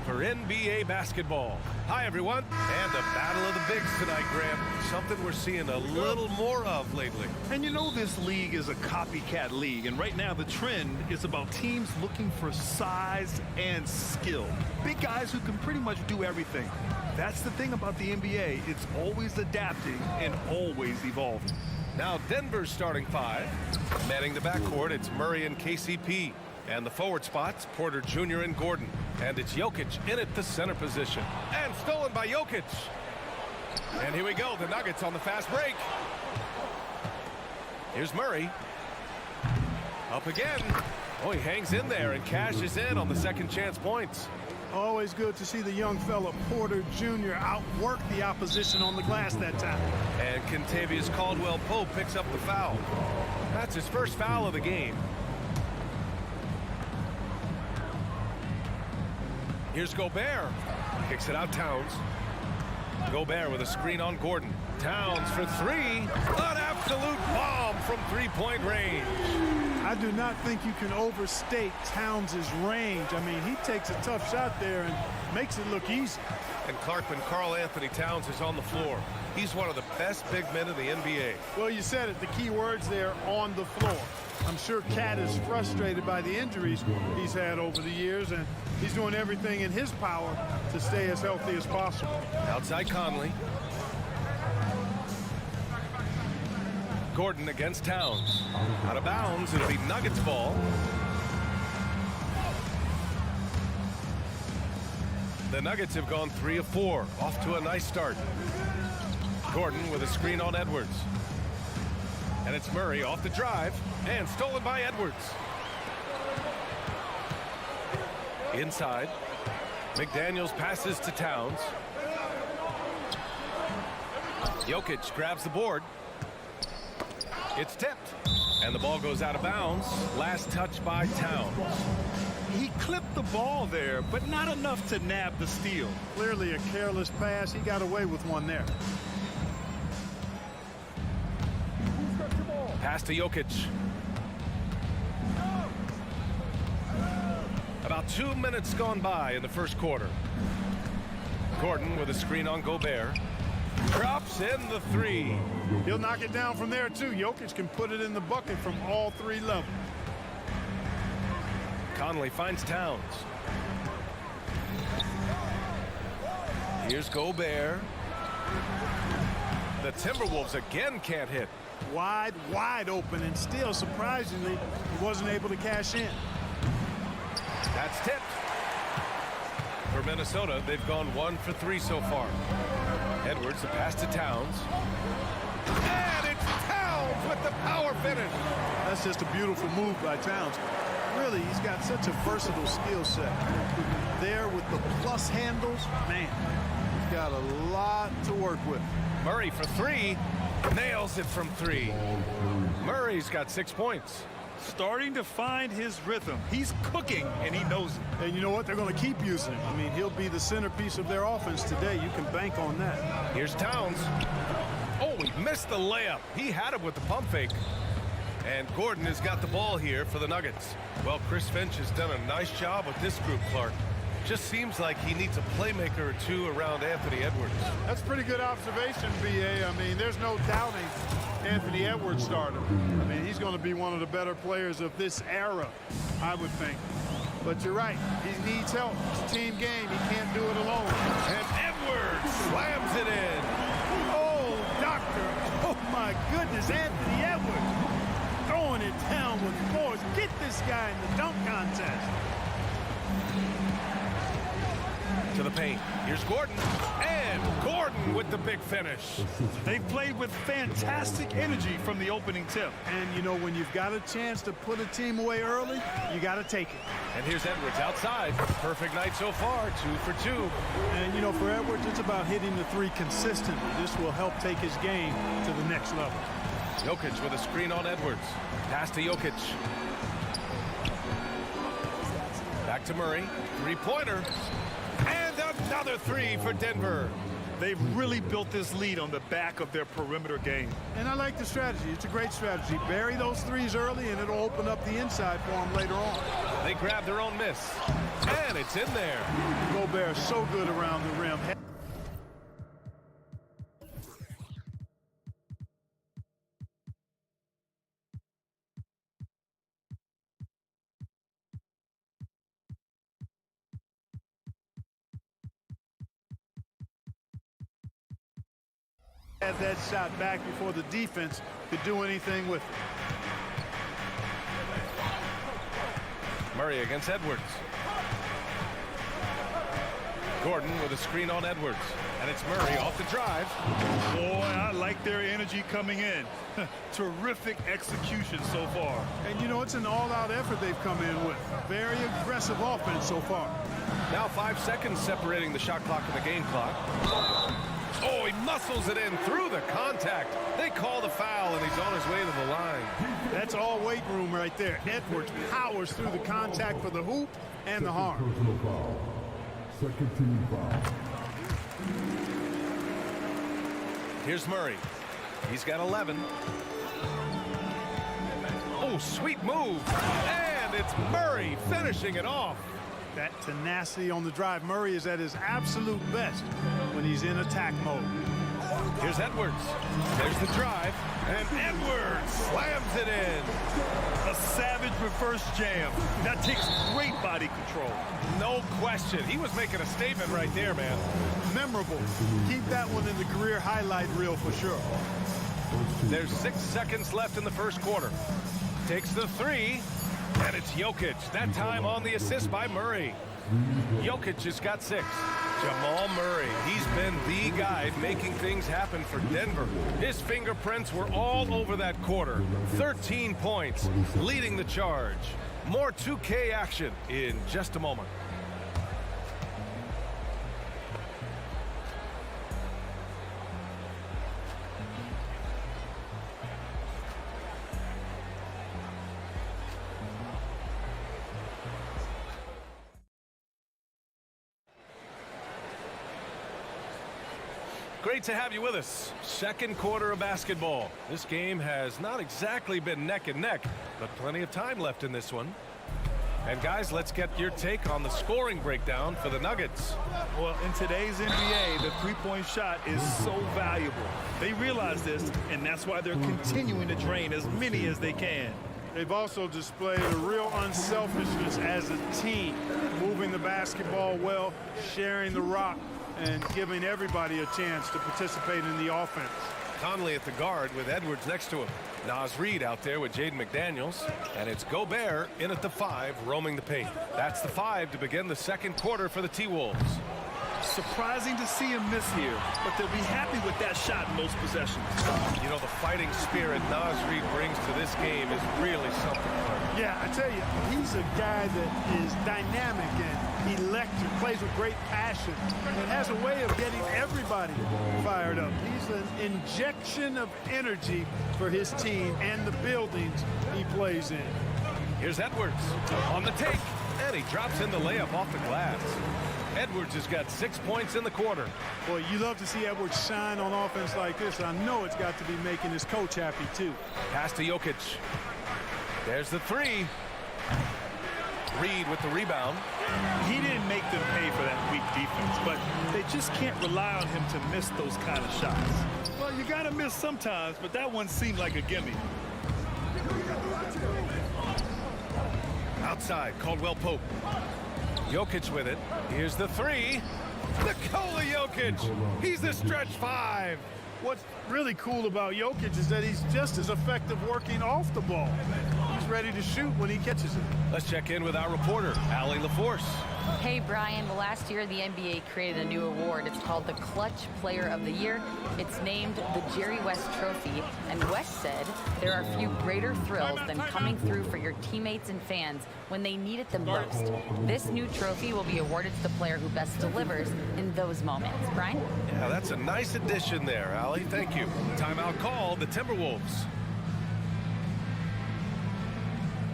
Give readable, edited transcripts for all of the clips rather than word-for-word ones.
for NBA basketball. Hi, everyone. And a battle of the bigs tonight, Graham. Something we're seeing a little more of lately. And you know this league is a copycat league, and right now the trend is about teams looking for size and skill. Big guys who can pretty much do everything. That's the thing about the NBA. It's always adapting and always evolving. Now Denver's starting five. Manning the backcourt, it's Murray and KCP. And the forward spots, Porter Jr. and Gordon. And it's Jokic in at the center position. And stolen by Jokic. And here we go, the Nuggets on the fast break. Here's Murray. Up again. Oh, he hangs in there and cashes in on the second chance points. Always good to see the young fella Porter Jr. outwork the opposition on the glass that time. And Kentavious Caldwell-Pope picks up the foul. That's his first foul of the game. Here's Gobert. Kicks it out, Towns. Gobert with a screen on Gordon. Towns for three. An absolute bomb from three-point range. I do not think you can overstate Towns' range. I mean, he takes a tough shot there and makes it look easy. And Clarkman, Karl Anthony Towns is on the floor. He's one of the best big men in the NBA. Well, you said it, the key words there, on the floor. I'm sure Cat is frustrated by the injuries he's had over the years, and he's doing everything in his power to stay as healthy as possible. Outside Conley. Gordon against Towns. Out of bounds, it'll be Nuggets ball. The Nuggets have gone 3 of 4, off to a nice start. Gordon with a screen on Edwards. And it's Murray off the drive and stolen by Edwards. Inside, McDaniels passes to Towns. Jokic grabs the board. It's tipped, and the ball goes out of bounds. Last touch by Towns. He clipped the ball there, but not enough to nab the steal. Clearly a careless pass. He got away with one there. Pass to Jokic. About 2 minutes gone by in the first quarter. Gordon with a screen on Gobert. Drops in the three. He'll knock it down from there, too. Jokic can put it in the bucket from all three levels. Conley finds Towns. Here's Gobert. The Timberwolves again can't hit. Wide open, and still, surprisingly, he wasn't able to cash in. That's tipped. For Minnesota, they've gone 1 for 3 so far. Edwards, the pass to Towns. And it's Towns with the power finish. That's just a beautiful move by Towns. Really, he's got such a versatile skill set. There with the plus handles, man, he's got a lot to work with. Murray for 3. Nails it from 3. Murray's got 6 points. Starting to find his rhythm. He's cooking, and he knows it. And you know what? They're going to keep using him. I mean, he'll be the centerpiece of their offense today. You can bank on that. Here's Towns. Oh, he missed the layup. He had it with the pump fake. And Gordon has got the ball here for the Nuggets. Well, Chris Finch has done a nice job with this group, Clark. Just seems like he needs a playmaker or two around Anthony Edwards. That's pretty good observation, B.A. I mean, there's no doubting Anthony Edwards started. I mean, he's going to be one of the better players of this era, I would think. But you're right. He needs help. It's a team game. He can't do it alone. And Edwards slams it in. Oh, doctor. Oh, my goodness. Anthony Edwards throwing it down with force. Get this guy in the dunk contest. To the paint. Here's Gordon. And Gordon with the big finish. They've played with fantastic energy from the opening tip. And, you know, when you've got a chance to put a team away early, you got to take it. And here's Edwards outside. Perfect night so far. 2 for 2. And, you know, for Edwards, it's about hitting the three consistently. This will help take his game to the next level. Jokic with a screen on Edwards. Pass to Jokic. Back to Murray. Three-pointer. And another 3 for Denver. They've really built this lead on the back of their perimeter game. And I like the strategy. It's a great strategy. Bury those threes early, and it'll open up the inside for them later on. They grab their own miss. And it's in there. Gobert so good around the rim. Had that shot back before the defense could do anything with it. Murray against Edwards. Gordon with a screen on Edwards. And it's Murray off the drive. Boy, I like their energy coming in. Terrific execution so far. And you know, it's an all-out effort they've come in with. Very aggressive offense so far. Now 5 seconds separating the shot clock and the game clock. Oh, he muscles it in through the contact. They call the foul, and he's on his way to the line. That's all weight room right there. Edwards powers through the contact for the hoop and the harm. Second team foul. Here's Murray. He's got 11. Oh, sweet move. And it's Murray finishing it off. That tenacity on the drive. Murray is at his absolute best when he's in attack mode. Here's Edwards. There's the drive. And Edwards slams it in. A savage reverse jam. That takes great body control. No question. He was making a statement right there, man. Memorable. Keep that one in the career highlight reel for sure. There's 6 seconds left in the first quarter. Takes the three. And it's Jokic, that time on the assist by Murray. Jokic has got 6. Jamal Murray, he's been the guy making things happen for Denver. His fingerprints were all over that quarter. 13 points, leading the charge. More 2K action in just a moment. Great to have you with us. Second quarter of basketball. This game has not exactly been neck and neck, but plenty of time left in this one. And guys, let's get your take on the scoring breakdown for the Nuggets. Well, in today's NBA, the three-point shot is so valuable. They realize this, and that's why they're continuing to drain as many as they can. They've also displayed a real unselfishness as a team, moving the basketball well, sharing the rock, and giving everybody a chance to participate in the offense. Conley at the guard with Edwards next to him. Naz Reid out there with Jaden McDaniels. And it's Gobert in at the 5, roaming the paint. That's the 5 to begin the second quarter for the T-Wolves. Surprising to see him miss here, but they'll be happy with that shot in most possessions. You know, the fighting spirit Naz Reid brings to this game is really something. Yeah, I tell you, he's a guy that is dynamic and electric, plays with great passion, and has a way of getting everybody fired up. He's an injection of energy for his team and the buildings he plays in. Here's Edwards on the take, and he drops in the layup off the glass. Edwards has got 6 points in the quarter. Boy, you love to see Edwards shine on offense like this. I know it's got to be making his coach happy, too. Pass to Jokic. There's the 3. Reid with the rebound. He didn't make them pay for that weak defense, but they just can't rely on him to miss those kind of shots. Well, you got to miss sometimes, but that one seemed like a gimme. Outside, Caldwell Pope. Jokic with it. Here's the 3. Nikola Jokic. He's the stretch 5. What's really cool about Jokic is that he's just as effective working off the ball. He's ready to shoot when he catches it. Let's check in with our reporter, Allie LaForce. Hey, Brian. Last year, the NBA created a new award. It's called the Clutch Player of the Year. It's named the Jerry West Trophy. And West said there are few greater thrills than coming through for your teammates and fans when they need it the most. This new trophy will be awarded to the player who best delivers in those moments. Brian? Yeah, that's a nice addition there, Allie. Thank you. Timeout call, the Timberwolves.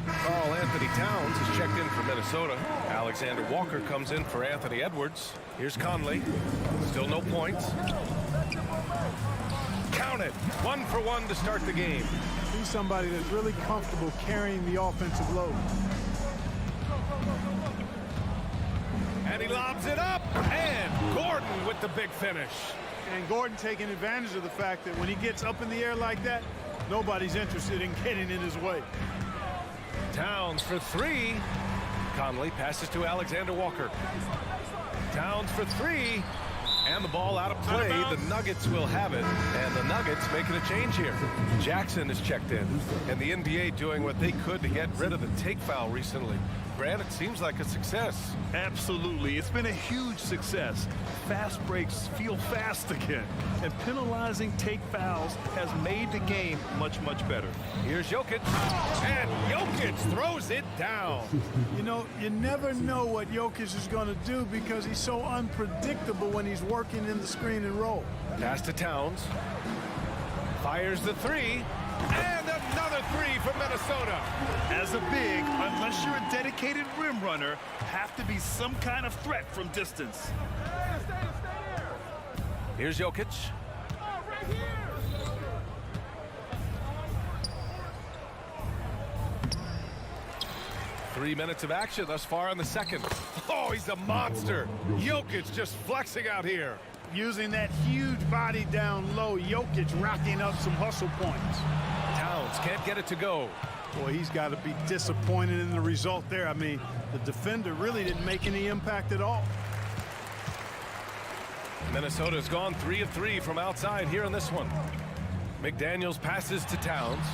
Carl Anthony Towns has checked in for Minnesota. Alexander Walker comes in for Anthony Edwards. Here's Conley. Still no points. Count it. 1 for 1 to start the game. He's somebody that's really comfortable carrying the offensive load. And he lobs it up. And Gordon with the big finish. And Gordon taking advantage of the fact that when he gets up in the air like that, nobody's interested in getting in his way. Towns for three. Conley passes to Alexander Walker. Towns for three. And the ball out of play. The Nuggets will have it. And the Nuggets making a change here. Jackson is checked in. And the NBA doing what they could to get rid of the take foul recently. Grant, it seems like a success. Absolutely. It's been a huge success. Fast breaks feel fast again. And penalizing take fouls has made the game much, much better. Here's Jokic. And Jokic throws it down. You know, you never know what Jokic is going to do because he's so unpredictable when he's working in the screen and roll. Pass to Towns. Fires the three. And another three from Minnesota. As a big, unless you're a dedicated rim runner, have to be some kind of threat from distance. Here's Jokic. 3 minutes of action thus far in the second. Oh, he's a monster. Jokic just flexing out here. Using that huge body down low, Jokic racking up some hustle points. Towns can't get it to go. Boy, he's got to be disappointed in the result there. I mean, the defender really didn't make any impact at all. Minnesota's gone 3 of 3 from outside here in this one. McDaniels passes to Towns.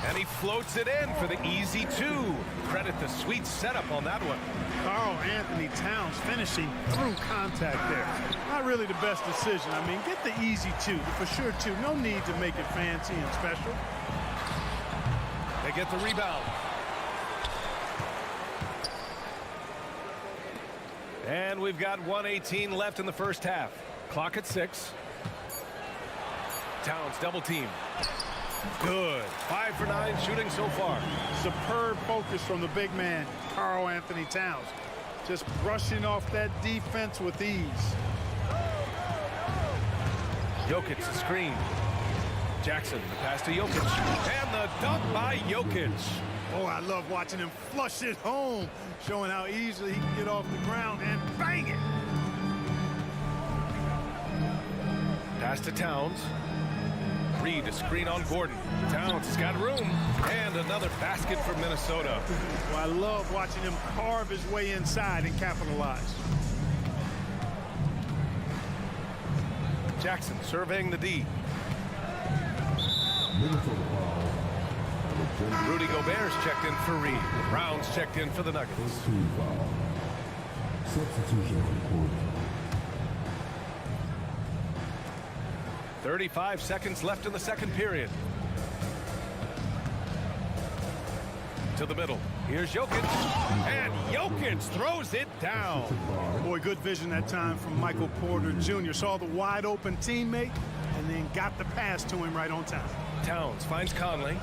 And he floats it in for the easy two. Credit the sweet setup on that one. Karl Anthony Towns finishing through contact there. Not really the best decision. I mean, get the easy two, the for sure two. No need to make it fancy and special. They get the rebound. And we've got 1:18 left in the first half. Clock at 6. Towns double team. Good. 5 for 9 shooting so far. Superb focus from the big man, Karl Anthony Towns. Just brushing off that defense with ease. Jokic the screen. Jackson the pass to Jokic. And the dunk by Jokic. Oh, I love watching him flush it home, showing how easily he can get off the ground and bang it. Pass to Towns. Reed a screen on Gordon. Towns has got room. And another basket for Minnesota. Well, I love watching him carve his way inside and capitalize. Jackson surveying the D. Rudy Gobert's checked in for Reed. Brown's checked in for the Nuggets. Substitution on court. 35 seconds left in the second period. To the middle. Here's Jokic. And Jokic throws it down. Boy, good vision that time from Michael Porter Jr. Saw the wide open teammate and then got the pass to him right on time. Towns finds Conley.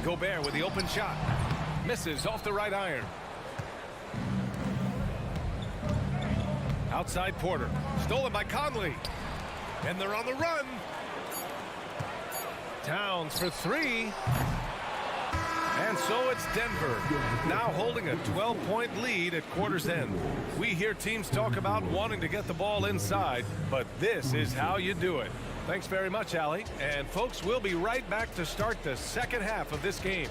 Gobert with the open shot. Misses off the right iron. Outside Porter. Stolen by Conley. And they're on the run. Towns for 3. And so it's Denver, now holding a 12-point lead at quarter's end. We hear teams talk about wanting to get the ball inside, but this is how you do it. Thanks very much, Allie. And folks, we'll be right back to start the second half of this game.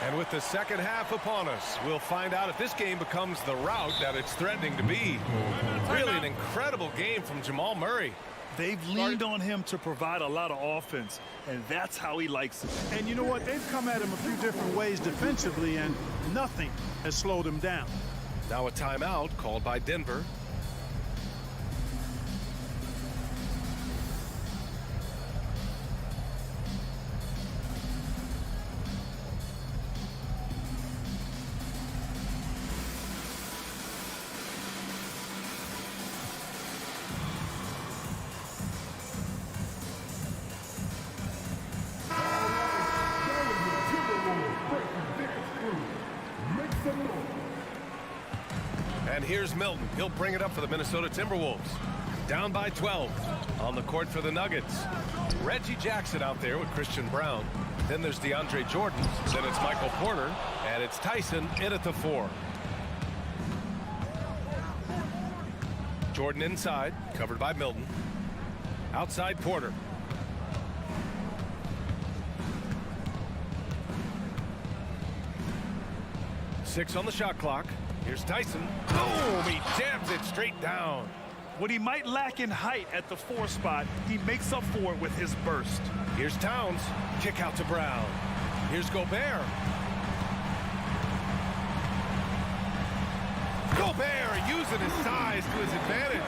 And with the second half upon us, we'll find out if this game becomes the rout that it's threatening to be. Really an incredible game from Jamal Murray. They've leaned on him to provide a lot of offense, and that's how he likes it. And you know what? They've come at him a few different ways defensively, and nothing has slowed him down. Now a timeout called by Denver. here's Milton. He'll bring it up for the Minnesota Timberwolves. Down by 12. On the court for the Nuggets. Reggie Jackson out there with Christian Brown. Then there's DeAndre Jordan. Then it's Michael Porter. And it's Tyson in at the 4. Jordan inside, covered by Milton. Outside Porter. Six on the shot clock. Here's Tyson. Boom! He jams it straight down. What he might lack in height at the 4 spot, he makes up for it with his burst. Here's Towns. Kick out to Brown. Here's Gobert. Gobert using his size to his advantage.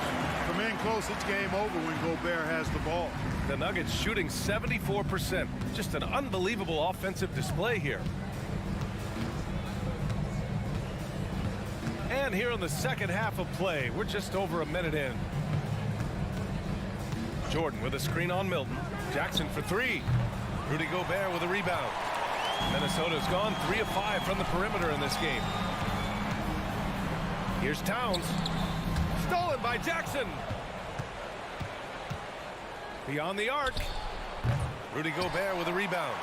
Come in close, it's game over when Gobert has the ball. The Nuggets shooting 74%. Just an unbelievable offensive display here. And here in the second half of play, we're just over a minute in. Jordan with a screen on Milton. Jackson for 3. Rudy Gobert with a rebound. Minnesota's gone 3 of 5 from the perimeter in this game. Here's Towns. Stolen by Jackson. Beyond the arc. Rudy Gobert with a rebound.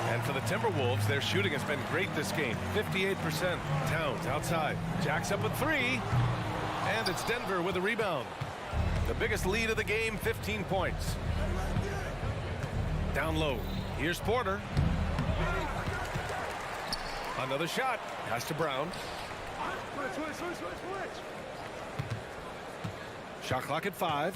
And for the Timberwolves, their shooting has been great this game. 58%. Towns outside. Jacks up with 3. And it's Denver with a rebound. The biggest lead of the game, 15 points. Down low. Here's Porter. Another shot. Pass to Brown. Shot clock at 5.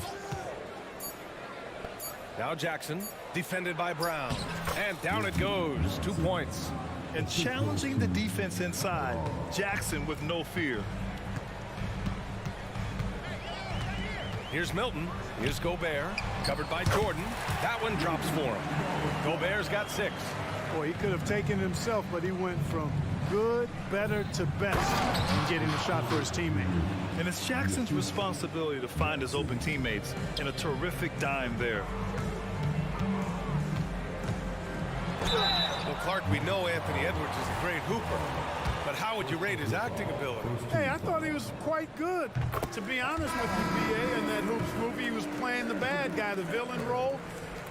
Now Jackson, defended by Brown. And down it goes. 2 points. And challenging the defense inside, Jackson with no fear. Here's Milton. Here's Gobert. Covered by Jordan. That one drops for him. Gobert's got 6. Boy, he could have taken himself, but he went from good, better to best in getting the shot for his teammate. And it's Jackson's responsibility to find his open teammates, and a terrific dime there. Well, Clark, we know Anthony Edwards is a great hooper, but how would you rate his acting ability? Hey, I thought he was quite good. To be honest with you, BA, in that Hoops movie, he was playing the bad guy, the villain role.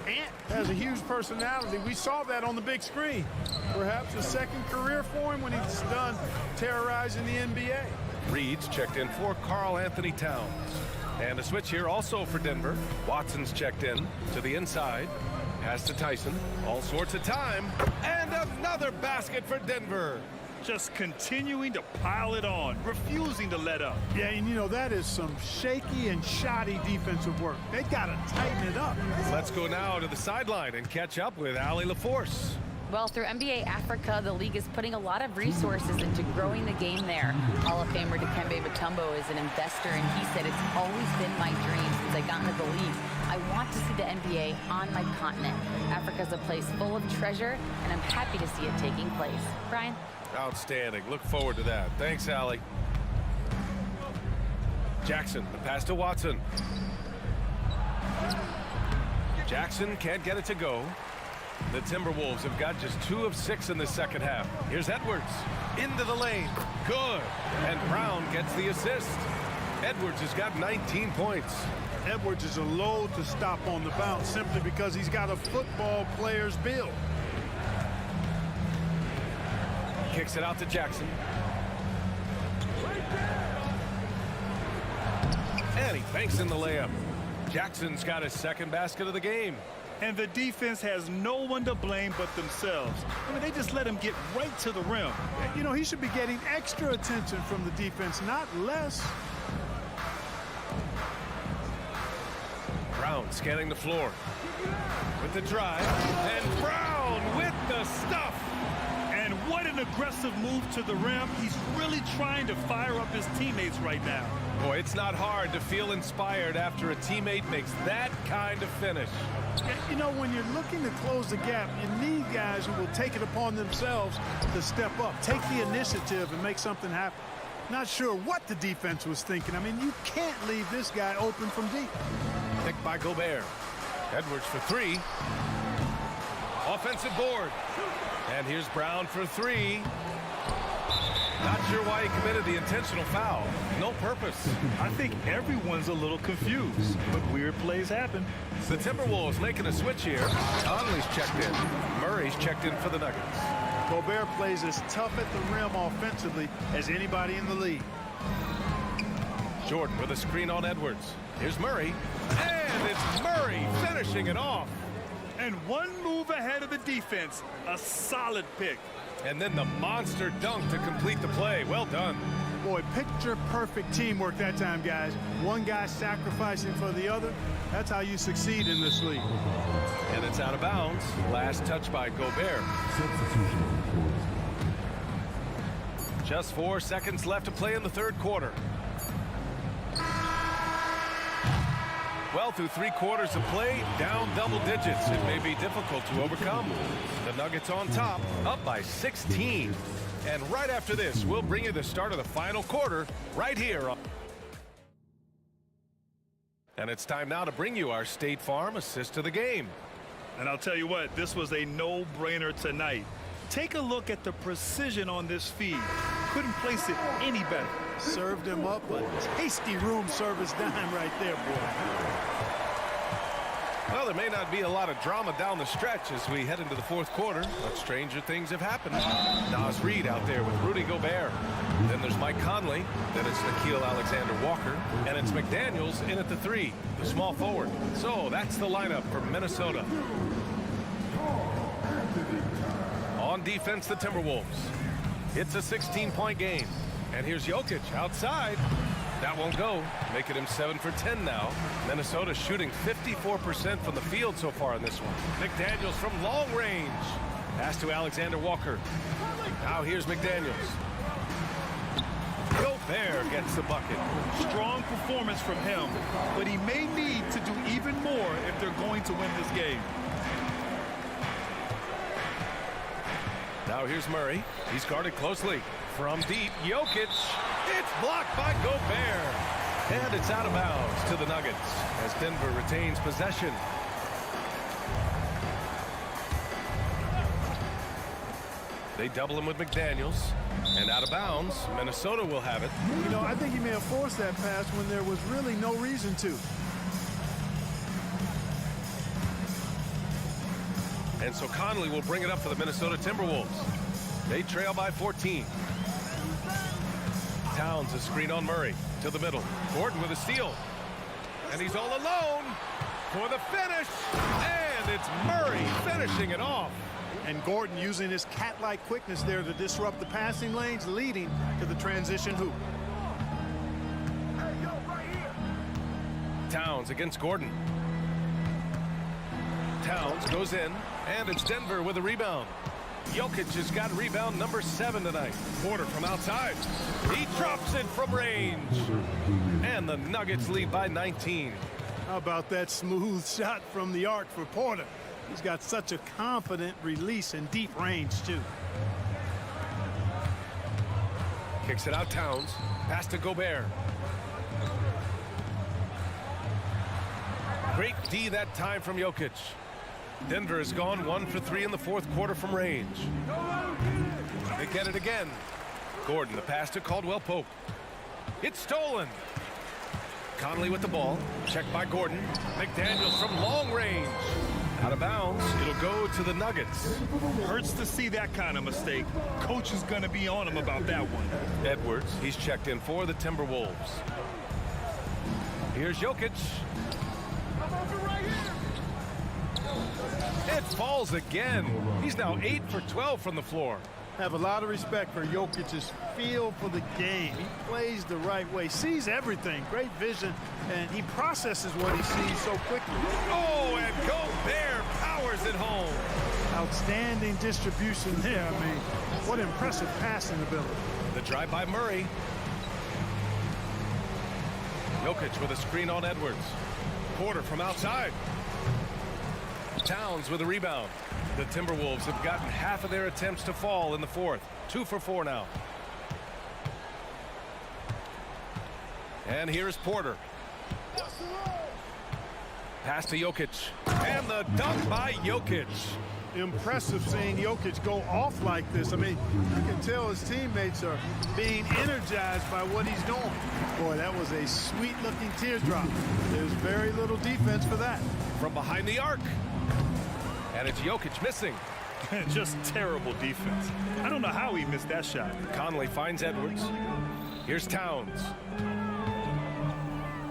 Ant has a huge personality. We saw that on the big screen. Perhaps a second career for him when he's done terrorizing the NBA. Reed's checked in for Karl Anthony Towns. And a switch here also for Denver. Watson's checked in to the inside. Pass to Tyson. All sorts of time. And another basket for Denver. Just continuing to pile it on, refusing to let up. Yeah, and you know, that is some shaky and shoddy defensive work. They got to tighten it up. Let's go now to the sideline and catch up with Allie LaForce. Well, through NBA Africa, the league is putting a lot of resources into growing the game there. Hall of Famer Dikembe Mutombo is an investor, and he said, "It's always been my dream since I got into the league. I want to see the NBA on my continent. Africa's a place full of treasure, and I'm happy to see it taking place." Brian? Outstanding. Look forward to that. Thanks, Allie. Jackson, the pass to Watson. Jackson can't get it to go. The Timberwolves have got just 2 of 6 in the second half. Here's Edwards. Into the lane. Good. And Brown gets the assist. Edwards has got 19 points. Edwards is a load to stop on the bounce simply because he's got a football player's build. Kicks it out to Jackson. And he banks in the layup. Jackson's got his second basket of the game. And the defense has no one to blame but themselves. I mean, they just let him get right to the rim. You know, he should be getting extra attention from the defense, not less. Brown scanning the floor with the drive. And Brown with the stuff. And what an aggressive move to the rim. He's really trying to fire up his teammates right now. Boy, it's not hard to feel inspired after a teammate makes that kind of finish. You know, when you're looking to close the gap, you need guys who will take it upon themselves to step up, take the initiative and make something happen. Not sure what the defense was thinking. I mean, you can't leave this guy open from deep. Picked by Gobert. Edwards for 3. Offensive board. And here's Brown for 3. Not sure why he committed the intentional foul. No purpose. I think everyone's a little confused, but weird plays happen. The Timberwolves making a switch here. Conley's checked in. Murray's checked in for the Nuggets. Gobert plays as tough at the rim offensively as anybody in the league. Jordan with a screen on Edwards. Here's Murray. And it's Murray finishing it off. And one move ahead of the defense. A solid pick. And then the monster dunk to complete the play. Well done. Boy, picture-perfect teamwork that time, guys. One guy sacrificing for the other. That's how you succeed in this league. And it's out of bounds. Last touch by Gobert. Just 4 seconds left to play in the third quarter. Well, through 3 quarters of play, down double digits. It may be difficult to overcome. The Nuggets on top, up by 16. And right after this, we'll bring you the start of the final quarter right here. And it's time now to bring you our State Farm assist of the game. And I'll tell you what, this was a no-brainer tonight. Take a look at the precision on this feed. Couldn't place it any better. Served him up a tasty room service dime right there, boy. Well, there may not be a lot of drama down the stretch as we head into the fourth quarter, but stranger things have happened. Nas Reed out there with Rudy Gobert. Then there's Mike Conley. Then it's Nickeil Alexander-Walker. And it's McDaniels in at the 3, the small forward. So that's the lineup for Minnesota. On defense, the Timberwolves. It's a 16-point game. And here's Jokic outside. That won't go. Making him 7 for 10 now. Minnesota shooting 54% from the field so far in this one. McDaniels from long range. Pass to Alexander Walker. Now here's McDaniels. Gobert gets the bucket. Strong performance from him, but he may need to do even more if they're going to win this game. Now here's Murray. He's guarded closely. From deep, Jokic. It's blocked by Gobert. And it's out of bounds to the Nuggets as Denver retains possession. They double him with McDaniels. And out of bounds, Minnesota will have it. You know, I think he may have forced that pass when there was really no reason to. And so Conley will bring it up for the Minnesota Timberwolves. They trail by 14. Towns a screen on Murray to the middle. Gordon with a steal. And he's all alone for the finish. And it's Murray finishing it off. And Gordon using his cat-like quickness there to disrupt the passing lanes, leading to the transition hoop. Towns against Gordon. Towns goes in, and it's Denver with a rebound. Jokic has got rebound number 7 tonight. Porter from outside. He drops it from range. And the Nuggets lead by 19. How about that smooth shot from the arc for Porter? He's got such a confident release in deep range, too. Kicks it out, Towns. Pass to Gobert. Great D that time from Jokic. Denver has gone 1 for 3 in the fourth quarter from range. They get it again. Gordon, the pass to Caldwell Pope. It's stolen. Conley with the ball. Checked by Gordon. McDaniels from long range. Out of bounds. It'll go to the Nuggets. Hurts to see that kind of mistake. Coach is going to be on him about that one. Edwards, he's checked in for the Timberwolves. Here's Jokic. It falls again. He's now 8 for 12 from the floor. Have a lot of respect for Jokic's feel for the game. He plays the right way, sees everything, great vision, and he processes what he sees so quickly. Oh, and Gobert powers it home. Outstanding distribution there. I mean, what impressive passing ability. The drive by Murray. Jokic with a screen on Edwards. Porter from outside. Towns with a rebound. The Timberwolves have gotten half of their attempts to fall in the fourth. 2 for 4 now. And here's Porter. Pass to Jokic. And the dunk by Jokic. Impressive seeing Jokic go off like this. I mean, you can tell his teammates are being energized by what he's doing. Boy, that was a sweet-looking teardrop. There's very little defense for that. From behind the arc. And it's Jokic missing. Just terrible defense. I don't know how he missed that shot. Conley finds Edwards. Here's Towns.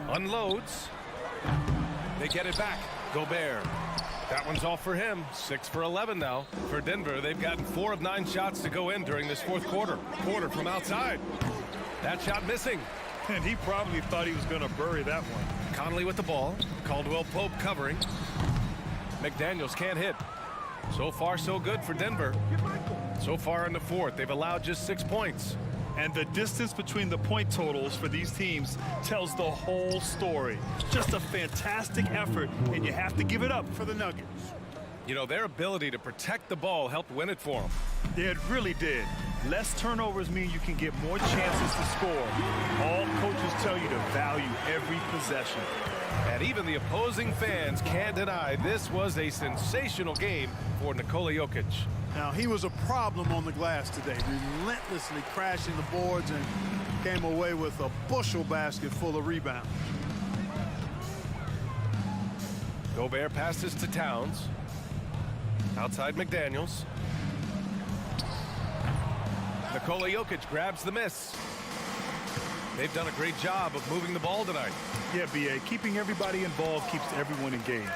Unloads. They get it back. Gobert. That one's off for him. 6 for 11 now. For Denver, they've gotten 4 of 9 shots to go in during this fourth quarter. Porter from outside. That shot missing. And he probably thought he was going to bury that one. Conley with the ball. Caldwell Pope covering. McDaniels can't hit. So far, so good for Denver. So far in the fourth, they've allowed just 6 points. And the distance between the point totals for these teams tells the whole story. Just a fantastic effort, and you have to give it up for the Nuggets. You know, their ability to protect the ball helped win it for them. Yeah, it really did. Less turnovers mean you can get more chances to score. All coaches tell you to value every possession. And even the opposing fans can't deny this was a sensational game for Nikola Jokic. Now, he was a problem on the glass today, relentlessly crashing the boards and came away with a bushel basket full of rebounds. Gobert passes to Towns. Outside McDaniels. Nikola Jokic grabs the miss. They've done a great job of moving the ball tonight. Yeah, B.A., keeping everybody involved keeps everyone engaged.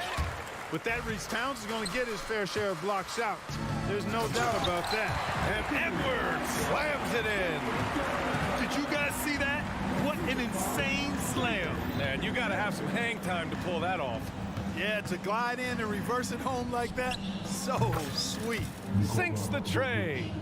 With that reach, Towns is going to get his fair share of block shots. There's no doubt about that. And Edwards slams it in. Did you guys see that? What an insane slam. Man, you got to have some hang time to pull that off. Yeah, to glide in and reverse it home like that, so sweet. Sinks the tray.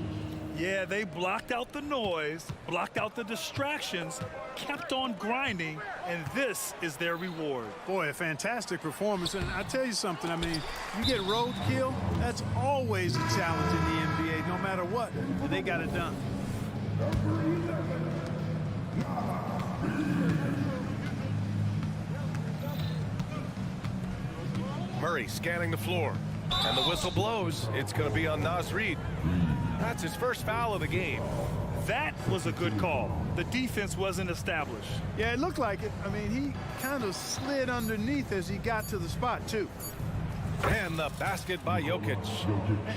Yeah, they blocked out the noise, blocked out the distractions, kept on grinding, and this is their reward. Boy, a fantastic performance. And I tell you something, I mean, you get roadkill, that's always a challenge in the NBA, no matter what. But they got it done. Murray scanning the floor. And the whistle blows. It's going to be on Naz Reid. That's his first foul of the game. That was a good call. The defense wasn't established. Yeah, it looked like it. I mean, he kind of slid underneath as he got to the spot, too. And the basket by Jokic.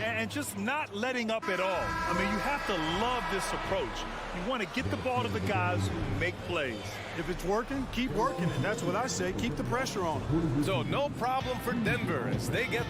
And just not letting up at all. I mean, you have to love this approach. You want to get the ball to the guys who make plays. If it's working, keep working it. That's what I say. Keep the pressure on them. So no problem for Denver as they get...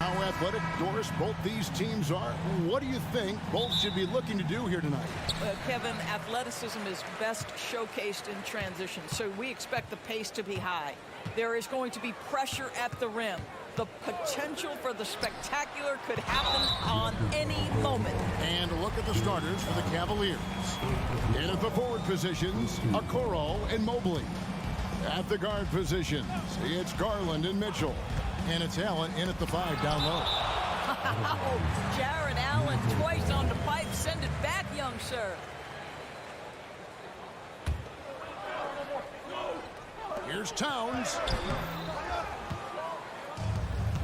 How athletic, Doris, both these teams are. What do you think both should be looking to do here tonight? Kevin, athleticism is best showcased in transition, so we expect the pace to be high. There is going to be pressure at the rim. The potential for the spectacular could happen on any moment. And look at the starters for the Cavaliers. In at the forward positions, Okoro and Mobley. At the guard positions, it's Garland and Mitchell. And it's Allen in at the 5 down low. Jared Allen twice on the pipe. Send it back, young sir. Here's Towns.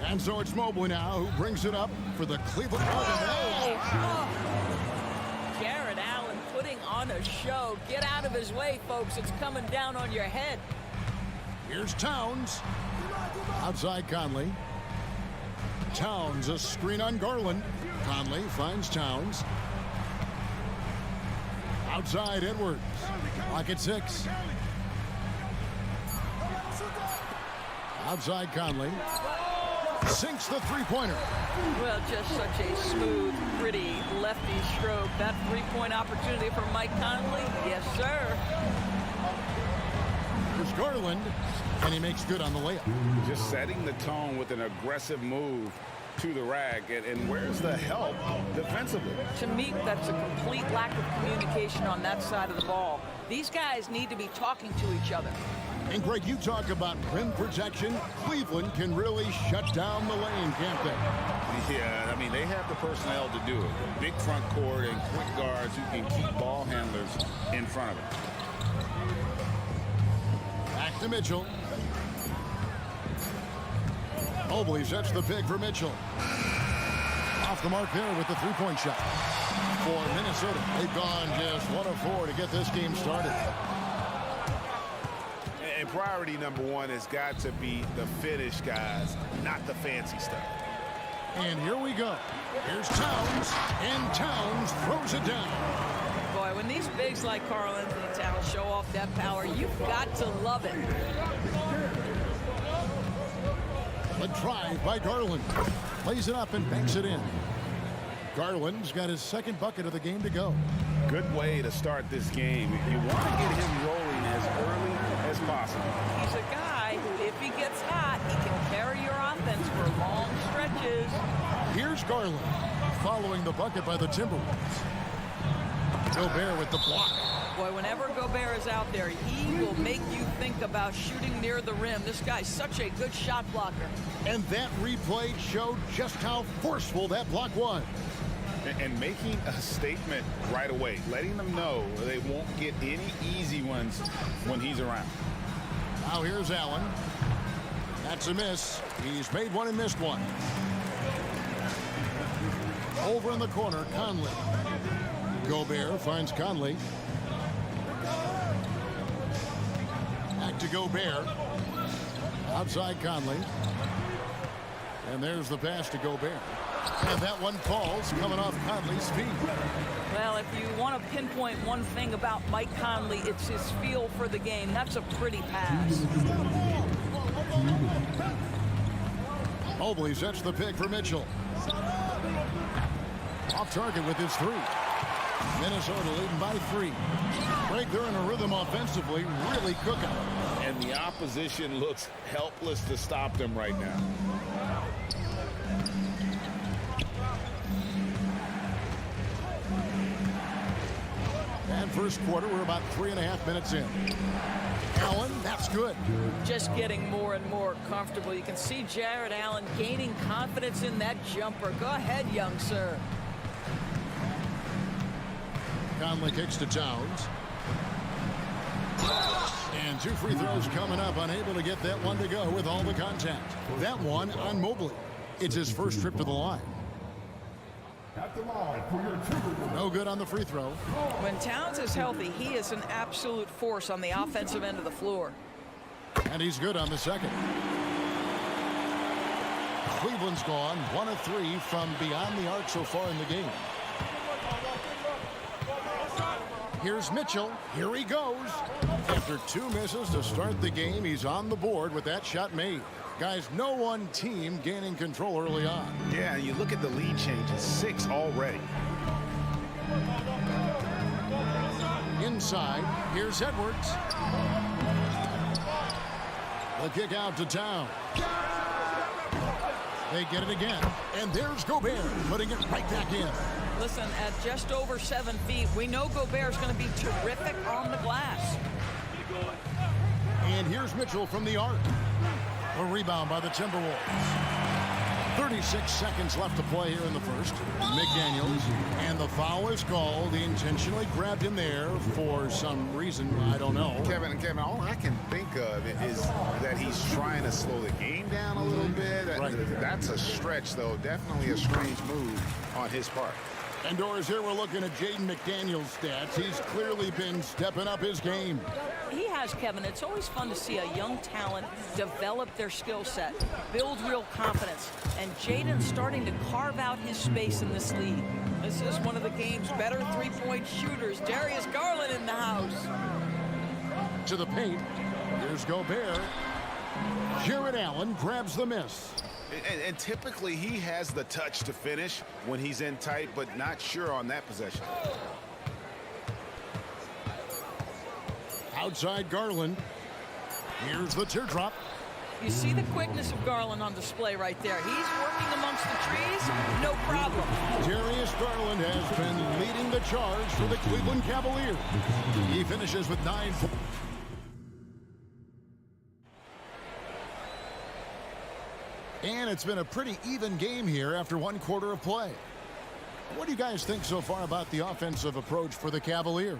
And so it's Mobley now who brings it up for the Cleveland Cavaliers. Jared Allen putting on a show. Get out of his way, folks. It's coming down on your head. Here's Towns. Outside Conley. Towns, a screen on Garland. Conley finds Towns. Outside Edwards. Lock at 6. Outside Conley. Sinks the three-pointer. Well, just such a smooth, pretty lefty stroke. That three-point opportunity for Mike Conley. Yes, sir. Here's Garland. And he makes good on the layup. Just setting the tone with an aggressive move to the rack. And where's the help defensively? To me, that's a complete lack of communication on that side of the ball. These guys need to be talking to each other. And Greg, you talk about rim protection. Cleveland can really shut down the lane, can't they? Yeah, I mean, they have the personnel to do it. Big front court and quick guards who can keep ball handlers in front of it. Back to Mitchell. Mobley sets the pick for Mitchell. Off the mark there with the three-point shot. For Minnesota, they've gone just 1 of 4 to get this game started. And priority number one has got to be the finish, guys, not the fancy stuff. And here we go. Here's Towns, and Towns throws it down. Boy, when these bigs like Karl Anthony Towns show off that power, you've got to love it. The drive by Garland. Plays it up and banks it in. Garland's got his second bucket of the game to go. Good way to start this game. You want to get him rolling as early as possible. He's a guy who, if he gets hot, he can carry your offense for long stretches. Here's Garland, following the bucket by the Timberwolves. Gobert with the block. Boy, whenever Gobert is out there, he will make you think about shooting near the rim. This guy's such a good shot blocker. And that replay showed just how forceful that block was. And making a statement right away, letting them know they won't get any easy ones when he's around. Now here's Allen. That's a miss. He's made one and missed one. Over in the corner, Conley. Gobert finds Conley. Back to Gobert. Outside Conley. And there's the pass to Gobert. And that one falls, coming off Conley's feet. Well, if you want to pinpoint one thing about Mike Conley, it's his feel for the game. That's a pretty pass. Mobley sets the pick for Mitchell. Off target with his 3. Minnesota leading by 3. Greg, they're in a rhythm offensively, really cooking. And the opposition looks helpless to stop them right now. halftime. First quarter, we're about 3.5 minutes in. Allen, that's good. Just getting more and more comfortable. You can see Jared Allen gaining confidence in that jumper. Go ahead, young sir. Conley kicks to Towns. And 2 free throws coming up. Unable to get that one to go with all the contact. That one on Mobley. It's his first trip to the line. At the line for your Timberwolves. No good on the free throw. When Towns is healthy, he is an absolute force on the offensive end of the floor. And he's good on the second. Cleveland's gone 1 of 3 from beyond the arc so far in the game. Here's Mitchell. Here he goes. After 2 misses to start the game, he's on the board with that shot made. Guys, no one team gaining control early on. Yeah, you look at the lead changes, 6 already. Inside, here's Edwards. The kick out to Town. They get it again, and there's Gobert putting it right back in. Listen, at just over 7 feet, we know Gobert's going to be terrific on the glass. And here's Mitchell from the arc. A rebound by the Timberwolves. 36 seconds left to play here in the first. McDaniels, and the foul is called. He intentionally grabbed him there for some reason, I don't know. Kevin, all I can think of is that he's trying to slow the game down a little bit. Right. That's a stretch, though. Definitely a strange move on his part. And Doris, here we're looking at Jaden McDaniels' stats. He's clearly been stepping up his game. He has, Kevin. It's always fun to see a young talent develop their skill set, build real confidence, and Jaden's starting to carve out his space in this league. This is one of the game's better three-point shooters. Darius Garland in the house. To the paint. Here's Gobert. Jared Allen grabs the miss. And typically he has the touch to finish when he's in tight, but not sure on that possession. Outside Garland. Here's the teardrop. You see the quickness of Garland on display right there. He's working amongst the trees, no problem. Darius Garland has been leading the charge for the Cleveland Cavaliers. He finishes with 9 points. And it's been a pretty even game here after 1 quarter of play. What do you guys think so far about the offensive approach for the Cavaliers?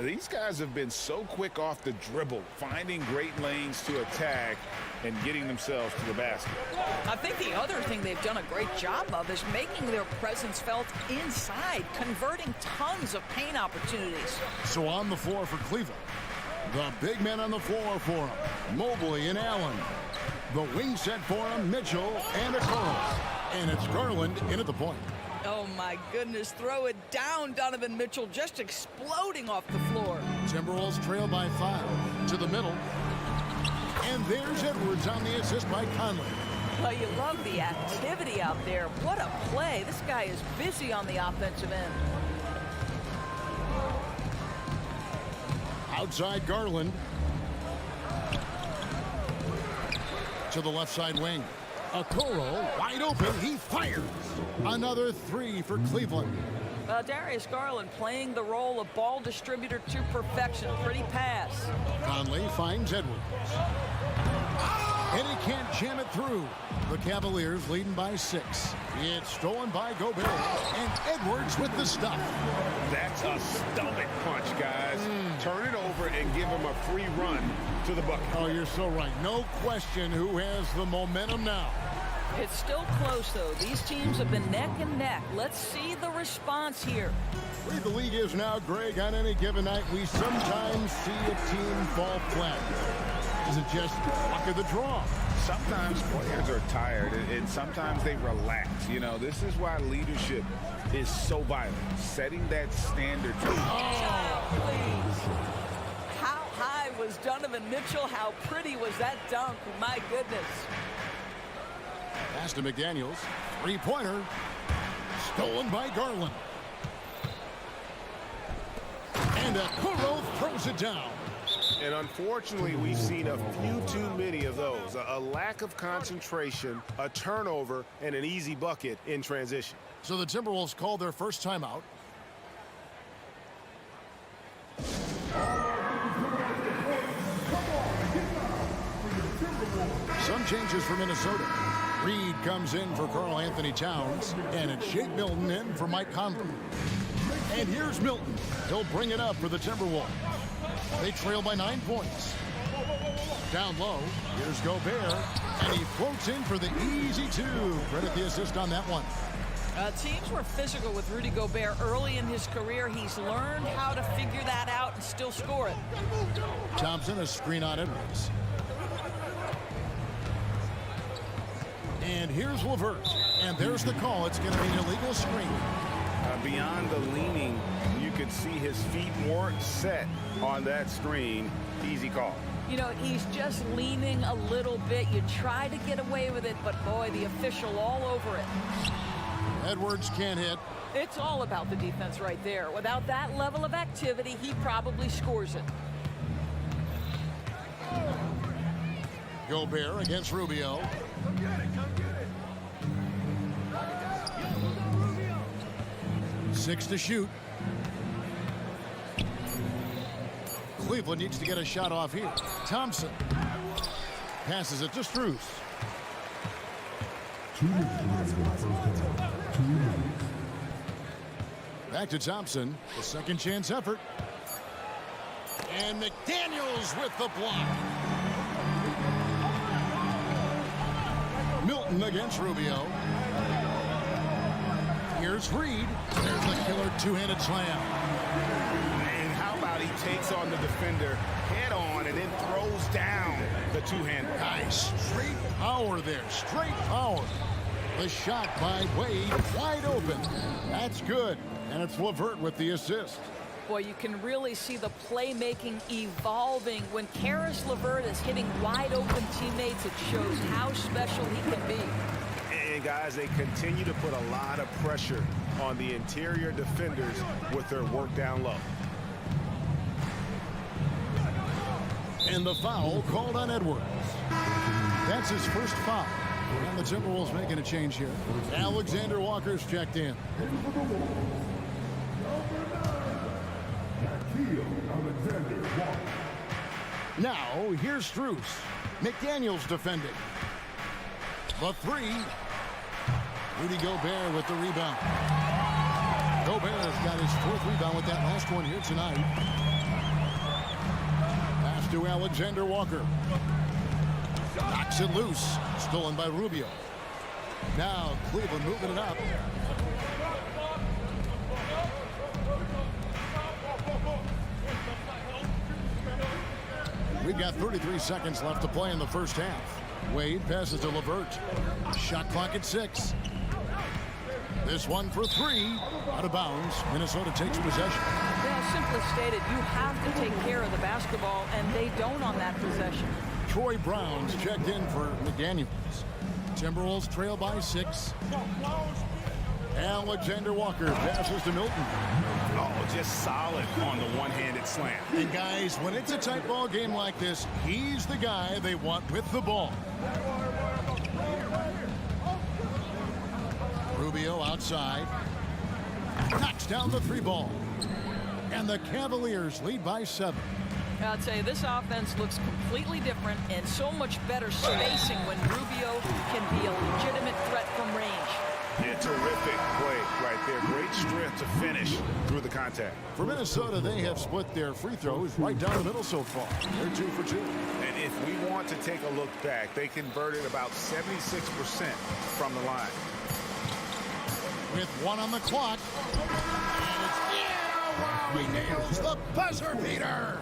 These guys have been so quick off the dribble, finding great lanes to attack and getting themselves to the basket. I think the other thing they've done a great job of is making their presence felt inside, converting tons of paint opportunities. So on the floor for Cleveland, the big men on the floor for him, Mobley and Allen. The wing set for him, Mitchell and Okoro. And it's Garland in at the point. Oh, my goodness. Throw it down, Donovan Mitchell, just exploding off the floor. Timberwolves trail by 5 to the middle. And there's Edwards on the assist by Conley. Well, you love the activity out there. What a play. This guy is busy on the offensive end. Outside Garland. To the left side wing. Okoro wide open. He fires. Another 3 for Cleveland. Darius Garland playing the role of ball distributor to perfection. Pretty pass. Conley finds Edwards. And he can't jam it through. The Cavaliers leading by 6. It's stolen by Gobert. And Edwards with the stuff. That's a stomach punch, guys. Turn it over and give him a free run to the bucket. Oh, you're so right. No question who has the momentum now. It's still close, though. These teams have been neck and neck. Let's see the response here. The way the league is now, Greg, on any given night, we sometimes see a team fall flat. Is it just luck of the draw? Sometimes players are tired, and sometimes they relax. You know, this is why leadership is so vital. Setting that standard. Please. How high was Donovan Mitchell? How pretty was that dunk? My goodness. Pass to McDaniels. 3-pointer. Stolen by Garland. And Okoro throws it down. And unfortunately, we've seen a few too many of those. A lack of concentration, a turnover, and an easy bucket in transition. So the Timberwolves called their first timeout. Some changes for Minnesota. Reed comes in for Karl Anthony Towns, and it's Shake Milton in for Mike Conley. And here's Milton. He'll bring it up for the Timberwolves. They trail by 9 points. Down low, here's Gobert, and he floats in for the easy 2. Credit the assist on that one. Teams were physical with Rudy Gobert early in his career. He's learned how to figure that out and still score it. Thompson, a screen on Edwards. And here's LeVert. And there's the call. It's going to be an illegal screen. Beyond the leaning, you could see his feet weren't set on that screen. Easy call. You know, he's just leaning a little bit. You try to get away with it, but boy, the official all over it. Edwards can't hit. It's all about the defense right there. Without that level of activity, he probably scores it. Gobert against Rubio. 6 to shoot. Cleveland needs to get a shot off here. Thompson passes it to Strus. 2 minutes. Back to Thompson. The second chance effort. And McDaniels with the block. Milton against Rubio. Here's Reed. There's the killer two-handed slam. And how about he takes on the defender head on and then throws down the two-hander. Nice straight power there. Straight power. The shot by Wade wide open. That's good. And it's LeVert with the assist. Boy, you can really see the playmaking evolving. When Karis LeVert is hitting wide open teammates, it shows how special he can be. And guys, they continue to put a lot of pressure on the interior defenders with their work down low. And the foul called on Edwards. That's his first foul. And the Timberwolves making a change here. Alexander Walker's checked in. Now, here's Strus. McDaniels defending. The 3. Rudy Gobert with the rebound. Gobert's got his 4th rebound with that last one here tonight. Pass to Alexander Walker. Knocks it loose. Stolen by Rubio. Now, Cleveland moving it up. We've got 33 seconds left to play in the first half. Wade passes to LeVert. Shot clock at 6. This one for 3. Out of bounds. Minnesota takes possession. Yeah, simply stated, you have to take care of the basketball, and they don't on that possession. Troy Brown's checked in for McDaniels. Timberwolves trail by 6. Alexander Walker passes to Milton. Oh, just solid on the one-handed slam. And guys, when it's a tight ball game like this, he's the guy they want with the ball. Rubio outside. Knocks down the 3 ball. And the Cavaliers lead by 7. I'll tell you, this offense looks completely different and so much better spacing when Rubio can be a legitimate threat from range. Yeah, terrific play right there. Great strength to finish through the contact. For Minnesota, they have split their free throws right down the middle so far. They're 2 for 2. And if we want to take a look back, they converted about 76% from the line. With 1 on the clock. And it's, he nails the buzzer beater.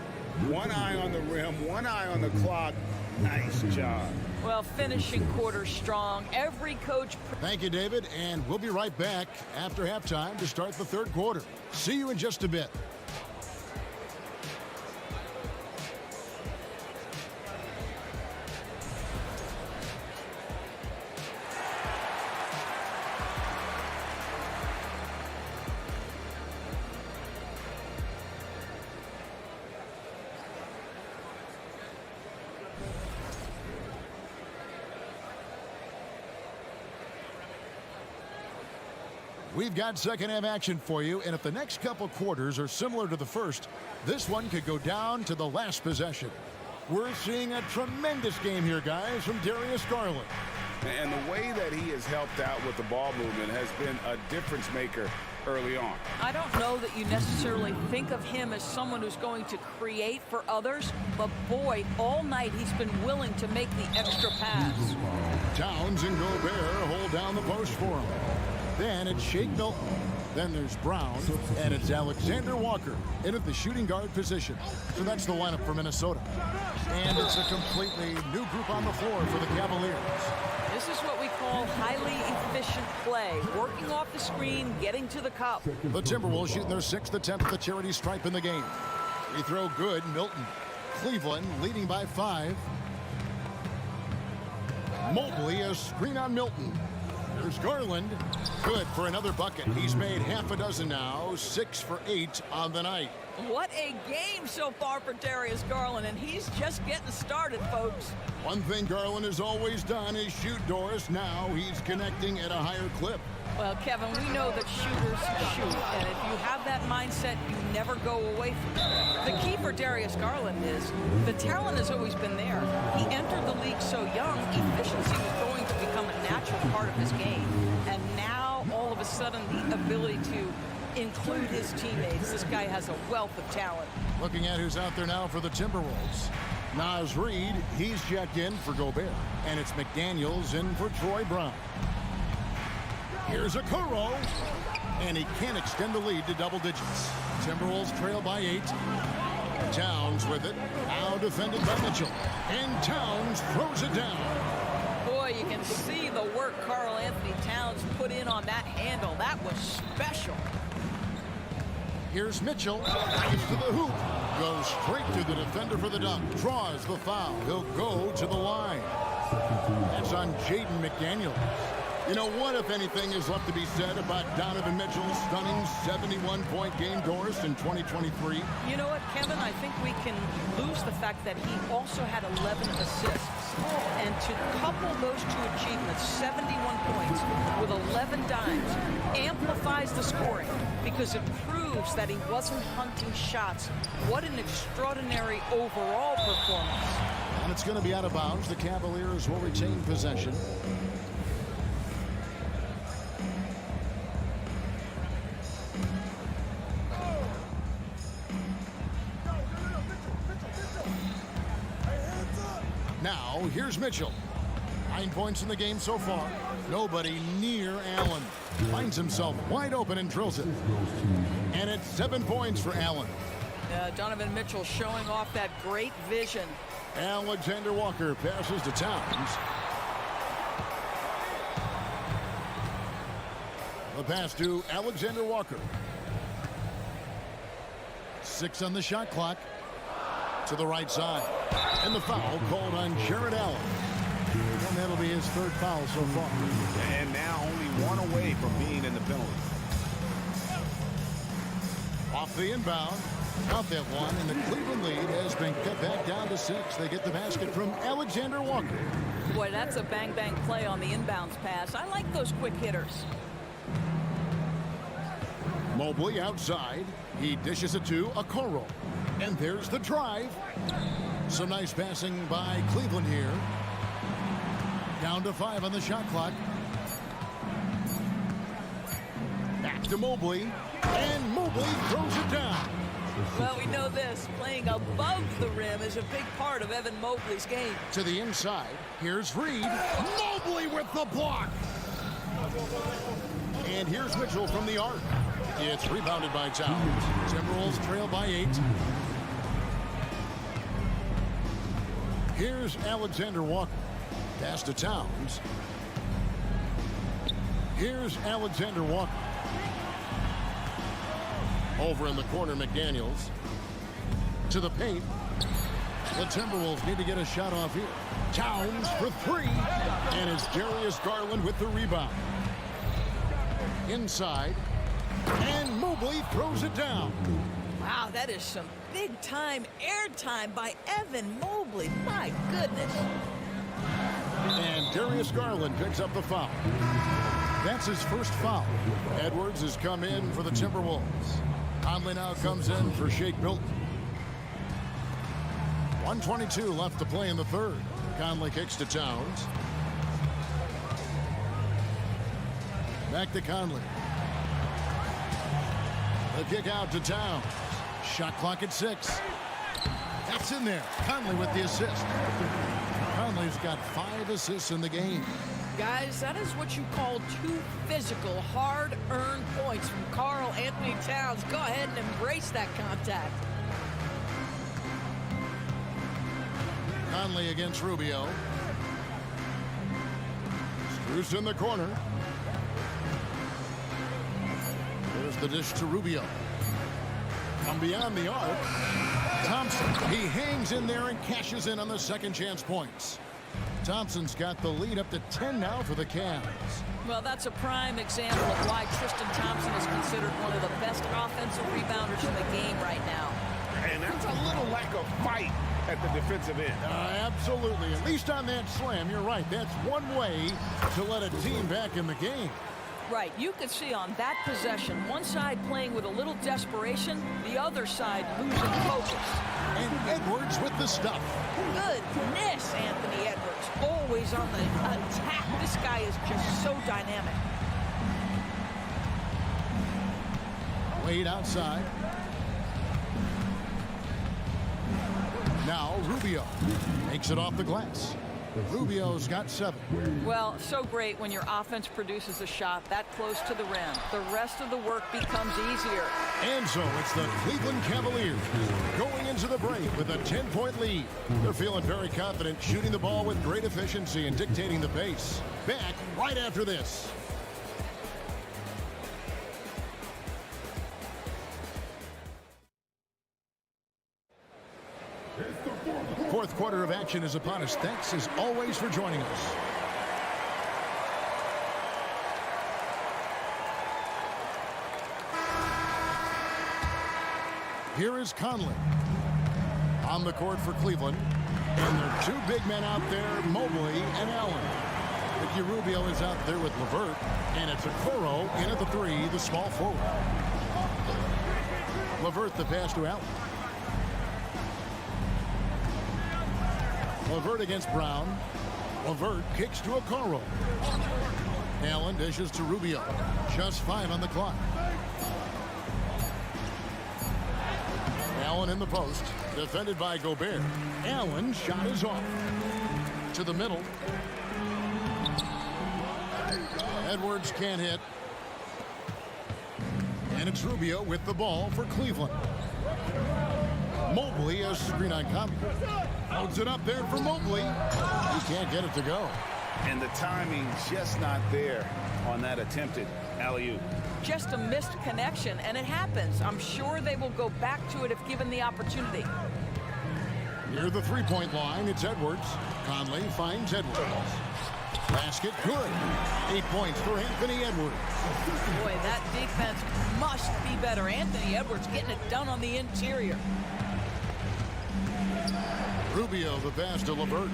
One eye on the rim, one eye on the clock. Nice job. Well, finishing quarter strong. Every coach... Thank you, David, and we'll be right back after halftime to start the 3rd quarter. See you in just a bit. We've got second half action for you, and if the next couple quarters are similar to the first, this one could go down to the last possession. We're seeing a tremendous game here, guys, from Darius Garland. And the way that he has helped out with the ball movement has been a difference maker early on. I don't know that you necessarily think of him as someone who's going to create for others, but boy, all night he's been willing to make the extra pass. Towns and Gobert hold down the post for him. Then it's Shake Milton. Then there's Brown, and it's Alexander Walker in at the shooting guard position. So that's the lineup for Minnesota. And it's a completely new group on the floor for the Cavaliers. This is what we call highly efficient play. Working off the screen, getting to the cup. The Timberwolves shooting their 6th attempt at the charity stripe in the game. Free throw good, Milton. Cleveland leading by 5. Mobley, a screen on Milton. There's Garland. Good for another bucket. He's made half a dozen now, 6 for 8 on the night. What a game so far for Darius Garland, and he's just getting started, folks. One thing Garland has always done is shoot, Doris. Now he's connecting at a higher clip. Well, Kevin, we know that shooters shoot, and if you have that mindset, you never go away from it. The key for Darius Garland is the talent has always been there. He entered the league so young, efficiency was going to become a natural part of his game. And now, all of a sudden, the ability to include his teammates. This guy has a wealth of talent. Looking at who's out there now for the Timberwolves. Naz Reid, he's checked in for Gobert. And it's McDaniels in for Troy Brown. Here's a Okoro, and he can't extend the lead to double digits. Timberwolves trail by 8. Towns with it, now defended by Mitchell. And Towns throws it down. Boy, you can see the work Karl Anthony Towns put in on that handle. That was special. Here's Mitchell, drives to the hoop, goes straight to the defender for the dunk, draws the foul. He'll go to the line. That's on Jaden McDaniels. You know, what, if anything, is left to be said about Donovan Mitchell's stunning 71-point game, Doris, in 2023? You know what, Kevin? I think we can lose the fact that he also had 11 assists. And to couple those two achievements, 71 points with 11 dimes, amplifies the scoring because it proves that he wasn't hunting shots. What an extraordinary overall performance. And it's going to be out of bounds. The Cavaliers will retain possession. Now, here's Mitchell. 9 points in the game so far. Nobody near Allen. Finds himself wide open and drills it. And it's 7 points for Allen. Donovan Mitchell showing off that great vision. Alexander Walker passes to Towns. The pass to Alexander Walker. 6 on the shot clock. To the right side. And the foul called on Jared Allen. And that'll be his 3rd foul so far. And now only 1 away from being in the penalty. Off the inbound. Got that one, and the Cleveland lead has been cut back down to 6. They get the basket from Alexander Walker. Boy, that's a bang-bang play on the inbounds pass. I like those quick hitters. Mobley outside. He dishes it to Okoro. And there's the drive. Some nice passing by Cleveland here. Down to 5 on the shot clock. Back to Mobley. And Mobley throws it down. Well, we know this. Playing above the rim is a big part of Evan Mobley's game. To the inside. Here's Reid. Mobley with the block. And here's Mitchell from the arc. It's rebounded by Towns. Timberwolves trail by 8. Here's Alexander Walker. Pass to Towns. Here's Alexander Walker. Over in the corner, McDaniels. To the paint. The Timberwolves need to get a shot off here. Towns for 3. And it's Darius Garland with the rebound. Inside. And Mobley throws it down. Wow, that is some big-time airtime by Evan Mobley. My goodness. And Darius Garland picks up the foul. That's his first foul. Edwards has come in for the Timberwolves. Conley now comes in for Shake Milton. 1:22 left to play in the third. Conley kicks to Towns. Back to Conley. The kick out to Towns. Shot clock at 6. That's in there. Conley with the assist. Conley's got 5 assists in the game. Guys, that is what you call 2 physical, hard-earned points from Karl Anthony Towns. Go ahead and embrace that contact. Conley against Rubio. Screws in the corner. There's the dish to Rubio. From beyond the arc, Thompson. He hangs in there and cashes in on the second chance points. Thompson's got the lead up to 10 now for the Cavs. Well, that's a prime example of why Tristan Thompson is considered one of the best offensive rebounders in the game right now. And that's a little lack of fight at the defensive end. Absolutely. At least on that slam, you're right. That's one way to let a team back in the game. Right. You could see on that possession, one side playing with a little desperation, the other side losing focus. And Edwards with the stuff. Goodness, Anthony Edwards. Always on the attack. This guy is just so dynamic. Wade outside. Now Rubio makes it off the glass. Rubio's got 7. Well, so great when your offense produces a shot that close to the rim. The rest of the work becomes easier. And so it's the Cleveland Cavaliers going into the break with a 10-point lead. They're feeling very confident, shooting the ball with great efficiency and dictating the pace. Back right after this. Fourth quarter of action is upon us. Thanks as always for joining us. Here is Conley on the court for Cleveland. And there are 2 big men out there, Mobley and Allen. Ricky Rubio is out there with LeVert. And it's Okoro in at the 3, the small forward. LeVert the pass to Allen. LeVert against Brown. LeVert kicks to Okoro. Allen dishes to Rubio. Just 5 on the clock. Allen in the post. Defended by Gobert. Allen shot is off. To the middle. Edwards can't hit. And it's Rubio with the ball for Cleveland. Mobley, a screen on Comey. Holds it up there for Mobley. He can't get it to go. And the timing just not there on that attempted alley-oop. Just a missed connection, and it happens. I'm sure they will go back to it if given the opportunity. Near the 3-point line, it's Edwards. Conley finds Edwards. Basket good. 8 points for Anthony Edwards. Boy, that defense must be better. Anthony Edwards getting it done on the interior. Rubio the pass to LeVert.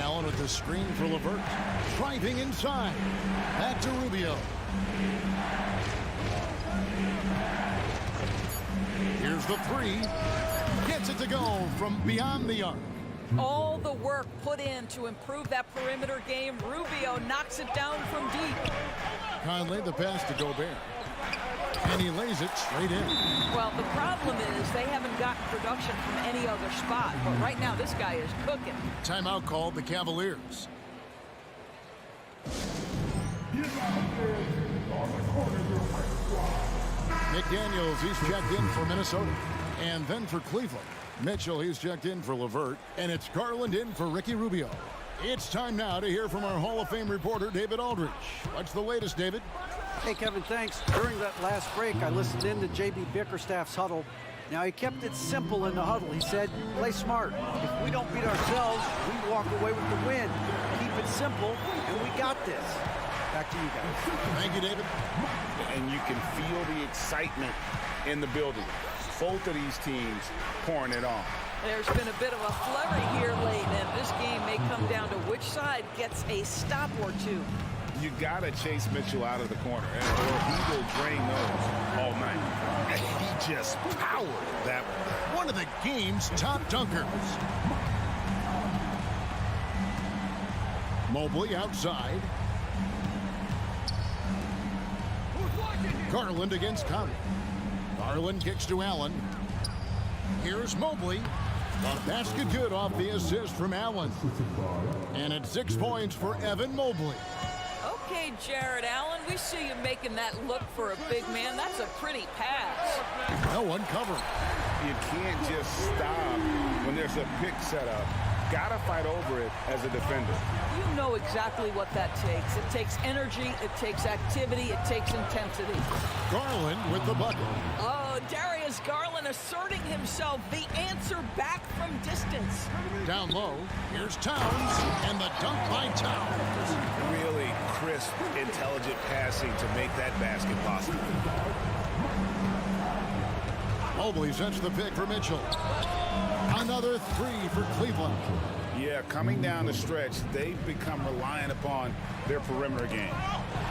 Allen with the screen for LeVert. Driving inside. Back to Rubio. Here's the 3. Gets it to go from beyond the arc. All the work put in to improve that perimeter game. Rubio knocks it down from deep. Conley the pass to Gobert. And he lays it straight in. Well, the problem is they haven't gotten production from any other spot. But right now, this guy is cooking. Timeout called the Cavaliers. McDaniels, he's checked in for Minnesota. And then for Cleveland, Mitchell, he's checked in for LeVert. And it's Garland in for Ricky Rubio. It's time now to hear from our Hall of Fame reporter, David Aldridge. What's the latest, David? Hey, Kevin, thanks. During that last break, I listened in to J.B. Bickerstaff's huddle. Now, he kept it simple in the huddle. He said, play smart. If we don't beat ourselves, we walk away with the win. Keep it simple, and we got this. Back to you guys. Thank you, David. And you can feel the excitement in the building. Both of these teams pouring it on. There's been a bit of a flurry here late, and this game may come down to which side gets a stop or two. You got to chase Mitchell out of the corner, or he will drain those all night. And he just powered that one. One of the game's top dunkers. Mobley outside. Garland against Conley. Garland kicks to Allen. Here's Mobley. A basket good off the assist from Allen. And it's 6 points for Evan Mobley. Okay, Jared Allen, we see you making that look for a big man. That's a pretty pass. No one covering. You can't just stop when there's a pick set up. Gotta fight over it as a defender. You know exactly what that takes. It takes energy, it takes activity, it takes intensity. Garland with the bucket. Oh, Darius Garland asserting himself, the answer back from distance. Down low, here's Towns, and the dunk by Towns. Really crisp, intelligent passing to make that basket possible. Mobley sets the pick for Mitchell. Another three for Cleveland. Yeah, coming down the stretch, they've become reliant upon their perimeter game.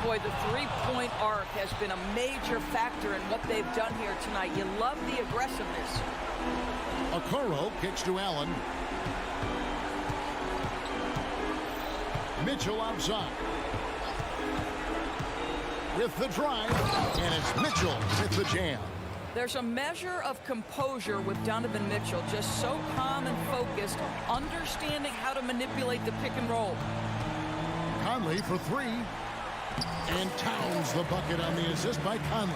Boy, the three-point arc has been a major factor in what they've done here tonight. You love the aggressiveness. Okoro kicks to Allen. Mitchell outside. With the drive, and it's Mitchell with the jam. There's a measure of composure with Donovan Mitchell, just so calm and focused, understanding how to manipulate the pick and roll. Conley for three. And Towns the bucket on the assist by Conley.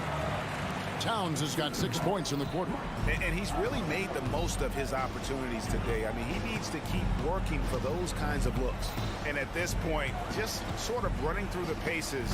Towns has got 6 points in the quarter. And he's really made the most of his opportunities today. I mean, he needs to keep working for those kinds of looks. And at this point, just sort of running through the paces,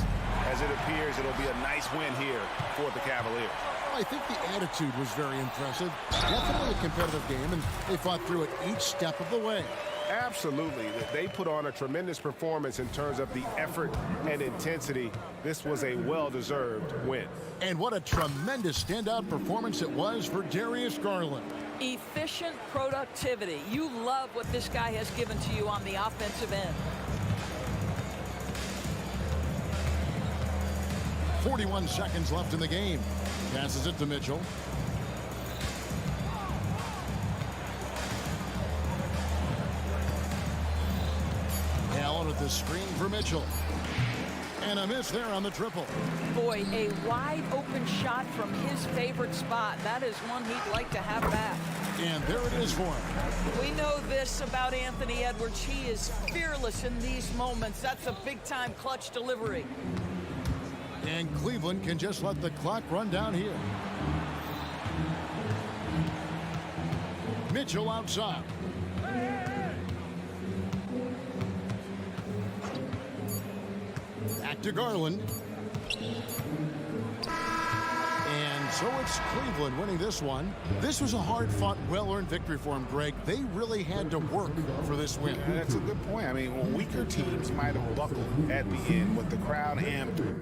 as it appears it'll be a nice win here for the Cavaliers. I think the attitude was very impressive. Definitely a competitive game, and they fought through it each step of the way. Absolutely. They put on a tremendous performance in terms of the effort and intensity. This was a well-deserved win. And what a tremendous standout performance it was for Darius Garland. Efficient productivity. You love what this guy has given to you on the offensive end. 41 seconds left in the game. Passes it to Mitchell. Allen with the screen for Mitchell. And a miss there on the triple. Boy, a wide open shot from his favorite spot. That is one he'd like to have back. And there it is for him. We know this about Anthony Edwards. He is fearless in these moments. That's a big-time clutch delivery. And Cleveland can just let the clock run down here. Mitchell outside. Back to Garland. And so it's Cleveland winning this one. This was a hard-fought, well-earned victory for him, Greg. They really had to work for this win. That's a good point. I mean, weaker teams might have buckled at the end, but the crowd amped.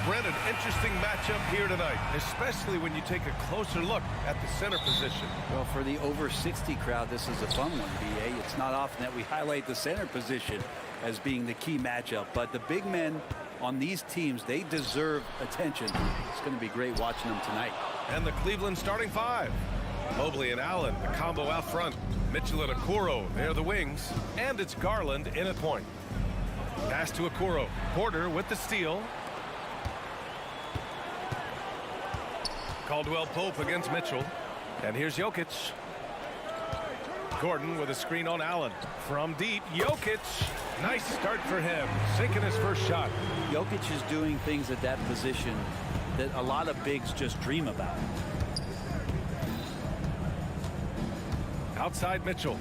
Brent, an interesting matchup here tonight, especially when you take a closer look at the center position. Well, for the over 60 crowd, this is a fun one, BA. It's not often that we highlight the center position as being the key matchup, but the big men on these teams, they deserve attention. It's going to be great watching them tonight. And the Cleveland starting five. Mobley and Allen, the combo out front. Mitchell and Okoro, they're the wings. And it's Garland in at point. Pass to Okoro. Porter with the steal. Caldwell Pope against Mitchell. And here's Jokic. Gordon with a screen on Allen. From deep, Jokic. Nice start for him. Sinking his first shot. Jokic is doing things at that position that a lot of bigs just dream about. Outside Mitchell.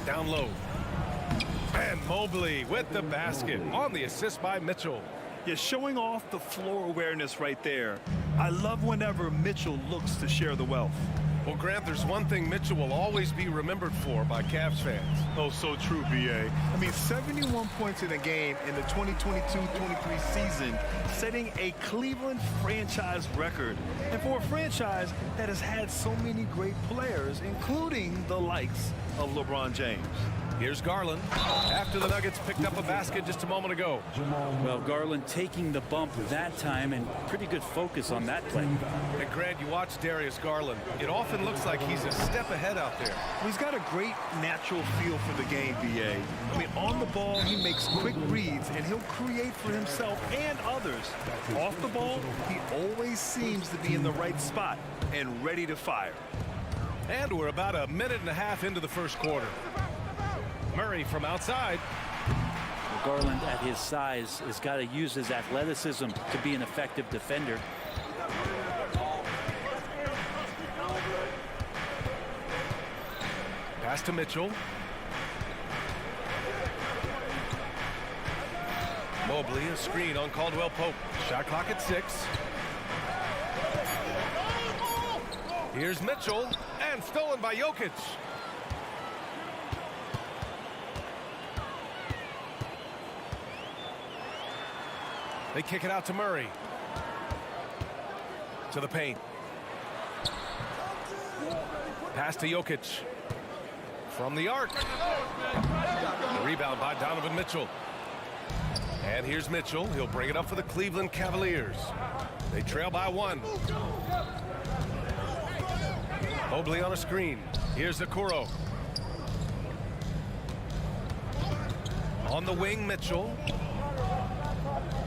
Down low. And Mobley with the basket on the assist by Mitchell. You're showing off the floor awareness right there. I love whenever Mitchell looks to share the wealth. Well, Grant, there's one thing Mitchell will always be remembered for by Cavs fans. Oh, so true, BA. I mean, 71 points in a game in the 2022-23 season, setting a Cleveland franchise record. And for a franchise that has had so many great players, including the likes of LeBron James. Here's Garland after the Nuggets picked up a basket just a moment ago. Well, Garland taking the bump that time, and pretty good focus on that play. And Grant, you watch Darius Garland. It often looks like he's a step ahead out there. He's got a great natural feel for the game, BA. I mean, on the ball, he makes quick reads, and he'll create for himself and others. Off the ball, he always seems to be in the right spot and ready to fire. And we're about a minute and a half into the first quarter. Murray from outside. Garland at his size has got to use his athleticism to be an effective defender. Pass to Mitchell. Mobley, a screen on Caldwell Pope. Shot clock at 6. Here's Mitchell, and stolen by Jokic. They kick it out to Murray. To the paint. Pass to Jokic. From the arc. The rebound by Donovan Mitchell. And here's Mitchell. He'll bring it up for the Cleveland Cavaliers. They trail by 1. Mobley on a screen. Here's Okoro. On the wing, Mitchell.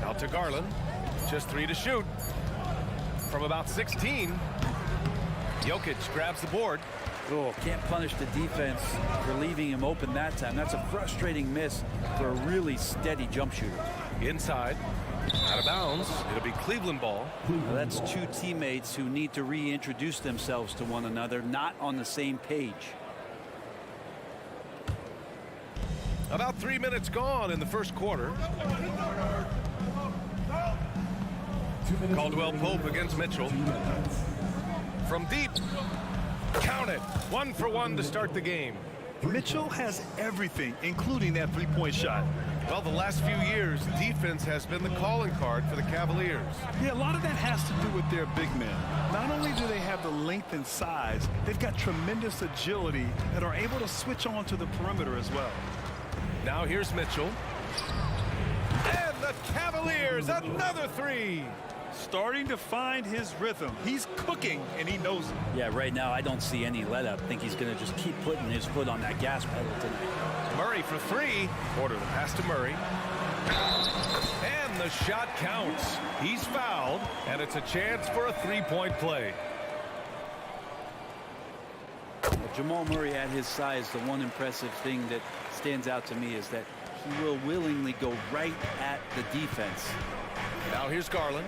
Out to Garland. Just 3 to shoot. From about 16. Jokic grabs the board. Oh, can't punish the defense for leaving him open that time. That's a frustrating miss for a really steady jump shooter. Inside. Out of bounds. It'll be Cleveland ball. Well, that's two teammates who need to reintroduce themselves to one another, not on the same page. About 3 minutes gone in the first quarter. Caldwell Pope against Mitchell. From deep. Count it. 1 for 1 to start the game. Mitchell has everything, including that three-point shot. Well, the last few years, defense has been the calling card for the Cavaliers. Yeah, a lot of that has to do with their big men. Not only do they have the length and size, they've got tremendous agility and are able to switch on to the perimeter as well. Now here's Mitchell. And the Cavaliers, another 3. Starting to find his rhythm. He's cooking, and he knows it. Yeah, right now I don't see any let up. I think he's going to just keep putting his foot on that gas pedal tonight. Murray for 3. Porter the pass to Murray. And the shot counts. He's fouled, and it's a chance for a 3-point play. Well, Jamal Murray at his size, the one impressive thing that stands out to me is that he will willingly go right at the defense. Now here's Garland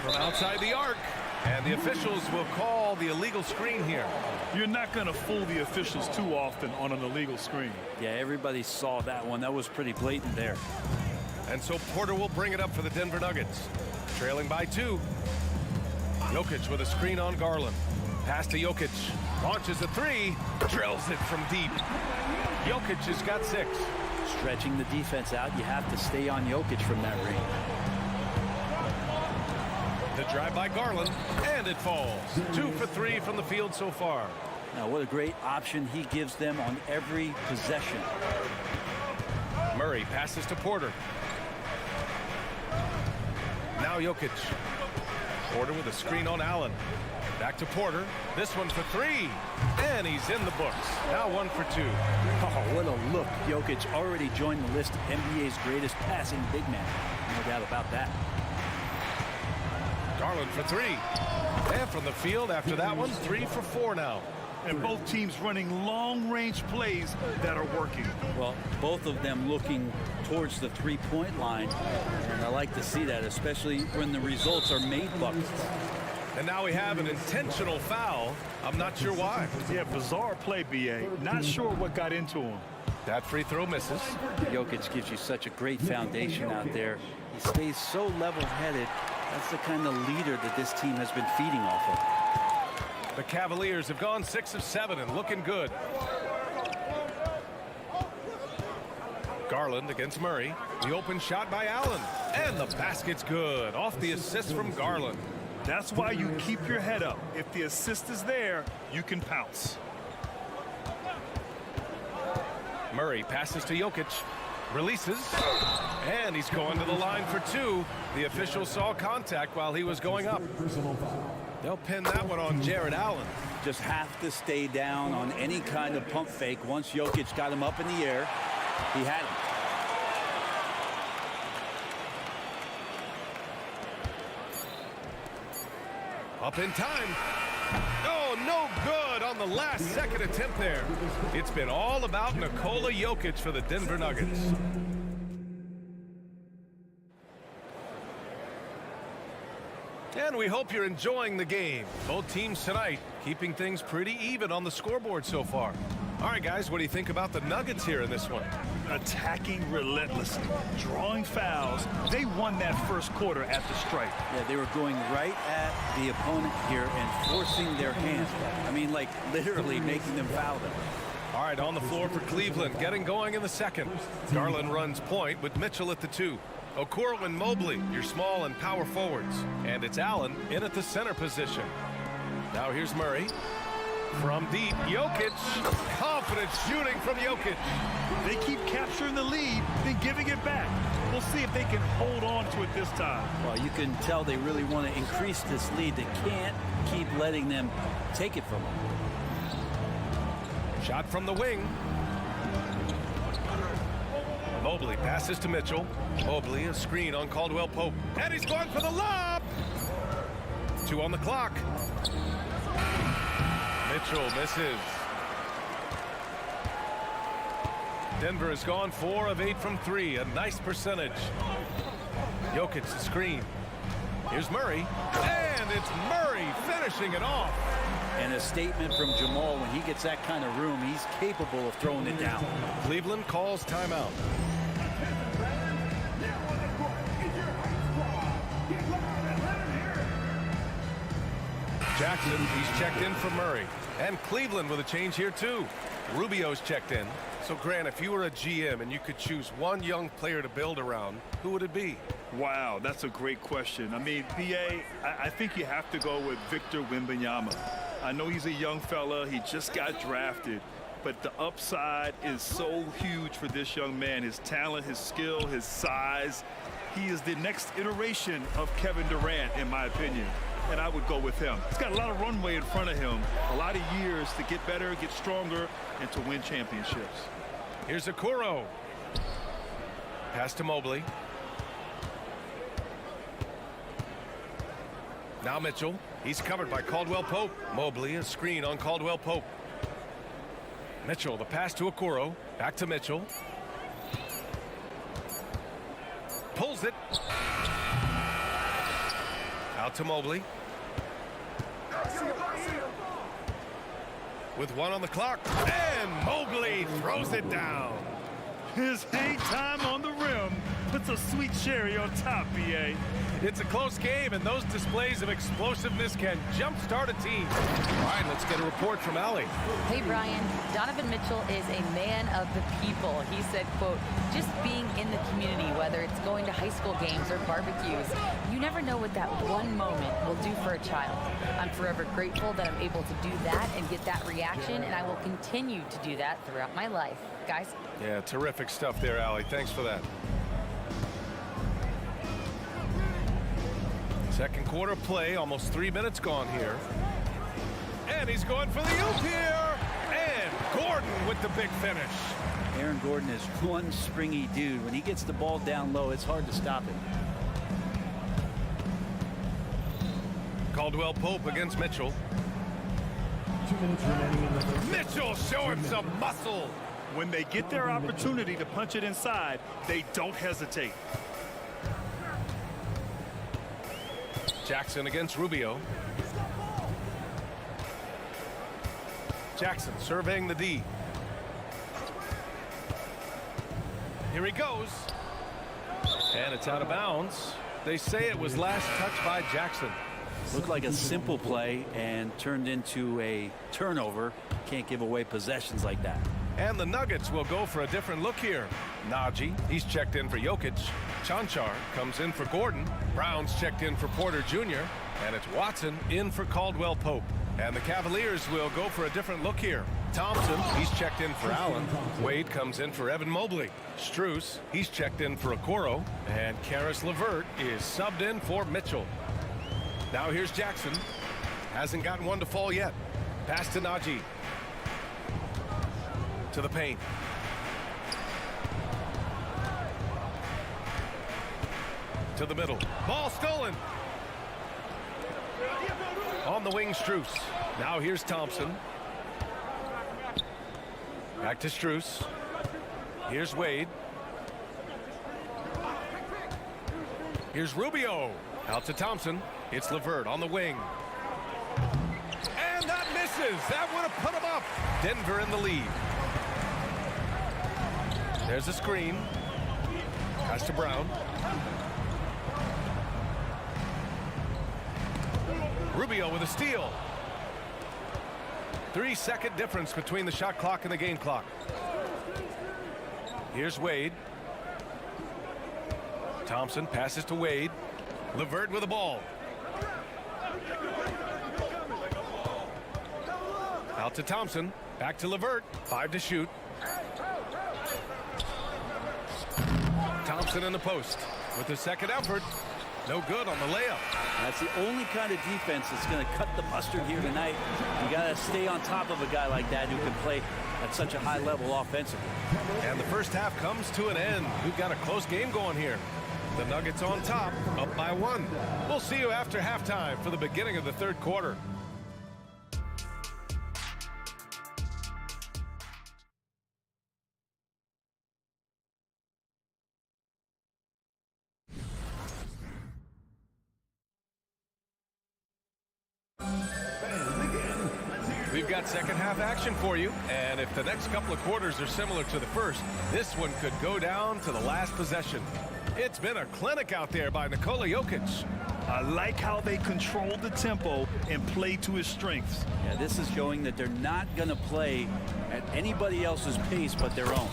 from outside the arc, and the officials will call the illegal screen here. You're not going to fool the officials too often on an illegal screen. Yeah, everybody saw that one. That was pretty blatant there. And so Porter will bring it up for the Denver Nuggets. Trailing by 2. Jokic with a screen on Garland. Pass to Jokic. Launches a three. Drills it from deep. Jokic has got 6. Stretching the defense out, you have to stay on Jokic from that range. The drive by Garland, and it falls. 2 for 3 from the field so far. Now, what a great option he gives them on every possession. Murray passes to Porter. Now Jokic. Porter with a screen on Allen. Back to Porter. This one for 3. And he's in the books. Now 1 for 2. Oh, what a look. Jokic already joined the list of NBA's greatest passing big men. No doubt about that. Garland for 3. And from the field after that one, 3 for 4 now. And both teams running long-range plays that are working. Well, both of them looking towards the three-point line. And I like to see that, especially when the results are made buckets. And now we have an intentional foul. I'm not sure why. Yeah, bizarre play, B.A. Not sure what got into him. That free throw misses. Jokic gives you such a great foundation out there. He stays so level-headed. That's the kind of leader that this team has been feeding off of. The Cavaliers have gone 6 of 7 and looking good. Garland against Murray. The open shot by Allen. And the basket's good. Off the assist from Garland. That's why you keep your head up. If the assist is there, you can pounce. Murray passes to Jokic. Releases. And he's going to the line for 2. The official saw contact while he was going up. They'll pin that one on Jared Allen. Just have to stay down on any kind of pump fake. Once Jokic got him up in the air, he had him. Up in time. Oh, no good on the last second attempt there. It's been all about Nikola Jokic for the Denver Nuggets. And we hope you're enjoying the game. Both teams tonight keeping things pretty even on the scoreboard so far. All right, guys, what do you think about the Nuggets here in this one? Attacking relentlessly, drawing fouls. They won that first quarter at the stripe. Yeah, they were going right at the opponent here and forcing their hand. I mean, like literally making them foul them. All right, on the floor for Cleveland, getting going in the second. Garland runs point with Mitchell at the 2. Okoro and Mobley, your small and power forwards. And it's Allen in at the center position. Now here's Murray. From deep, Jokic. Confident shooting from Jokic. They keep capturing the lead, then giving it back. We'll see if they can hold on to it this time. Well, you can tell they really want to increase this lead. They can't keep letting them take it from them. Shot from the wing. Mobley passes to Mitchell. Mobley, a screen on Caldwell Pope. And he's going for the lob. 2 on the clock. Mitchell misses. Denver has gone 4 of 8 from 3. A nice percentage. Jokic, the screen. Here's Murray. And it's Murray finishing it off. And a statement from Jamal, when he gets that kind of room, he's capable of throwing it down. Cleveland calls timeout. Jackson, he's checked in for Murray. And Cleveland with a change here, too. Rubio's checked in. So, Grant, if you were a GM and you could choose one young player to build around, who would it be? Wow, that's a great question. I mean, B.A., I think you have to go with Victor Wembanyama. I know he's a young fella. He just got drafted. But the upside is so huge for this young man. His talent, his skill, his size. He is the next iteration of Kevin Durant, in my opinion. And I would go with him. He's got a lot of runway in front of him. A lot of years to get better, get stronger, and to win championships. Here's Okoro. Pass to Mobley. Now Mitchell. He's covered by Caldwell Pope. Mobley, a screen on Caldwell Pope. Mitchell, the pass to Okoro. Back to Mitchell. Pulls it. Out to Mobley. With 1 on the clock. And Mobley throws it down. His hang time on the rim puts a sweet cherry on top, B.A. It's a close game, and those displays of explosiveness can jumpstart a team. All right, let's get a report from Allie. Hey, Brian. Donovan Mitchell is a man of the people. He said, quote, just being in the community, whether it's going to high school games or barbecues, you never know what that one moment will do for a child. I'm forever grateful that I'm able to do that and get that reaction, and I will continue to do that throughout my life. Guys? Yeah, terrific stuff there, Allie. Thanks for that. Second quarter play, almost 3 minutes gone here. And he's going for the oop here. And Gordon with the big finish. Aaron Gordon is one springy dude. When he gets the ball down low, it's hard to stop him. Caldwell Pope against Mitchell. 2 minutes remaining in the first. Mitchell showing some muscle. When they get their opportunity to punch it inside, they don't hesitate. Jackson against Rubio. Jackson surveying the D. Here he goes. And it's out of bounds. They say it was last touched by Jackson. Looked like a simple play and turned into a turnover. Can't give away possessions like that. And the Nuggets will go for a different look here. Najee, he's checked in for Jokic. Chanchar comes in for Gordon. Brown's checked in for Porter Jr. And it's Watson in for Caldwell Pope. And the Cavaliers will go for a different look here. Thompson, he's checked in for Allen. Wade comes in for Evan Mobley. Strus, he's checked in for Okoro. And Karis LeVert is subbed in for Mitchell. Now here's Jackson. Hasn't gotten one to fall yet. Pass to Najee. To the paint. To the middle. Ball stolen. On the wing, Strus. Now here's Thompson. Back to Strus. Here's Wade. Here's Rubio. Out to Thompson. It's LeVert on the wing. And that misses. That would have put him up. Denver in the lead. There's a screen. Pass to Brown. Rubio with a steal. 3-second difference between the shot clock and the game clock. Here's Wade. Thompson passes to Wade. LeVert with the ball. Out to Thompson. Back to LeVert. 5 to shoot. Thompson in the post with the second effort. No good on the layup. That's the only kind of defense that's going to cut the mustard here tonight. You got to stay on top of a guy like that who can play at such a high level offensively. And the first half comes to an end. We've got a close game going here. The Nuggets on top, up by 1. We'll see you after halftime for the beginning of the third quarter. We've got second half action for you, and if the next couple of quarters are similar to the first, this one could go down to the last possession. It's been a clinic out there by Nikola Jokic. I like how they control the tempo and play to his strengths. Yeah, this is showing that they're not going to play at anybody else's pace but their own.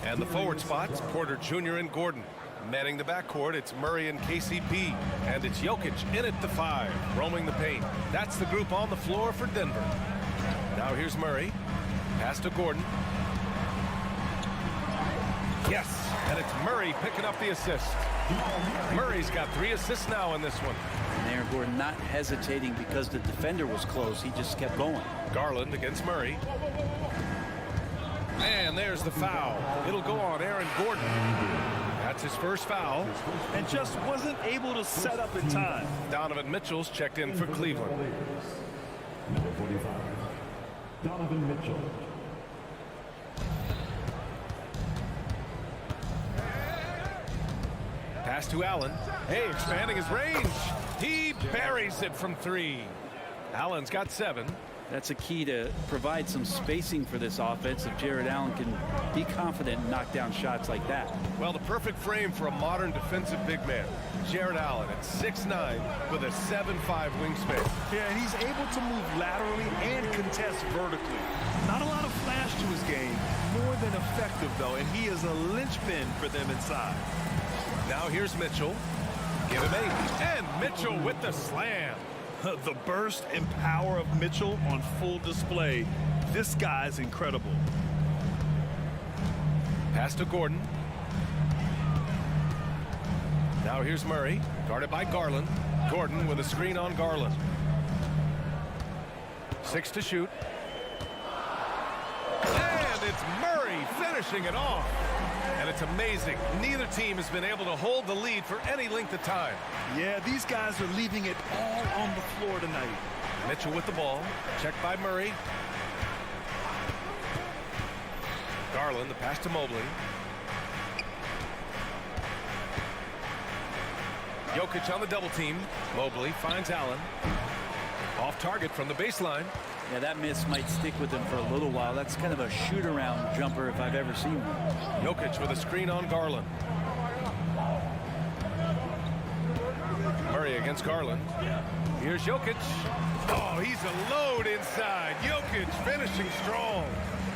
And the forward spots, Porter Jr. and Gordon. Manning the backcourt, it's Murray and KCP. And it's Jokic in at the 5, roaming the paint. That's the group on the floor for Denver. Now here's Murray. Pass to Gordon. Yes, and it's Murray picking up the assist. Murray's got 3 assists now in this one. And Aaron Gordon not hesitating because the defender was close. He just kept going. Garland against Murray. And there's the foul. It'll go on Aaron Gordon. That's his first foul. And just wasn't able to set up in time. Donovan Mitchell's checked in for Cleveland. Number 45, Donovan Mitchell. Pass to Allen. Hey, expanding his range. He buries it from 3. Allen's got 7. That's a key to provide some spacing for this offense if Jared Allen can be confident and knock down shots like that. Well, the perfect frame for a modern defensive big man. Jared Allen at 6'9" with a 7'5" wingspan. Yeah, and he's able to move laterally and contest vertically. Not a lot of flash to his game, more than effective, though, and he is a linchpin for them inside. Now here's Mitchell. Give him 8. And Mitchell with the slam. The burst and power of Mitchell on full display. This guy's incredible. Pass to Gordon. Now here's Murray, guarded by Garland. Gordon with a screen on Garland. 6 to shoot. And it's Murray finishing it off. And it's amazing. Neither team has been able to hold the lead for any length of time. Yeah, these guys are leaving it all on the floor tonight. Mitchell with the ball. Checked by Murray. Garland, the pass to Mobley. Jokic on the double team. Mobley finds Allen. Off target from the baseline. Yeah, that miss might stick with him for a little while. That's kind of a shoot-around jumper if I've ever seen one. Jokic with a screen on Garland. Murray against Garland. Here's Jokic. Oh, he's a load inside. Jokic finishing strong.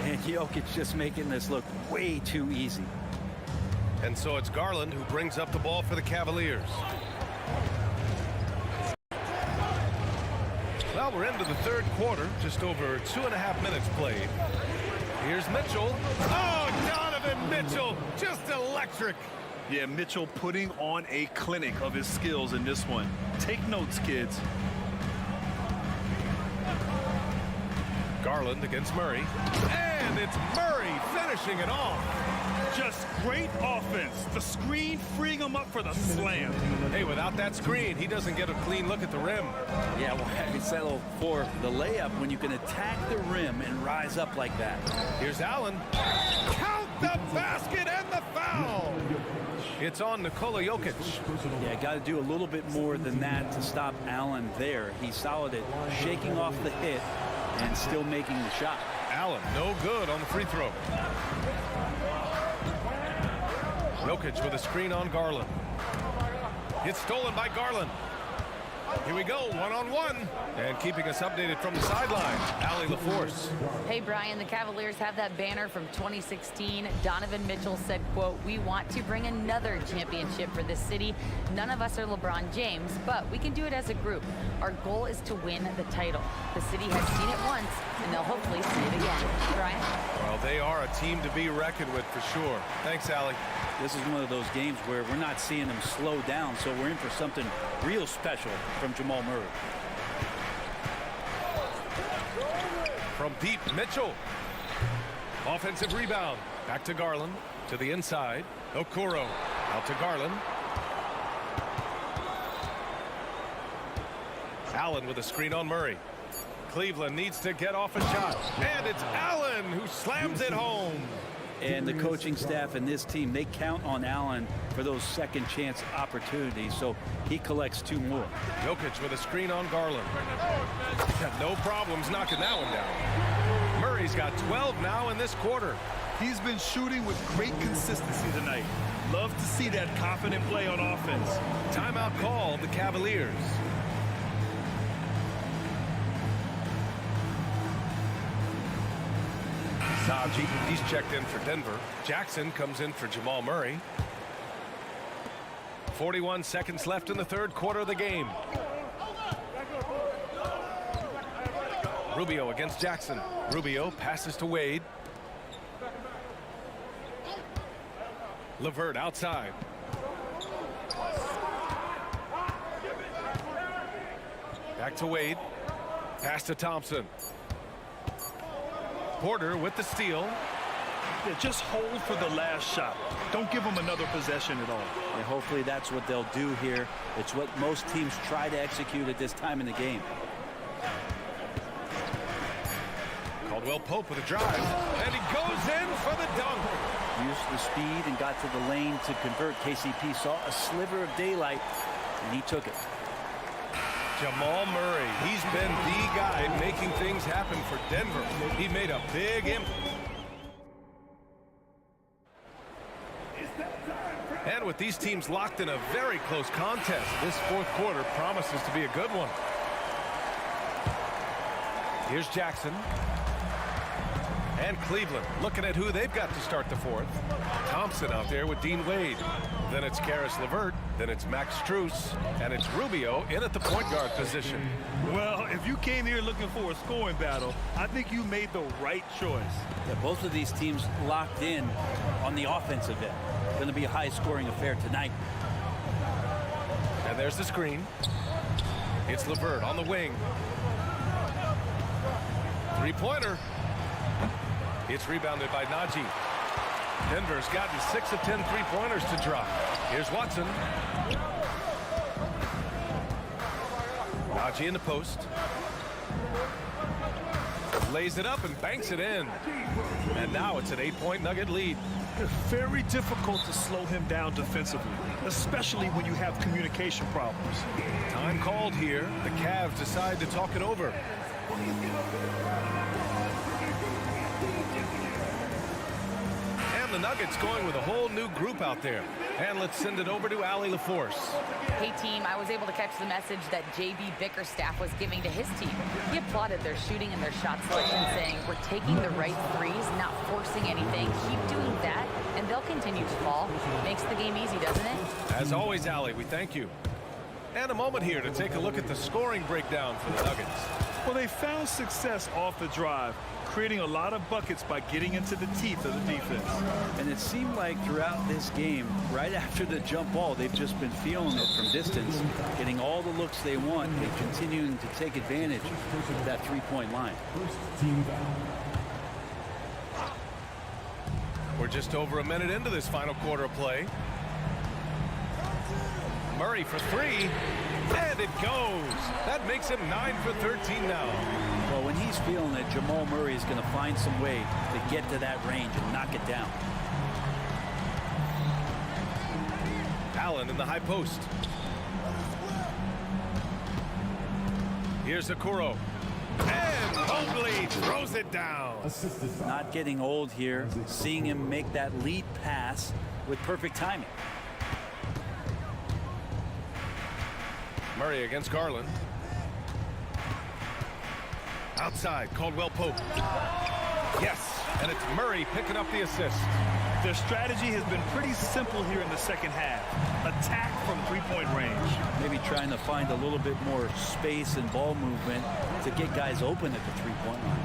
And Jokic just making this look way too easy. And so it's Garland who brings up the ball for the Cavaliers. Well, we're into the third quarter, just over 2.5 minutes played. Here's Mitchell. Oh, Donovan Mitchell, just electric. Yeah, Mitchell putting on a clinic of his skills in this one. Take notes, kids. Garland against Murray. And it's Murray finishing it off. Just great offense. The screen freeing him up for the slam. Hey, without that screen, he doesn't get a clean look at the rim. Yeah, well, I can settle for the layup when you can attack the rim and rise up like that. Here's Allen. Count the basket and the foul. It's on Nikola Jokic. Yeah, got to do a little bit more than that to stop Allen there. He's solid at shaking off the hit and still making the shot. Allen, no good on the free throw. Jokic with a screen on Garland. It's stolen by Garland. Here we go, one-on-one. And keeping us updated from the sideline, Allie LaForce. Hey, Brian, the Cavaliers have that banner from 2016. Donovan Mitchell said, quote, "We want to bring another championship for this city. None of us are LeBron James, but we can do it as a group. Our goal is to win the title. The city has seen it once, and they'll hopefully see it again." Brian? Well, they are a team to be reckoned with for sure. Thanks, Allie. This is one of those games where we're not seeing them slow down, so we're in for something real special from Jamal Murray. From deep, Mitchell. Offensive rebound. Back to Garland. To the inside. Okoro. Out to Garland. Allen with a screen on Murray. Cleveland needs to get off a shot. And it's Allen who slams it home. And the coaching staff and this team, they count on Allen for those second chance opportunities, so he collects 2 more. Jokic with a screen on Garland. No problems knocking that one down. Murray's got 12 now in this quarter. He's been shooting with great consistency tonight. Love to see that confident play on offense. Timeout called the Cavaliers. Najee, he's checked in for Denver. Jackson comes in for Jamal Murray. 41 seconds left in the third quarter of the game. Rubio against Jackson. Rubio passes to Wade. LeVert outside. Back to Wade. Pass to Thompson. Porter with the steal. Yeah, just hold for the last shot. Don't give them another possession at all. And hopefully that's what they'll do here. It's what most teams try to execute at this time in the game. Caldwell Pope with a drive. And he goes in for the dunk. Used the speed and got to the lane to convert. KCP saw a sliver of daylight, and he took it. Jamal Murray, he's been the guy making things happen for Denver. He made a big impact. And with these teams locked in a very close contest, this fourth quarter promises to be a good one. Here's Jackson. And Cleveland looking at who they've got to start the fourth. Thompson out there with Dean Wade. Then it's Karis LeVert. Then it's Max Strus. And it's Rubio in at the point guard position. Well, if you came here looking for a scoring battle, I think you made the right choice. Yeah, both of these teams locked in on the offensive end. Going to be a high-scoring affair tonight. And there's the screen. It's LeVert on the wing. Three-pointer. It's rebounded by Najee. Denver's gotten 6 of 10 three-pointers to drop. Here's Watson. Najee in the post. Lays it up and banks it in. And now it's an 8-point Nugget lead. It's very difficult to slow him down defensively, especially when you have communication problems. Time called here. The Cavs decide to talk it over. And the Nuggets going with a whole new group out there. And let's send it over to Allie LaForce. Hey, team, I was able to catch the message that JB Bickerstaff was giving to his team. He applauded their shooting and their shot selection, saying, we're taking the right threes, not forcing anything. Keep doing that, and they'll continue to fall. Makes the game easy, doesn't it? As always, Allie, we thank you. And a moment here to take a look at the scoring breakdown for the Nuggets. Well, they found success off the drive, creating a lot of buckets by getting into the teeth of the defense. And it seemed like throughout this game, right after the jump ball, they've just been feeling it from distance, getting all the looks they want and continuing to take advantage of that three-point line. We're just over a minute into this final quarter of play. Murray for three, and it goes. That makes him 9 for 13 now. Well, when he's feeling it, Jamal Murray is going to find some way to get to that range and knock it down. Allen in the high post. Here's Okoro. And Mobley throws it down. Not getting old here, seeing him make that lead pass with perfect timing. Murray against Garland. Outside, Caldwell Pope. Yes, and it's Murray picking up the assist. Their strategy has been pretty simple here in the second half. Attack from three-point range. Maybe trying to find a little bit more space and ball movement to get guys open at the three-point line.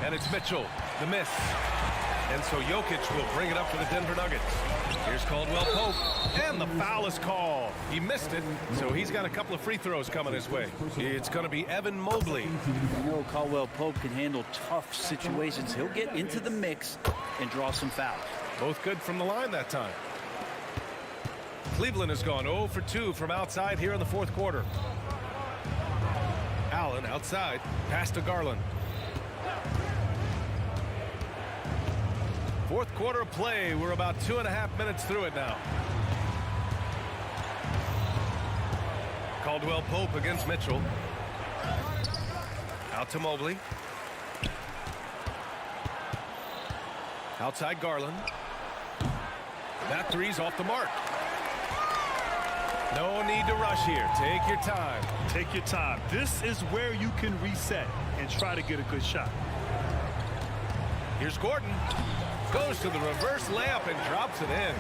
And it's Mitchell, the miss. And so Jokic will bring it up for the Denver Nuggets. Here's Caldwell Pope, and the foul is called. He missed it, so he's got a couple of free throws coming his way. It's going to be Evan Mobley. You know Caldwell Pope can handle tough situations. He'll get into the mix and draw some fouls. Both good from the line that time. Cleveland has gone 0 for 2 from outside here in the fourth quarter. Allen outside, pass to Garland. Fourth quarter of play. We're about 2.5 minutes through it now. Caldwell Pope against Mitchell. Out to Mobley. Outside Garland. That three's off the mark. No need to rush here. Take your time. Take your time. This is where you can reset and try to get a good shot. Here's Gordon. Goes to the reverse layup and drops it in.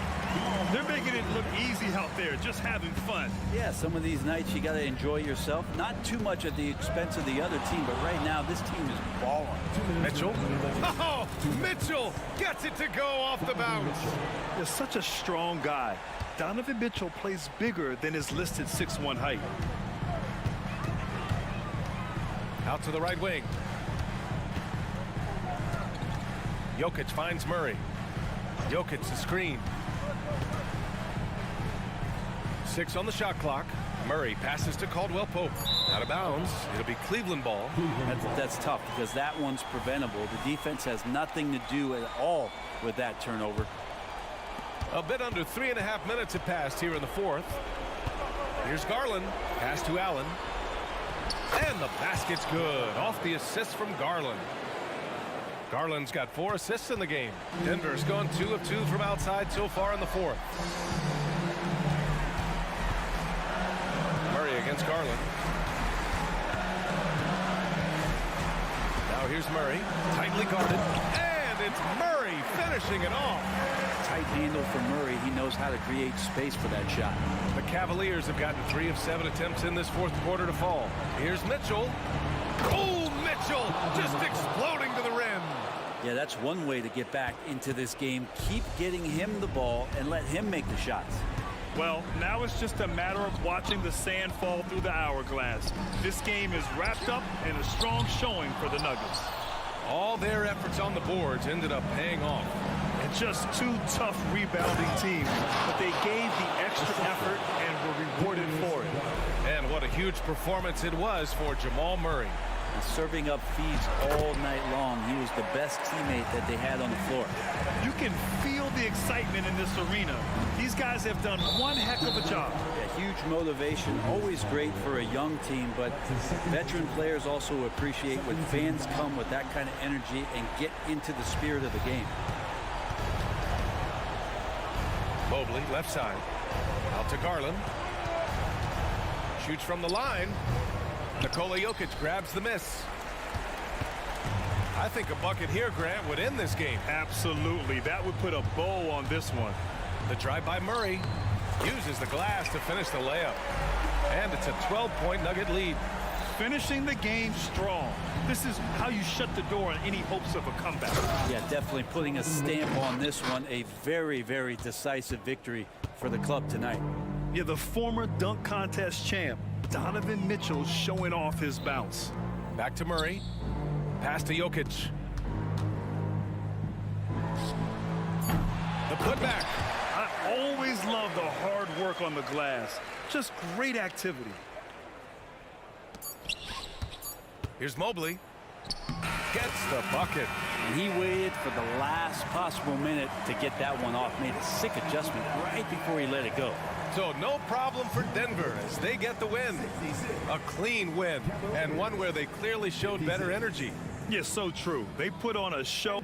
They're making it look easy out there, just having fun. Yeah, some of these nights you got to enjoy yourself. Not too much at the expense of the other team, but right now this team is balling. Mitchell. Oh, Mitchell gets it to go off the bounce. They're such a strong guy. Donovan Mitchell plays bigger than his listed 6'1" height. Out to the right wing. Jokic finds Murray. Jokic the screen. 6 on the shot clock. Murray passes to Caldwell Pope. Out of bounds. It'll be Cleveland ball. That's tough because that one's preventable. The defense has nothing to do at all with that turnover. A bit under 3.5 minutes have passed here in the fourth. Here's Garland. Pass to Allen. And the basket's good. Off the assist from Garland. Garland's got 4 assists in the game. Denver's gone 2 of 2 from outside so far in the 4th. Murray against Garland. Now here's Murray. Tightly guarded. And it's Murray finishing it off. Tight handle for Murray. He knows how to create space for that shot. The Cavaliers have gotten 3 of 7 attempts in this 4th quarter to fall. Here's Mitchell. Oh, Mitchell just exploding to the rim. Yeah, that's one way to get back into this game. Keep getting him the ball and let him make the shots. Well, now it's just a matter of watching the sand fall through the hourglass. This game is wrapped up in a strong showing for the Nuggets. All their efforts on the boards ended up paying off. And just 2 tough rebounding teams, but they gave the extra effort and were rewarded for it. And what a huge performance it was for Jamal Murray. Serving up feeds all night long. He was the best teammate that they had on the floor. You can feel the excitement in this arena. These guys have done one heck of a job. Yeah, huge motivation, always great for a young team, but veteran players also appreciate when fans come with that kind of energy and get into the spirit of the game. Mobley, left side. Out to Garland. Shoots from the line. Nikola Jokic grabs the miss. I think a bucket here, Grant, would end this game. Absolutely. That would put a bow on this one. The drive by Murray. Uses the glass to finish the layup. And it's a 12-point Nugget lead. Finishing the game strong. This is how you shut the door on any hopes of a comeback. Yeah, definitely putting a stamp on this one. A very, very decisive victory for the club tonight. Yeah, the former dunk contest champ, Donovan Mitchell, showing off his bounce. Back to Murray. Pass to Jokic. The putback. I always love the hard work on the glass. Just great activity. Here's Mobley. Gets the bucket. And he waited for the last possible minute to get that one off. Made a sick adjustment right before he let it go. So no problem for Denver as they get the win. A clean win, and one where they clearly showed better energy. Yes, so true. They put on a show.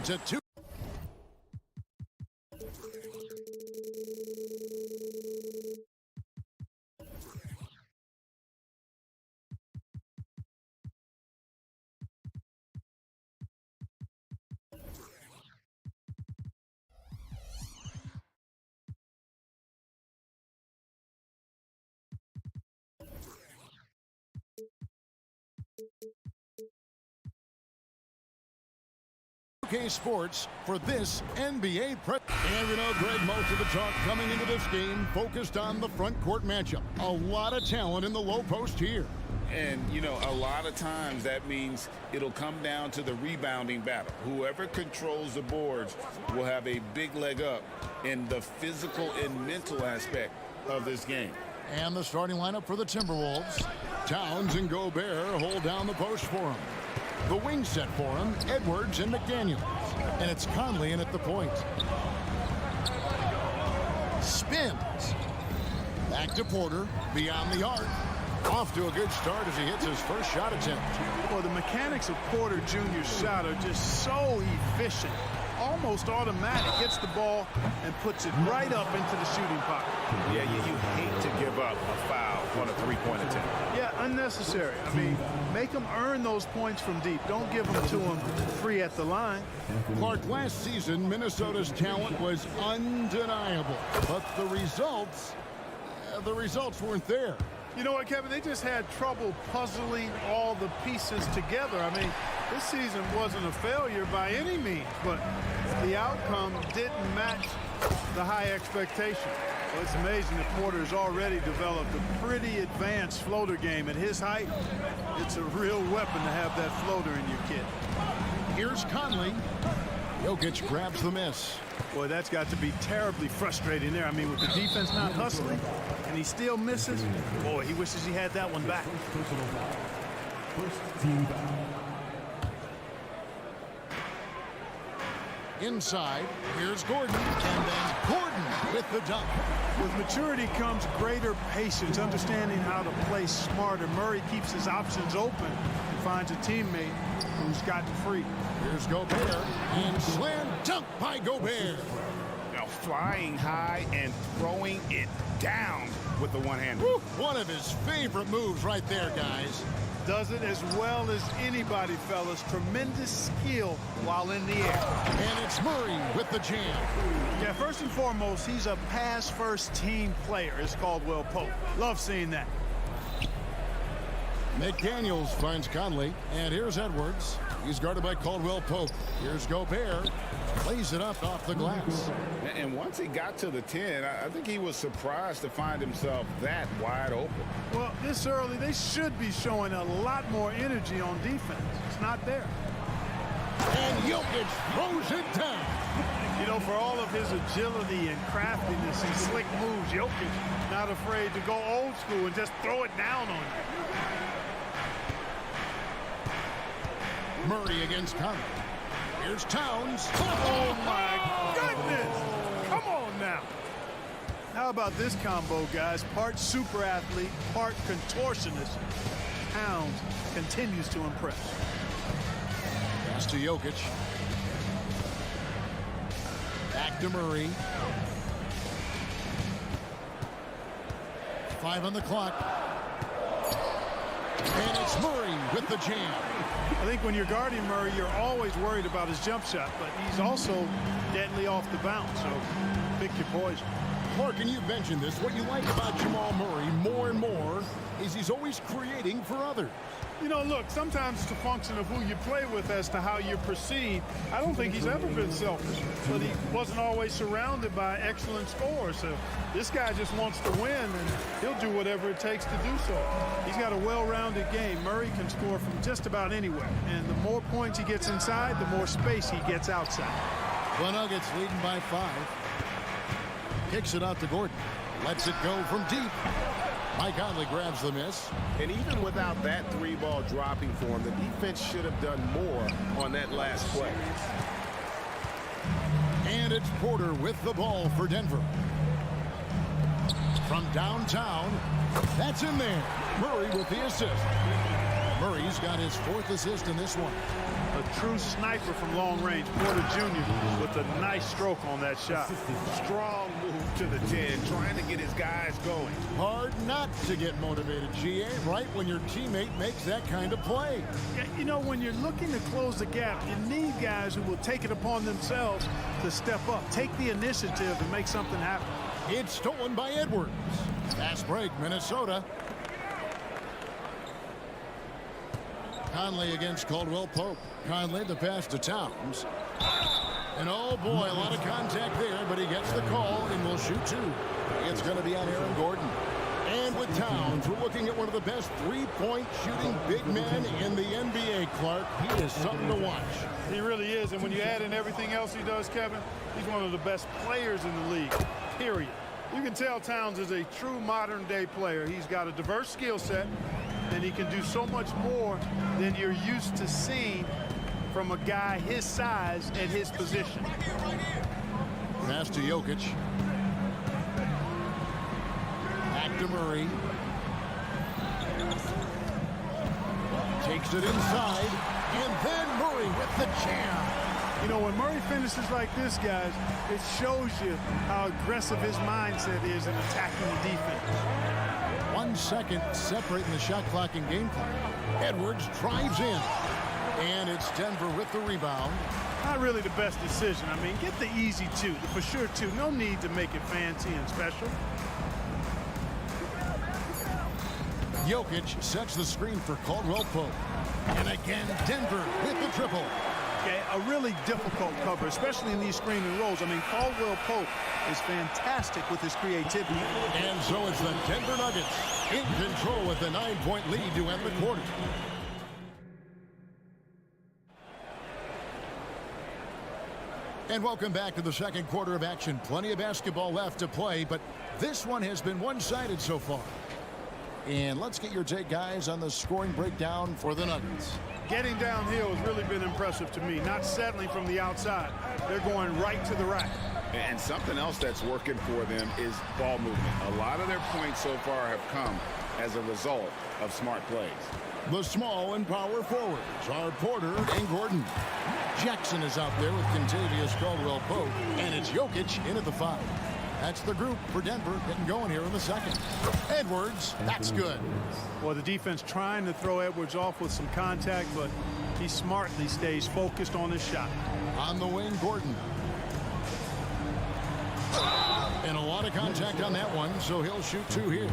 to 2. UK Sports for this NBA prep. And you know, Greg, most of the talk coming into this game focused on the front court matchup. A lot of talent in the low post here. And, you know, a lot of times that means it'll come down to the rebounding battle. Whoever controls the boards will have a big leg up in the physical and mental aspect of this game. And the starting lineup for the Timberwolves. Towns and Gobert hold down the post for him. The wing set for him, Edwards and McDaniels. And it's Conley in at the point. Spins. Back to Porter, beyond the arc. Off to a good start as he hits his first shot attempt. Well, the mechanics of Porter Jr.'s shot are just so efficient. Almost automatic. Gets the ball and puts it right up into the shooting pocket. Yeah, you hate to give up a foul on a three-point attempt. Yeah, unnecessary. I mean, make them earn those points from deep. Don't give them to them free at the line. Clark, last season, Minnesota's talent was undeniable. But the results weren't there. You know what, Kevin? They just had trouble puzzling all the pieces together. I mean, this season wasn't a failure by any means, but the outcome didn't match the high expectation. Well, it's amazing that Porter has already developed a pretty advanced floater game. At his height, it's a real weapon to have that floater in your kit. Here's Conley. Jokic grabs the miss. Boy, that's got to be terribly frustrating there. I mean, with the defense not hustling, and he still misses. Boy, he wishes he had that one back. First team back. Inside, here's Gordon, and then Gordon with the dunk. With maturity comes greater patience, understanding how to play smarter. Murray keeps his options open and finds a teammate who's gotten free. Here's Gobert, and slam dunk by Gobert. Now flying high and throwing it down with the one-hander. One of his favorite moves right there, guys. Does it as well as anybody, fellas. Tremendous skill while in the air. And it's Murray with the jam. Yeah, first and foremost, he's a pass-first team player, as Caldwell Pope. Love seeing that. McDaniels finds Conley, and here's Edwards. He's guarded by Caldwell Pope. Here's Gobert. Plays it up off the glass. And once he got to the 10, I think he was surprised to find himself that wide open. Well, this early, they should be showing a lot more energy on defense. It's not there. And Jokic throws it down. You know, for all of his agility and craftiness and slick moves, Jokic not afraid to go old school and just throw it down on you. Murray against Conley. Here's Towns. Oh, my goodness. Come on now. How about this combo, guys? Part super athlete, part contortionist. Towns continues to impress. Pass to Jokic. Back to Murray. 5 on the clock. And it's Murray with the jam. I think when you're guarding Murray, you're always worried about his jump shot, but he's also deadly off the bounce, so pick your poison. Clark, and you mentioned this, what you like about Jamal Murray more and more is he's always creating for others. You know, look, sometimes it's a function of who you play with as to how you're perceived. I don't think he's ever been selfish, but he wasn't always surrounded by excellent scorers. So this guy just wants to win, and he'll do whatever it takes to do so. He's got a well-rounded game. Murray can score from just about anywhere, and the more points he gets inside, the more space he gets outside. The Nuggets leading by 5. Kicks it out to Gordon. Lets it go from deep. Mike Conley grabs the miss. And even without that 3-ball dropping for him, the defense should have done more on that last play. And it's Porter with the ball for Denver. From downtown, that's in there. Murray with the assist. Murray's got his 4th assist in this one. A true sniper from long range. Porter Jr. with a nice stroke on that shot. Strong move to the 10, trying to get his guys going. Hard not to get motivated, GA, right when your teammate makes that kind of play. Yeah, you know, when you're looking to close the gap, you need guys who will take it upon themselves to step up, take the initiative and make something happen. It's stolen by Edwards. Fast break, Minnesota. Conley against Caldwell Pope. Conley the pass to Towns. And oh boy, a lot of contact there, but he gets the call and will shoot 2. It's going to be on Aaron Gordon. And with Towns, we're looking at one of the best 3-point shooting big men in the NBA, Clark. He is something to watch. He really is, and when you add in everything else he does, Kevin, he's one of the best players in the league, period. You can tell Towns is a true modern-day player. He's got a diverse skill set, and he can do so much more than you're used to seeing from a guy his size at his position. Pass to Jokic. Back to Murray. Takes it inside, and then Murray with the jam. You know, when Murray finishes like this, guys, it shows you how aggressive his mindset is in attacking the defense. 1 second separating the shot clock and game clock. Edwards drives in, and it's Denver with the rebound. Not really the best decision. I mean, get the easy two, the for sure two. No need to make it fancy and special. Jokic sets the screen for Caldwell Pope. And again, Denver with the triple. Okay, a really difficult cover, especially in these screening roles. I mean, Caldwell Pope is fantastic with his creativity. And so it's the Denver Nuggets in control with the 9-point lead to end the quarter. And welcome back to the second quarter of action. Plenty of basketball left to play, but this one has been one-sided so far. And let's get your take, guys, on the scoring breakdown for the Nuggets. Getting downhill has really been impressive to me. Not settling from the outside. They're going right to the rack. And something else that's working for them is ball movement. A lot of their points so far have come as a result of smart plays. The small and power forwards are Porter and Gordon. Jackson is out there with Contavious Caldwell-Pope, and it's Jokic in at the 5. That's the group for Denver getting going here in the second. Edwards, that's good. Well, the defense trying to throw Edwards off with some contact, but he smartly stays focused on his shot. On the wing, Gordon. And a lot of contact on that one, so he'll shoot 2 here.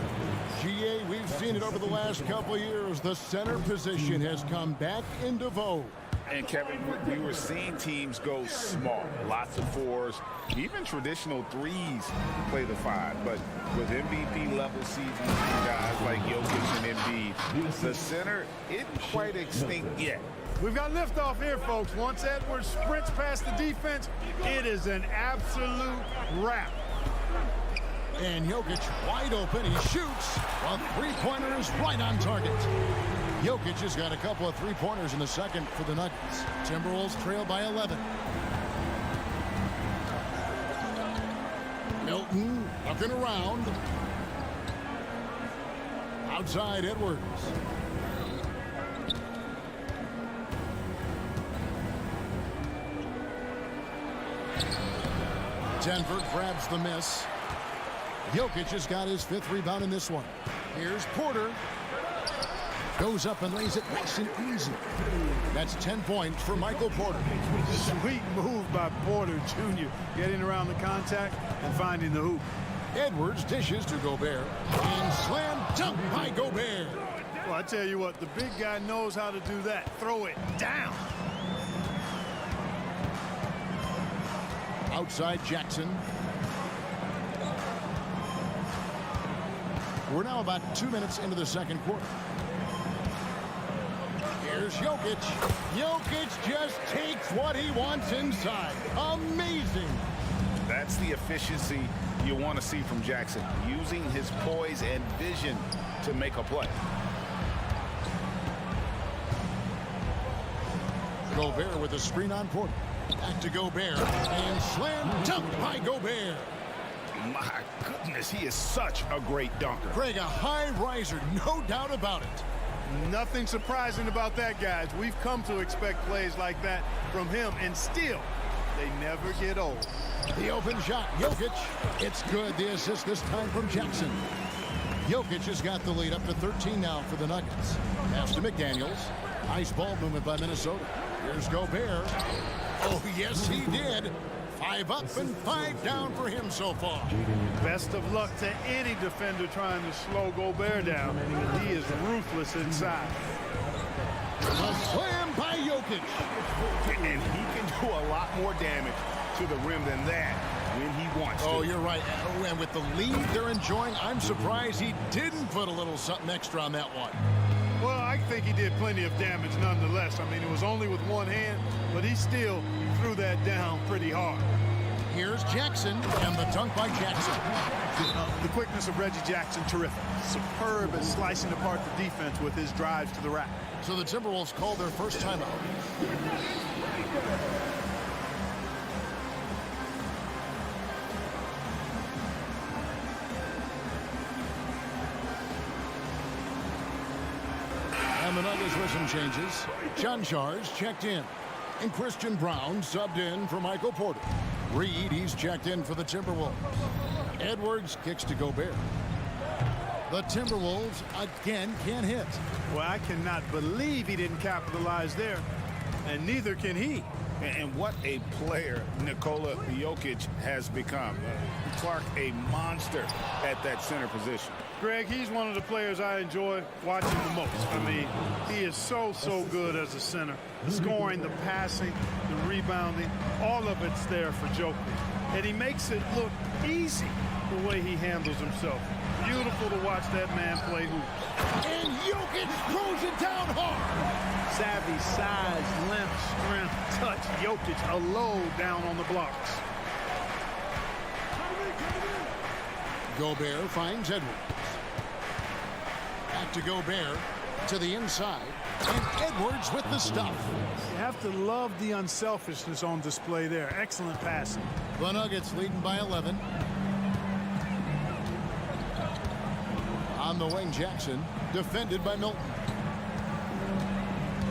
GA, we've seen it over the last couple of years. The center position has come back into vogue. And Kevin, we were seeing teams go small, lots of 4s, even traditional 3s play the 5. But with MVP level season guys like Jokic and Embiid, the center isn't quite extinct yet. We've got liftoff here, folks. Once Edwards sprints past the defense, it is an absolute wrap. And Jokic wide open. He shoots. A three-pointer is right on target. Jokic has got a couple of three-pointers in the second for the Nuggets. Timberwolves trail by 11. Milton looking around. Outside Edwards. Denver grabs the miss. Jokic has got his 5th rebound in this one. Here's Porter. Goes up and lays it nice and easy. That's 10 points for Michael Porter. Sweet move by Porter Jr. Getting around the contact and finding the hoop. Edwards dishes to Gobert. And slam dunk by Gobert. Well, I tell you what, the big guy knows how to do that. Throw it down. Outside Jackson. We're now about 2 minutes into the second quarter. Here's Jokic. Jokic just takes what he wants inside. Amazing. That's the efficiency you want to see from Jackson, using his poise and vision to make a play. Gobert with a screen on Porter. Back to Gobert. And slam dunk by Gobert. My goodness, he is such a great dunker. Craig, a high riser, no doubt about it. Nothing surprising about that, guys. We've come to expect plays like that from him, and still, they never get old. The open shot, Jokic. It's good. The assist this time from Jackson. Jokic has got the lead up to 13 now for the Nuggets. Pass to McDaniels. Nice ball movement by Minnesota. Here's Gobert. Oh, yes, he did. 5 up and 5 down for him so far. Best of luck to any defender trying to slow Gobert down. He is ruthless inside. A slam by Jokic. And he can do a lot more damage to the rim than that when he wants to. Oh, you're right. And with the lead they're enjoying, I'm surprised he didn't put a little something extra on that one. Well, I think he did plenty of damage nonetheless. I mean, it was only with one hand, but he still threw that down pretty hard. Here's Jackson, and the dunk by Jackson. The quickness of Reggie Jackson, terrific. Superb at slicing apart the defense with his drives to the rack. So the Timberwolves called their first timeout. And the Nuggets with some changes. Chanchar's checked in. And Christian Brown subbed in for Michael Porter. Reed, he's checked in for the Timberwolves. Edwards kicks to Gobert. The Timberwolves again can't hit. Well, I cannot believe he didn't capitalize there, and neither can he. And what a player Nikola Jokic has become. Clark, a monster at that center position. Greg, he's one of the players I enjoy watching the most. I mean, he is so good as a center. Scoring, the passing, the rebounding, all of it's there for Jokic. And he makes it look easy the way he handles himself. Beautiful to watch that man play hoops. And Jokic throws it down hard. Savvy, size, length, strength, touch. Jokic a load down on the blocks. Gobert finds Edwards. Back to Gobert to the inside. And Edwards with the stuff. You have to love the unselfishness on display there. Excellent passing. The Nuggets leading by 11. On the wing, Jackson, defended by Milton.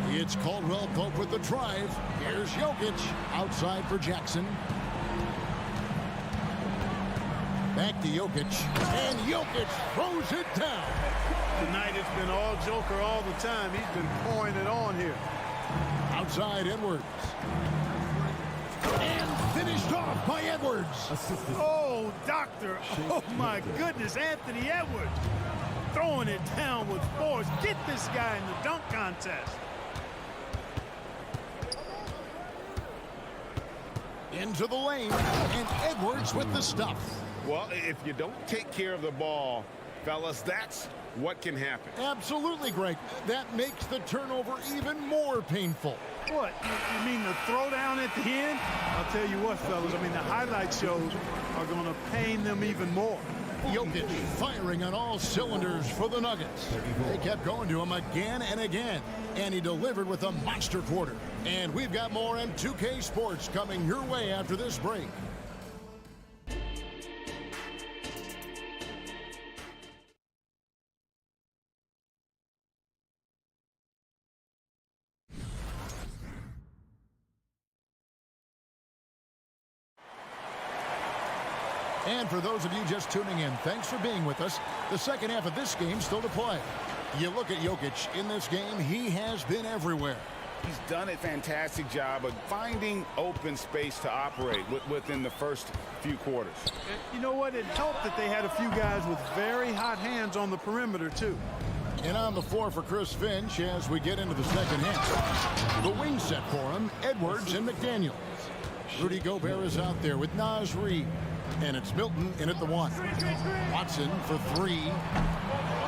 It's Caldwell Pope with the drive. Here's Jokic outside for Jackson. Back to Jokic, and Jokic throws it down. Tonight it's been all Joker all the time. He's been pouring it on here. Outside Edwards. And finished off by Edwards. Oh, doctor. Oh, my goodness. Anthony Edwards throwing it down with force. Get this guy in the dunk contest. Into the lane, and Edwards with the stuff. Well, if you don't take care of the ball, fellas, that's what can happen. Absolutely, Greg. That makes the turnover even more painful. What? You mean the throwdown at the end? I'll tell you what, fellas. I mean, the highlight shows are going to pain them even more. Jokic firing on all cylinders for the Nuggets. They kept going to him again and again, and he delivered with a monster quarter. And we've got more M2K Sports coming your way after this break. And for those of you just tuning in, thanks for being with us. The second half of this game still to play. You look at Jokic in this game, he has been everywhere. He's done a fantastic job of finding open space to operate within the first few quarters. You know what? It helped that they had a few guys with very hot hands on the perimeter, too. And on the floor for Chris Finch as we get into the second half. The wing set for him, Edwards and McDaniels. Rudy Gobert is out there with Naz Reid. And it's Milton in at the one. Watson for three.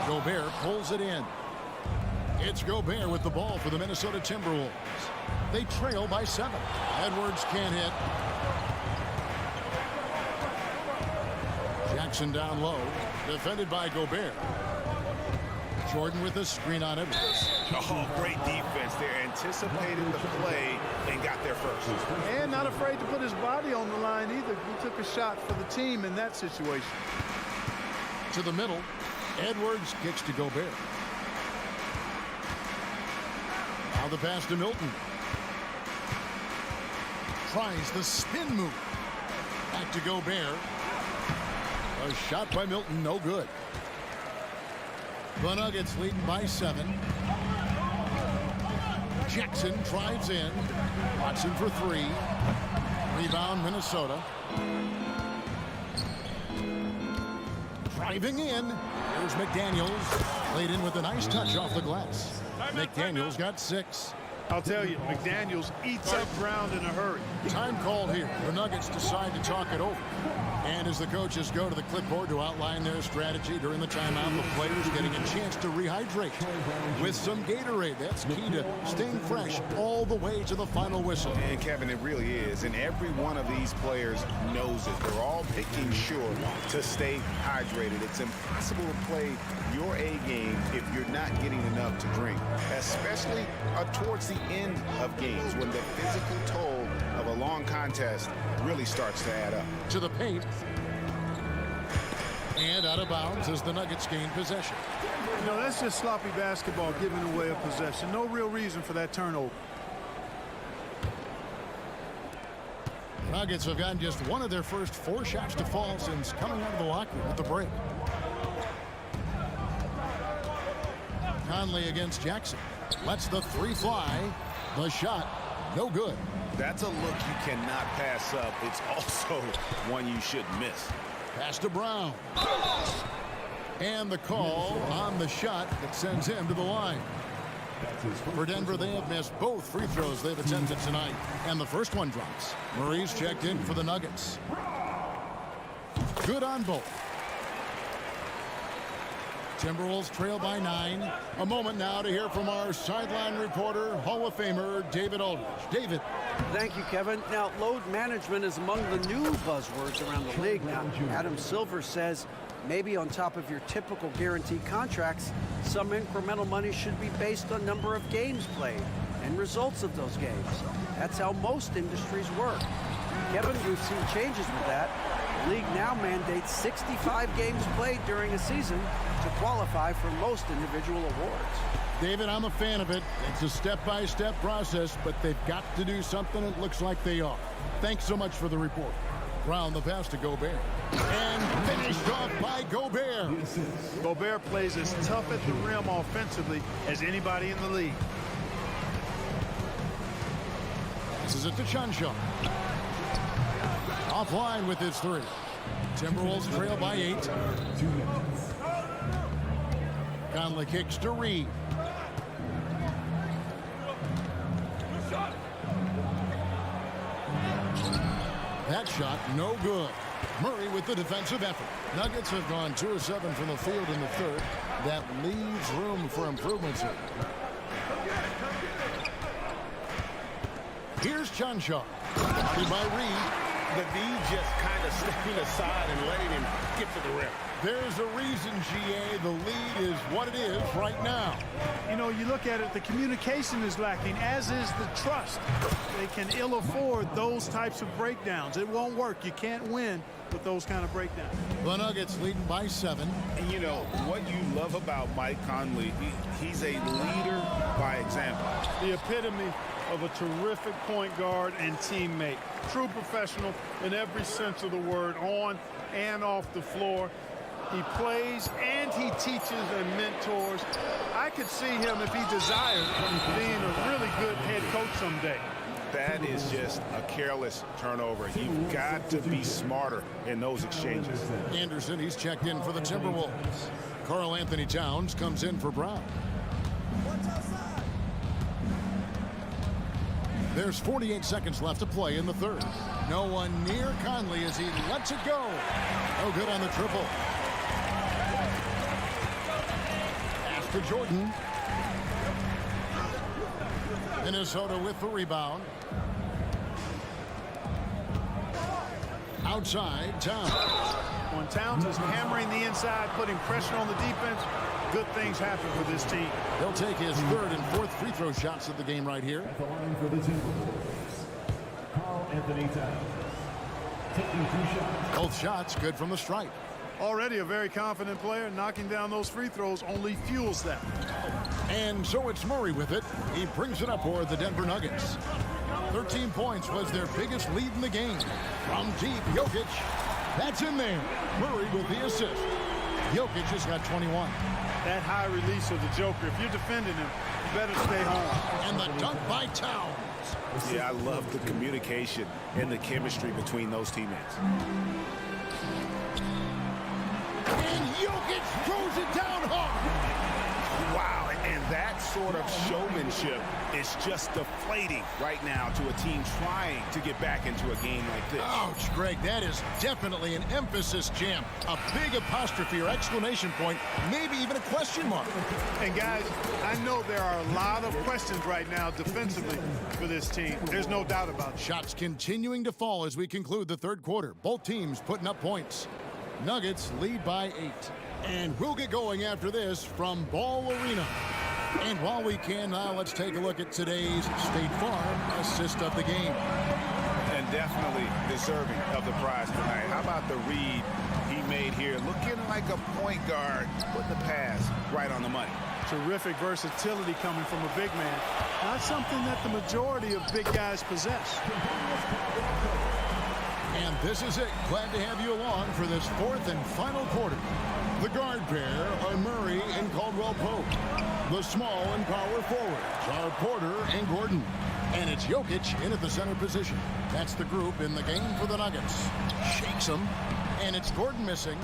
Gobert pulls it in. It's Gobert with the ball for the Minnesota Timberwolves. They trail by 7. Edwards can't hit. Jackson down low. Defended by Gobert. Jordan with a screen on Edwards. Oh, great defense there. Anticipated the play and got there first. And not afraid to put his body on the line either. He took a shot for the team in that situation. To the middle. Edwards kicks to Gobert. Now the pass to Milton. Tries the spin move. Back to Gobert. A shot by Milton, no good. The Nuggets leading by 7. Jackson drives in. Watson for 3. Rebound, Minnesota. Driving in. Here's McDaniels. Played in with a nice touch off the glass. McDaniels got 6. I'll tell you, McDaniels eats up ground in a hurry. Time called here. The Nuggets decide to talk it over. And as the coaches go to the clipboard to outline their strategy during the timeout, the players getting a chance to rehydrate with some Gatorade. That's key to staying fresh all the way to the final whistle. And Kevin, it really is. And every one of these players knows it. They're all making sure to stay hydrated. It's impossible to play your A game if you're not getting enough to drink, especially towards the end of games when the physical toll of a long contest really starts to add up. To the paint. And out of bounds as the Nuggets gain possession. You know, that's just sloppy basketball, giving away a possession. No real reason for that turnover. The Nuggets have gotten just one of their first 4 shots to fall since coming out of the locker room at the break. Conley against Jackson. Lets the 3 fly. The shot, no good. That's a look you cannot pass up. It's also one you shouldn't miss. Pass to Brown. And the call on the shot that sends him to the line. For Denver, they have missed both free throws they've attempted tonight. And the first one drops. Murray's checked in for the Nuggets. Good on both. Timberwolves trail by 9. A moment now to hear from our sideline reporter, Hall of Famer David Aldridge. David. Thank you, Kevin. Now, load management is among the new buzzwords around the league. Now, Adam Silver says maybe on top of your typical guaranteed contracts, some incremental money should be based on number of games played and results of those games. That's how most industries work. Kevin, we've seen changes with that. The league now mandates 65 games played during a season to qualify for most individual awards. David, I'm a fan of it. It's a step-by-step process, but they've got to do something. It looks like they are. Thanks so much for the report. Brown the pass to Gobert. And finished off by Gobert. Gobert plays as tough at the rim offensively as anybody in the league. This is it to Chanshaw. Offline with his 3. Timberwolves trail by 8. 2 minutes. Conley kicks to Reed. That shot, no good. Murray with the defensive effort. Nuggets have gone 2 of 7 from the field in the third. That leaves room for improvements here. Here's Chanshaw. Guarded by Reed. The D just kind of stepping aside and letting him get to the rim. There's a reason, GA, the lead is what it is right now. You know, you look at it, the communication is lacking, as is the trust. They can ill afford those types of breakdowns. It won't work. You can't win with those kind of breakdowns. The Nuggets leading by 7. And you know, what you love about Mike Conley, he's a leader by example. The epitome of a terrific point guard and teammate. True professional in every sense of the word, on and off the floor. He plays and he teaches and mentors. I could see him, if he desired, being a really good head coach someday. That is just a careless turnover. You've got to be smarter in those exchanges. Anderson, he's checked in for the Timberwolves. Karl Anthony Towns comes in for Brown. There's 48 seconds left to play in the third. No one near Conley as he lets it go. No good on the triple. Pass to Jordan. Minnesota with the rebound. Outside, Towns. When Towns is hammering the inside, putting pressure on the defense, good things happen for this team. He'll take his 3rd and 4th free throw shots of the game right here. At the line for the Timberwolves, Karl Anthony Towns. Taking 2 shots. Both shots good from the stripe. Already a very confident player. Knocking down those free throws only fuels that. And so it's Murray with it. He brings it up for the Denver Nuggets. 13 points was their biggest lead in the game. From deep, Jokic. That's in there. Murray with the assist. Jokic has got 21. That high release of the Joker, if you're defending him, you better stay home. And the dunk by Towns. Yeah, I love the communication and the chemistry between those teammates. And Jokic throws it down hard. Wow, And that sort of showmanship is just deflating right now to a team trying to get back into a game like this. Ouch, Greg, that is definitely an emphasis jam. A big apostrophe or exclamation point, maybe even a question mark. And guys, I know there are a lot of questions right now defensively for this team. There's no doubt about it. Shots continuing to fall as we conclude the third quarter. Both teams putting up points. Nuggets lead by 8. And we'll get going after this from Ball Arena. And while we can, now let's take a look at today's State Farm assist of the game. And definitely deserving of the prize tonight. How about the read he made here? Looking like a point guard, putting the pass right on the money. Terrific versatility coming from a big man. Not something that the majority of big guys possess. And this is it. Glad to have you along for this fourth and final quarter. The guard pair are Murray and Caldwell Pope. The small and power forwards are Porter and Gordon. And it's Jokic in at the center position. That's the group in the game for the Nuggets. Shakes them. And it's Gordon missing.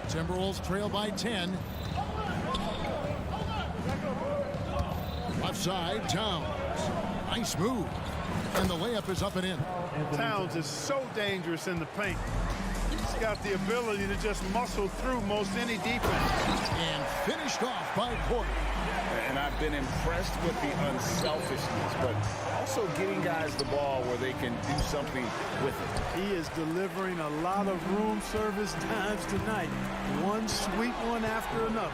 Timberwolves trail by 10. Left side, Towns. Nice move. And the layup is up and in. Towns is so dangerous in the paint. He's got the ability to just muscle through most any defense. And finished off by Porter. And I've been impressed with the unselfishness, but also getting guys the ball where they can do something with it. He is delivering a lot of room service times tonight. One sweet one after another.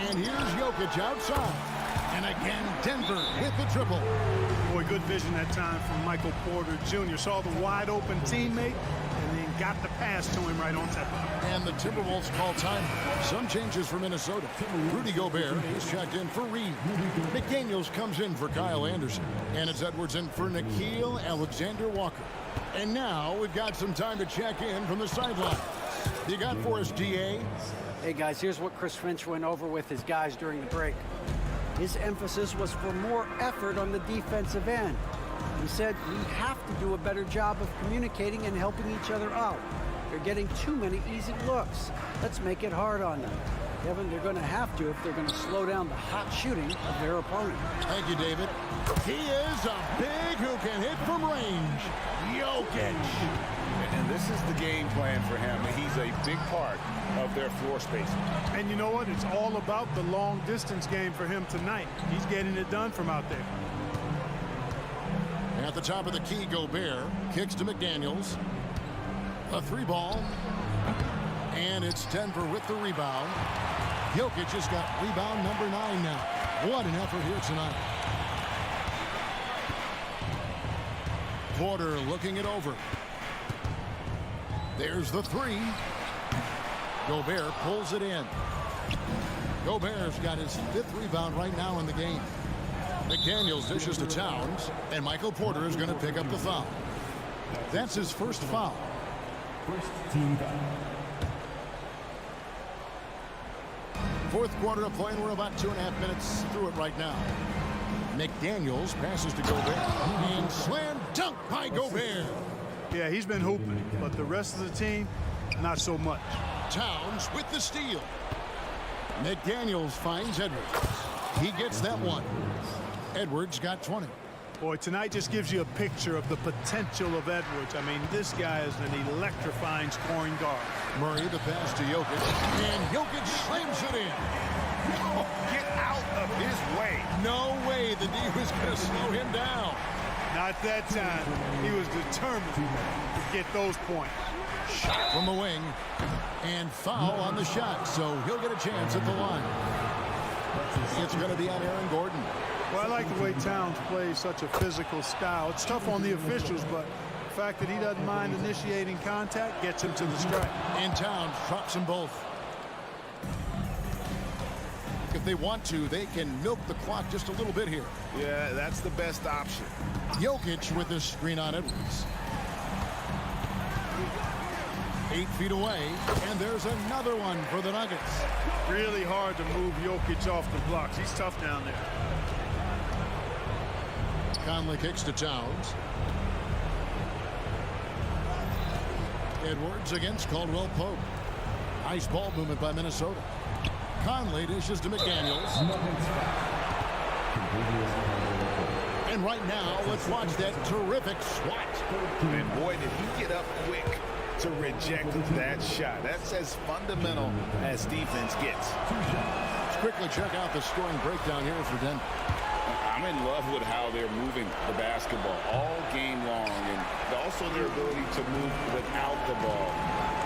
And here's Jokic outside. And again, Denver with the triple. Boy, good vision that time from Michael Porter Jr. Saw the wide open teammate and then got the pass to him right on top. And the Timberwolves call time. Some changes for Minnesota. Rudy Gobert is checked in for Reed. McDaniels comes in for Kyle Anderson. And it's Edwards in for Nickeil Alexander-Walker. And now we've got some time to check in from the sideline. You got for us, DA? Hey, guys, here's what Chris Finch went over with his guys during the break. His emphasis was for more effort on the defensive end. He said we have to do a better job of communicating and helping each other out. They're getting too many easy looks. Let's make it hard on them. Kevin, they're going to have to if they're going to slow down the hot shooting of their opponent. Thank you, David. He is a big who can hit from range. Jokic. And this is the game plan for him. He's a big part of their floor spacing. And you know what? It's all about the long distance game for him tonight. He's getting it done from out there. At the top of the key, Gobert kicks to McDaniels. A 3-ball. And it's Denver with the rebound. Jokic has got rebound number 9 now. What an effort here tonight. Porter looking it over. There's the 3. Gobert pulls it in. Gobert's got his 5th rebound right now in the game. McDaniels dishes to Towns, and Michael Porter is going to pick up the foul. That's his first foul. First team foul. Fourth quarter of play, and we're about 2.5 minutes through it right now. McDaniels passes to Gobert, and slam dunk by Gobert. Yeah, he's been hooping, but the rest of the team, not so much. Towns with the steal. McDaniels finds Edwards. He gets that one. Edwards got 20. Boy, tonight just gives you a picture of the potential of Edwards. I mean, this guy is an electrifying scoring guard. Murray the pass to Jokic, and Jokic slams it in. Oh, get out of his way. No way the D was going to slow him down. Not that time. He was determined to get those points. Shot from the wing, and foul on the shot, so he'll get a chance at the line. It's going to be on Aaron Gordon. Well, I like the way Towns plays such a physical style. It's tough on the officials, but the fact that he doesn't mind initiating contact gets him to the strike. And Towns drops them both. If they want to, they can milk the clock just a little bit here. Yeah, that's the best option. Jokic with this screen on Edwards. 8 feet away, and there's another one for the Nuggets. Really hard to move Jokic off the blocks. He's tough down there. Conley kicks to Towns. Edwards against Caldwell Pope. Nice ball movement by Minnesota. Conley dishes to McDaniels. And right now, let's watch that terrific swat. And boy, did he get up quick to reject that shot. That's as fundamental as defense gets. Let's quickly check out the scoring breakdown here for Denver. I'm in love with how they're moving the basketball all game long, and also their ability to move without the ball.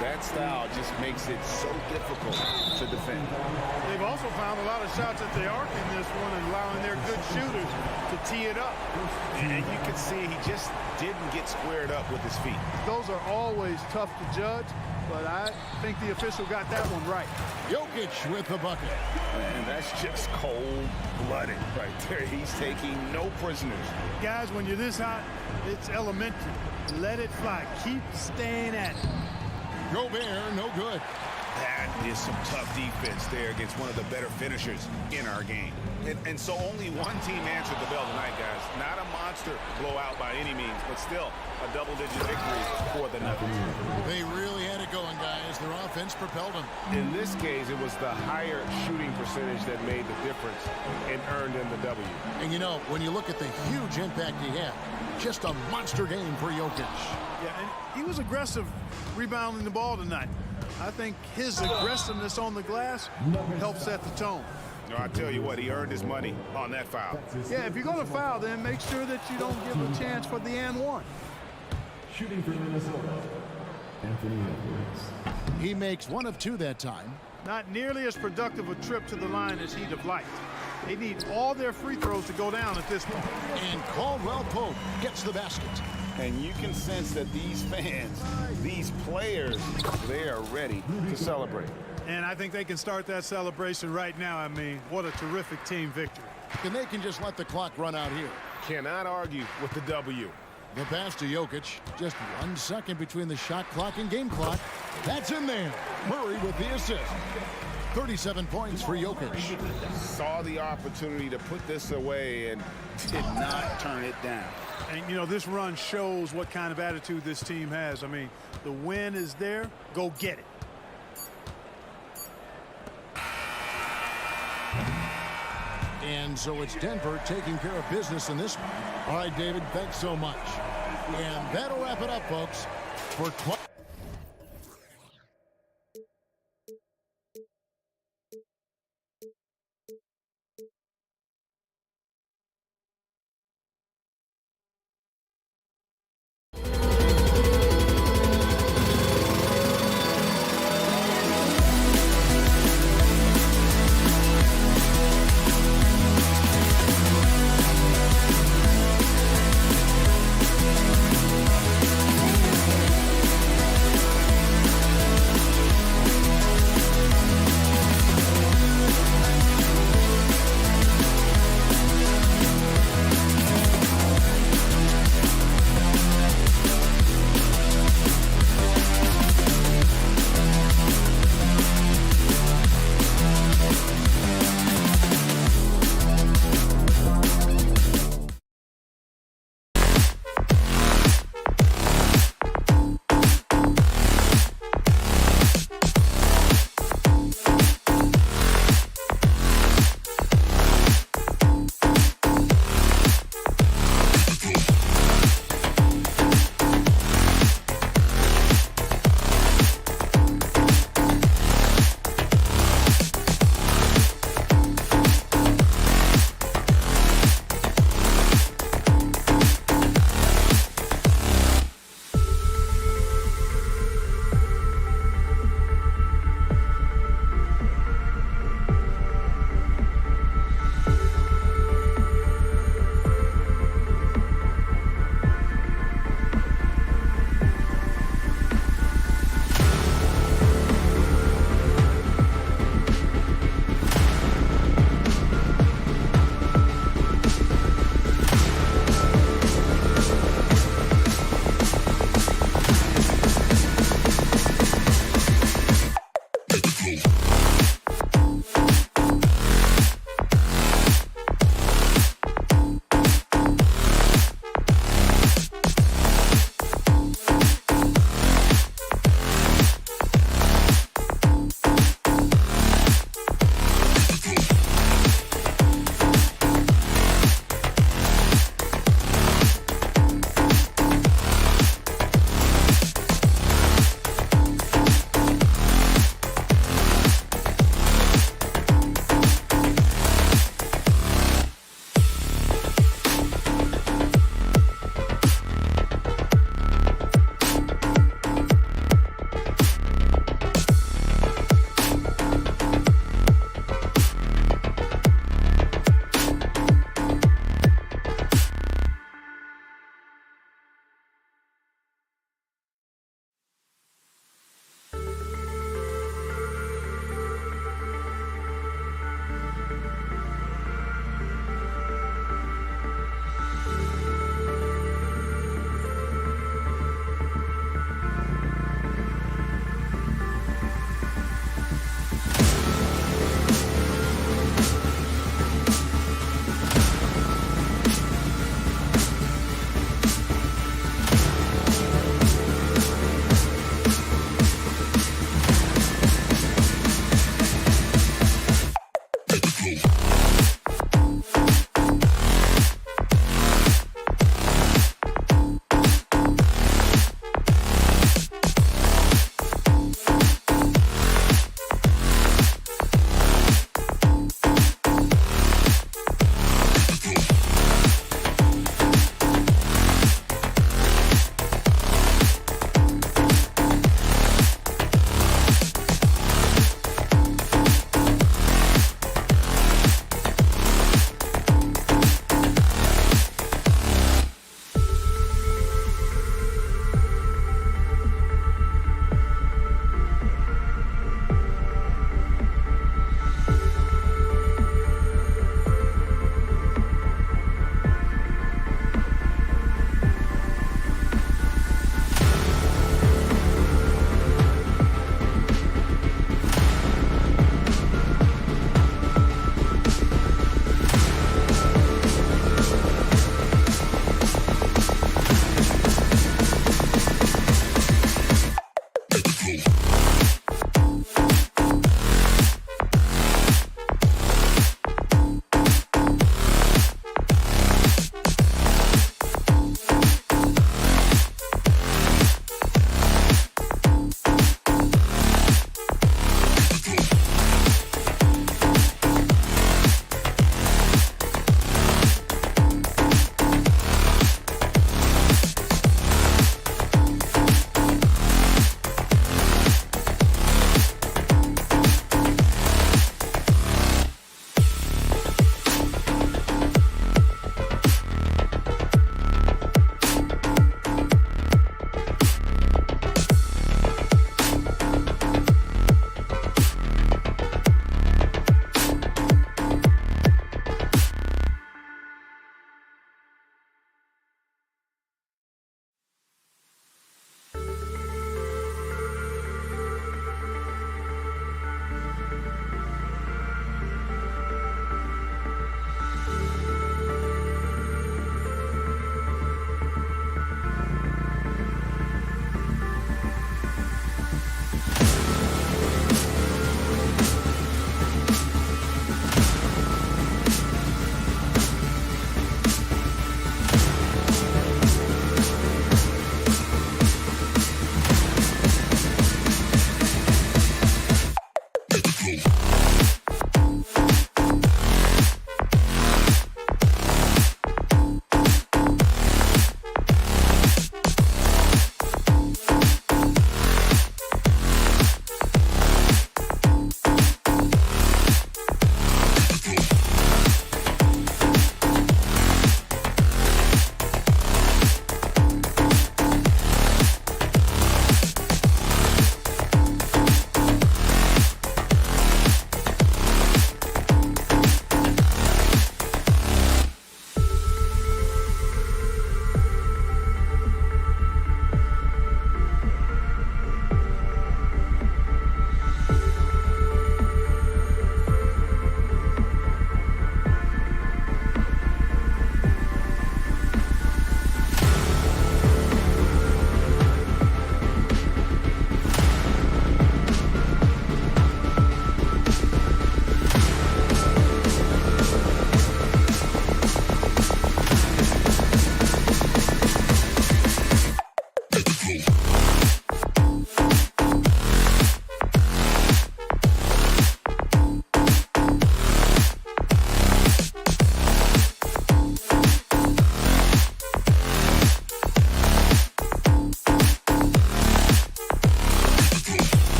That style just makes it so difficult to defend. They've also found a lot of shots at the arc in this one and allowing their good shooters to tee it up. And you can see he just didn't get squared up with his feet. Those are always tough to judge, but I think the official got that one right. Jokic with the bucket. And that's just cold-blooded right there. He's taking no prisoners. Guys, when you're this hot, it's elementary. Let it fly. Keep staying at it. Gobert, no good. That is some tough defense there against one of the better finishers in our game. And so only one team answered the bell tonight, guys. Not a monster blowout by any means, but still a double-digit victory for the Nuggets. They really had it going, guys. Their offense propelled them. In this case, it was the higher shooting percentage that made the difference and earned them the W. And you know, when you look at the huge impact he had, just a monster game for Jokic. Yeah, and he was aggressive rebounding the ball tonight. I think his aggressiveness on the glass helped set the tone. No, I tell you what, he earned his money on that foul. Yeah, if you're going to foul, then make sure that you don't give a chance for the and one. Shooting for Minnesota, Anthony Edwards. He makes 1 of 2 that time. Not nearly as productive a trip to the line as he'd have liked. They need all their free throws to go down at this point. And Caldwell Pope gets the basket. And you can sense that these fans, these players, they are ready to celebrate. And I think they can start that celebration right now. I mean, what a terrific team victory. And they can just let the clock run out here. Cannot argue with the W. The pass to Jokic. Just 1 second between the shot clock and game clock. That's in there. Murray with the assist. 37 points for Jokic. Saw the opportunity to put this away and did not turn it down. And, you know, this run shows what kind of attitude this team has. I mean, the win is there. Go get it. And so it's Denver taking care of business in this one. All right, David, thanks so much. And that'll wrap it up, folks, for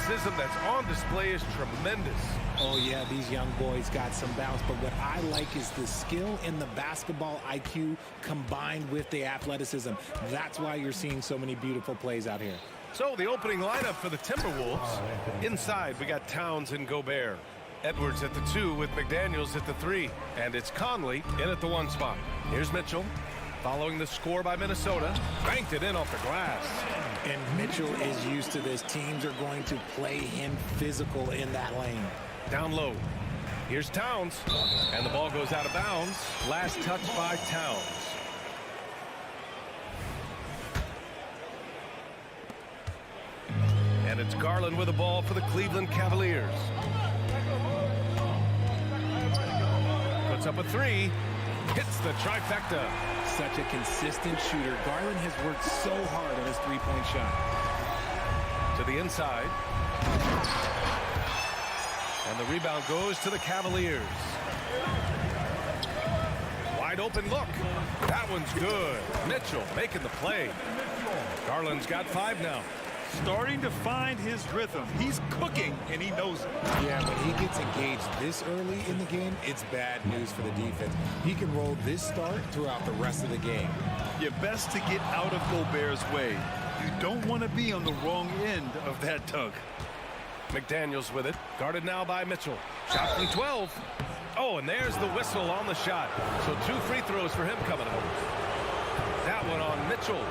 athleticism that's on display is tremendous. Oh, yeah, these young boys got some bounce, but what I like is the skill and the basketball IQ combined with the athleticism. That's why you're seeing so many beautiful plays out here. So the opening lineup for the Timberwolves. Inside, we got Towns and Gobert. Edwards at the 2 with McDaniels at the 3. And it's Conley in at the 1 spot. Here's Mitchell. Following the score by Minnesota. Banked it in off the glass. And Mitchell is used to this. Teams are going to play him physical in that lane. Down low. Here's Towns. And the ball goes out of bounds. Last touch by Towns. And it's Garland with the ball for the Cleveland Cavaliers. Puts up a 3. Hits the trifecta. Such a consistent shooter. Garland has worked so hard on his three-point shot. To the inside. And the rebound goes to the Cavaliers. Wide open look. That one's good. Mitchell making the play. Garland's got 5 now. Starting to find his rhythm. He's cooking, and he knows it. Yeah, when he gets engaged this early in the game, it's bad news for the defense. He can roll this start throughout the rest of the game. You're best to get out of Gobert's way. You don't want to be on the wrong end of that tug. McDaniels with it. Guarded now by Mitchell. Shot from 12. Oh, and there's the whistle on the shot. So 2 free throws for him coming up. That one on Mitchell.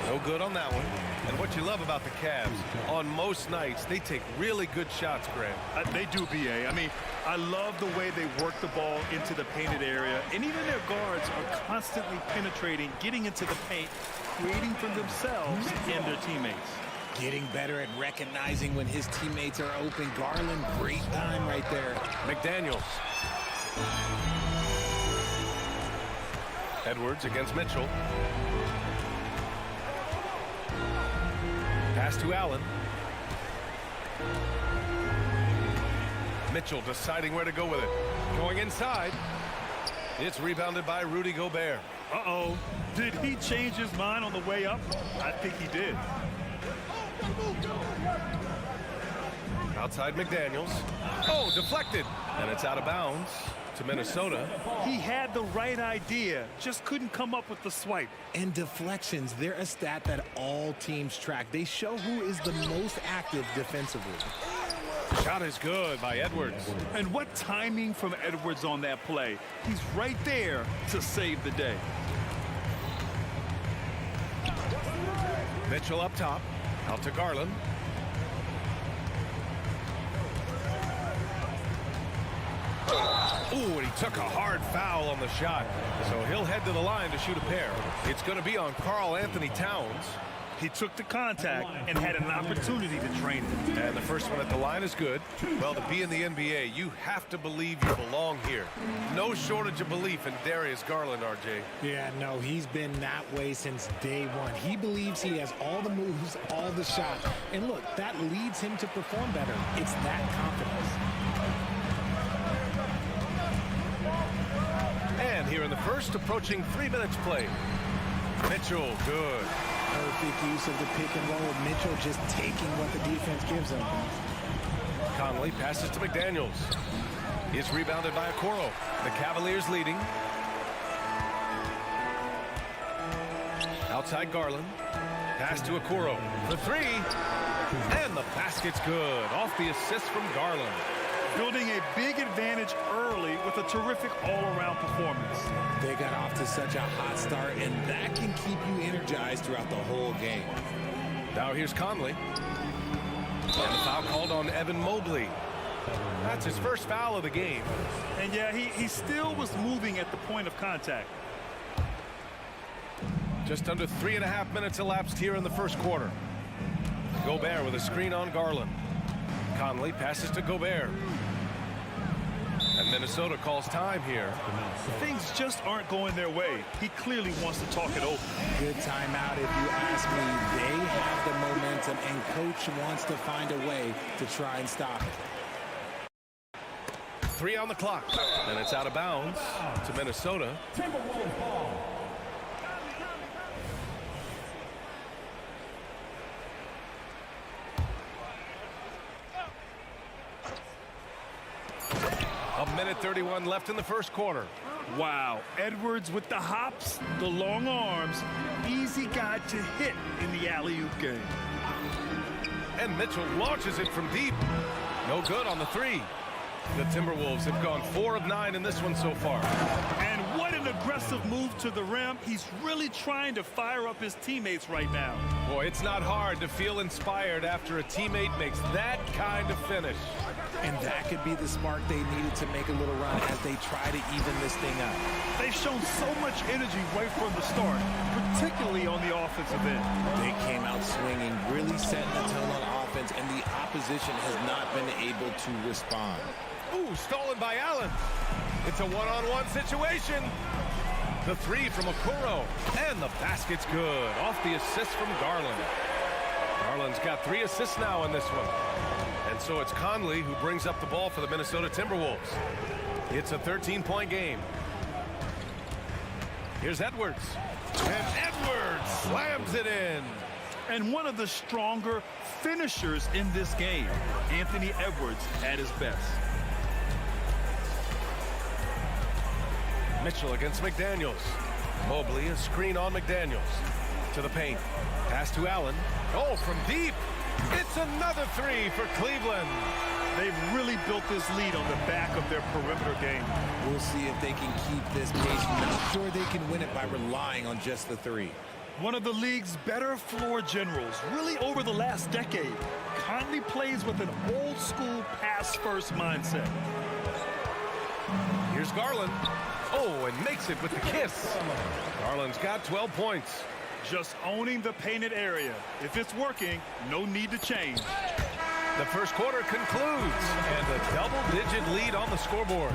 No good on that one. And what you love about the Cavs, on most nights, they take really good shots, Grant. They do, B.A. I mean, I love the way they work the ball into the painted area. And even their guards are constantly penetrating, getting into the paint, creating for themselves and their teammates. Getting better at recognizing when his teammates are open. Garland, great time right there. McDaniels. Edwards against Mitchell. Pass to Allen. Mitchell deciding where to go with it. Going inside. It's rebounded by Rudy Gobert. Uh-oh. Did he change his mind on the way up? I think he did. Outside McDaniels. Oh, deflected. And it's out of bounds to Minnesota. He had the right idea, just couldn't come up with the swipe. And deflections, they're a stat that all teams track. They show who is the most active defensively. Shot is good by Edwards. And what timing from Edwards on that play. He's right there to save the day. Mitchell up top. Out to Garland. Ooh, and he took a hard foul on the shot. So he'll head to the line to shoot a pair. It's going to be on Karl Anthony Towns. He took the contact and had an opportunity to train it. And the first one at the line is good. Well, to be in the NBA, you have to believe you belong here. No shortage of belief in Darius Garland, RJ. Yeah, no, he's been that way since day one. He believes he has all the moves, all the shots. And look, that leads him to perform better. It's that confidence. And here in the first, approaching 3 minutes played. Mitchell, good. Perfect use of the pick and roll. Mitchell just taking what the defense gives him. Conley passes to McDaniels. It's rebounded by Okoro. The Cavaliers leading. Outside Garland. Pass to Okoro. The 3. And the basket's good. Off the assist from Garland. Building a big advantage early with a terrific all-around performance. They got off to such a hot start, and that can keep you energized throughout the whole game. Now here's Conley. And the foul called on Evan Mobley. That's his first foul of the game. And yeah, he still was moving at the point of contact. Just under 3.5 minutes elapsed here in the first quarter. Gobert with a screen on Garland. Conley passes to Gobert. And Minnesota calls time here. Things just aren't going their way. He clearly wants to talk it over. Good timeout if you ask me. They have the momentum, and coach wants to find a way to try and stop it. 3 on the clock. And it's out of bounds to Minnesota. Minute 31 left in the first quarter. Wow, Edwards with the hops, the long arms, easy guy to hit in the alley-oop game. And Mitchell launches it from deep. No good on the three. The Timberwolves have gone 4 of 9 in this one so far. And what an aggressive move to the rim. He's really trying to fire up his teammates right now. Boy, it's not hard to feel inspired after a teammate makes that kind of finish. And that could be the spark they needed to make a little run as they try to even this thing up. They've shown so much energy right from the start, particularly on the offensive end. They came out swinging, really setting the tone on offense, and the opposition has not been able to respond. Ooh, stolen by Allen. It's a one-on-one situation. The three from Okoro, and the basket's good. Off the assist from Garland. Garland's got 3 assists now in this one. And so it's Conley who brings up the ball for the Minnesota Timberwolves. It's a 13-point game. Here's Edwards. And Edwards slams it in. And one of the stronger finishers in this game, Anthony Edwards at his best. Mitchell against McDaniels. Mobley, a screen on McDaniels. To the paint. Pass to Allen. Oh, from deep. It's another 3 for Cleveland. They've really built this lead on the back of their perimeter game. We'll see if they can keep this pace. Not sure they can win it by relying on just the 3. One of the league's better floor generals, really over the last decade. Conley plays with an old-school pass-first mindset. Here's Garland. Oh, and makes it with the kiss. Garland's got 12 points. Just owning the painted area. If it's working, no need to change. The first quarter concludes, and a double-digit lead on the scoreboard.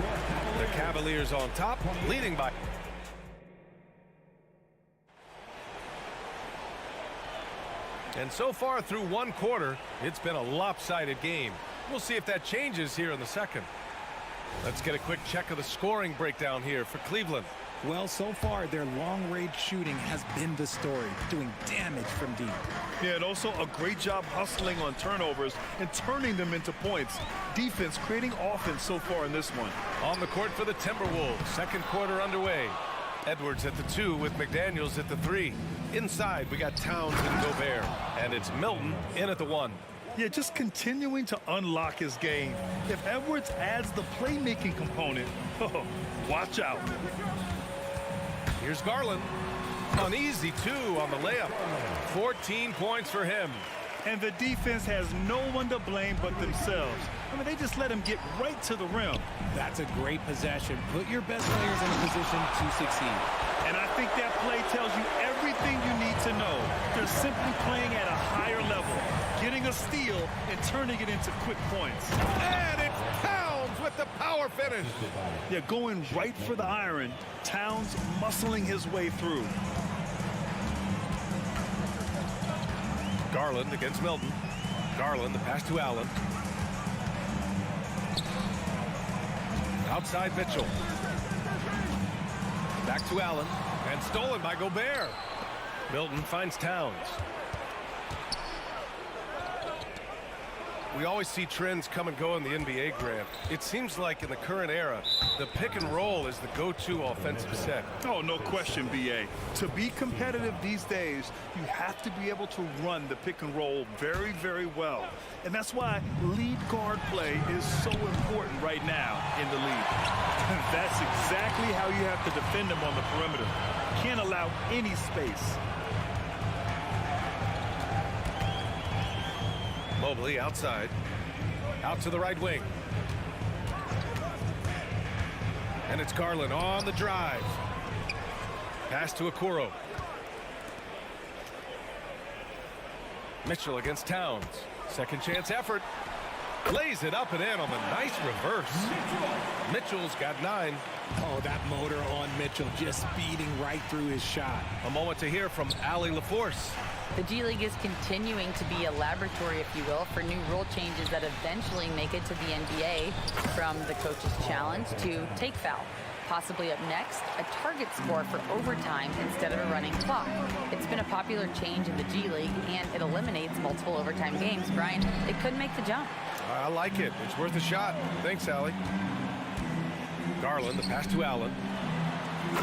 The Cavaliers on top, leading by... And so far through one quarter, it's been a lopsided game. We'll see if that changes here in the second. Let's get a quick check of the scoring breakdown here for Cleveland. Well, so far, their long-range shooting has been the story, doing damage from deep. Yeah, and also a great job hustling on turnovers and turning them into points. Defense creating offense so far in this one. On the court for the Timberwolves, second quarter underway. Edwards at the 2 with McDaniels at the 3. Inside, we got Towns and Gobert, and it's Milton in at the 1. Yeah, just continuing to unlock his game. If Edwards adds the playmaking component, watch out. Here's Garland. An easy 2 on the layup. 14 points for him. And the defense has no one to blame but themselves. I mean, they just let him get right to the rim. That's a great possession. Put your best players in a position to succeed. And I think that play tells you everything you need to know. They're simply playing at a higher level, getting a steal and turning it into quick points. And it's Towns with the power finish. Yeah, going right for the iron. Towns muscling his way through. Garland against Milton. Garland, the pass to Allen. Outside Mitchell. Back to Allen. And stolen by Gobert. Milton finds Towns. We always see trends come and go in the NBA, Grant. It seems like in the current era, the pick and roll is the go-to offensive set. Oh, no question, B.A. To be competitive these days, you have to be able to run the pick and roll very, very well. And that's why lead guard play is so important right now in the league. That's exactly how you have to defend them on the perimeter. Can't allow any space. Mobley outside. Out to the right wing. And it's Garland on the drive. Pass to Okoro. Mitchell against Towns. Second chance effort. Lays it up and in on the nice reverse. Mitchell's got 9. Oh, that motor on Mitchell just speeding right through his shot. A moment to hear from Allie LaForce. The G League is continuing to be a laboratory, if you will, for new rule changes that eventually make it to the NBA, from the coach's challenge to take foul. Possibly up next, a target score for overtime instead of a running clock. It's been a popular change in the G League, and it eliminates multiple overtime games. Brian, it could make the jump. I like it. It's worth a shot. Thanks, Allie. Garland, the pass to Allen.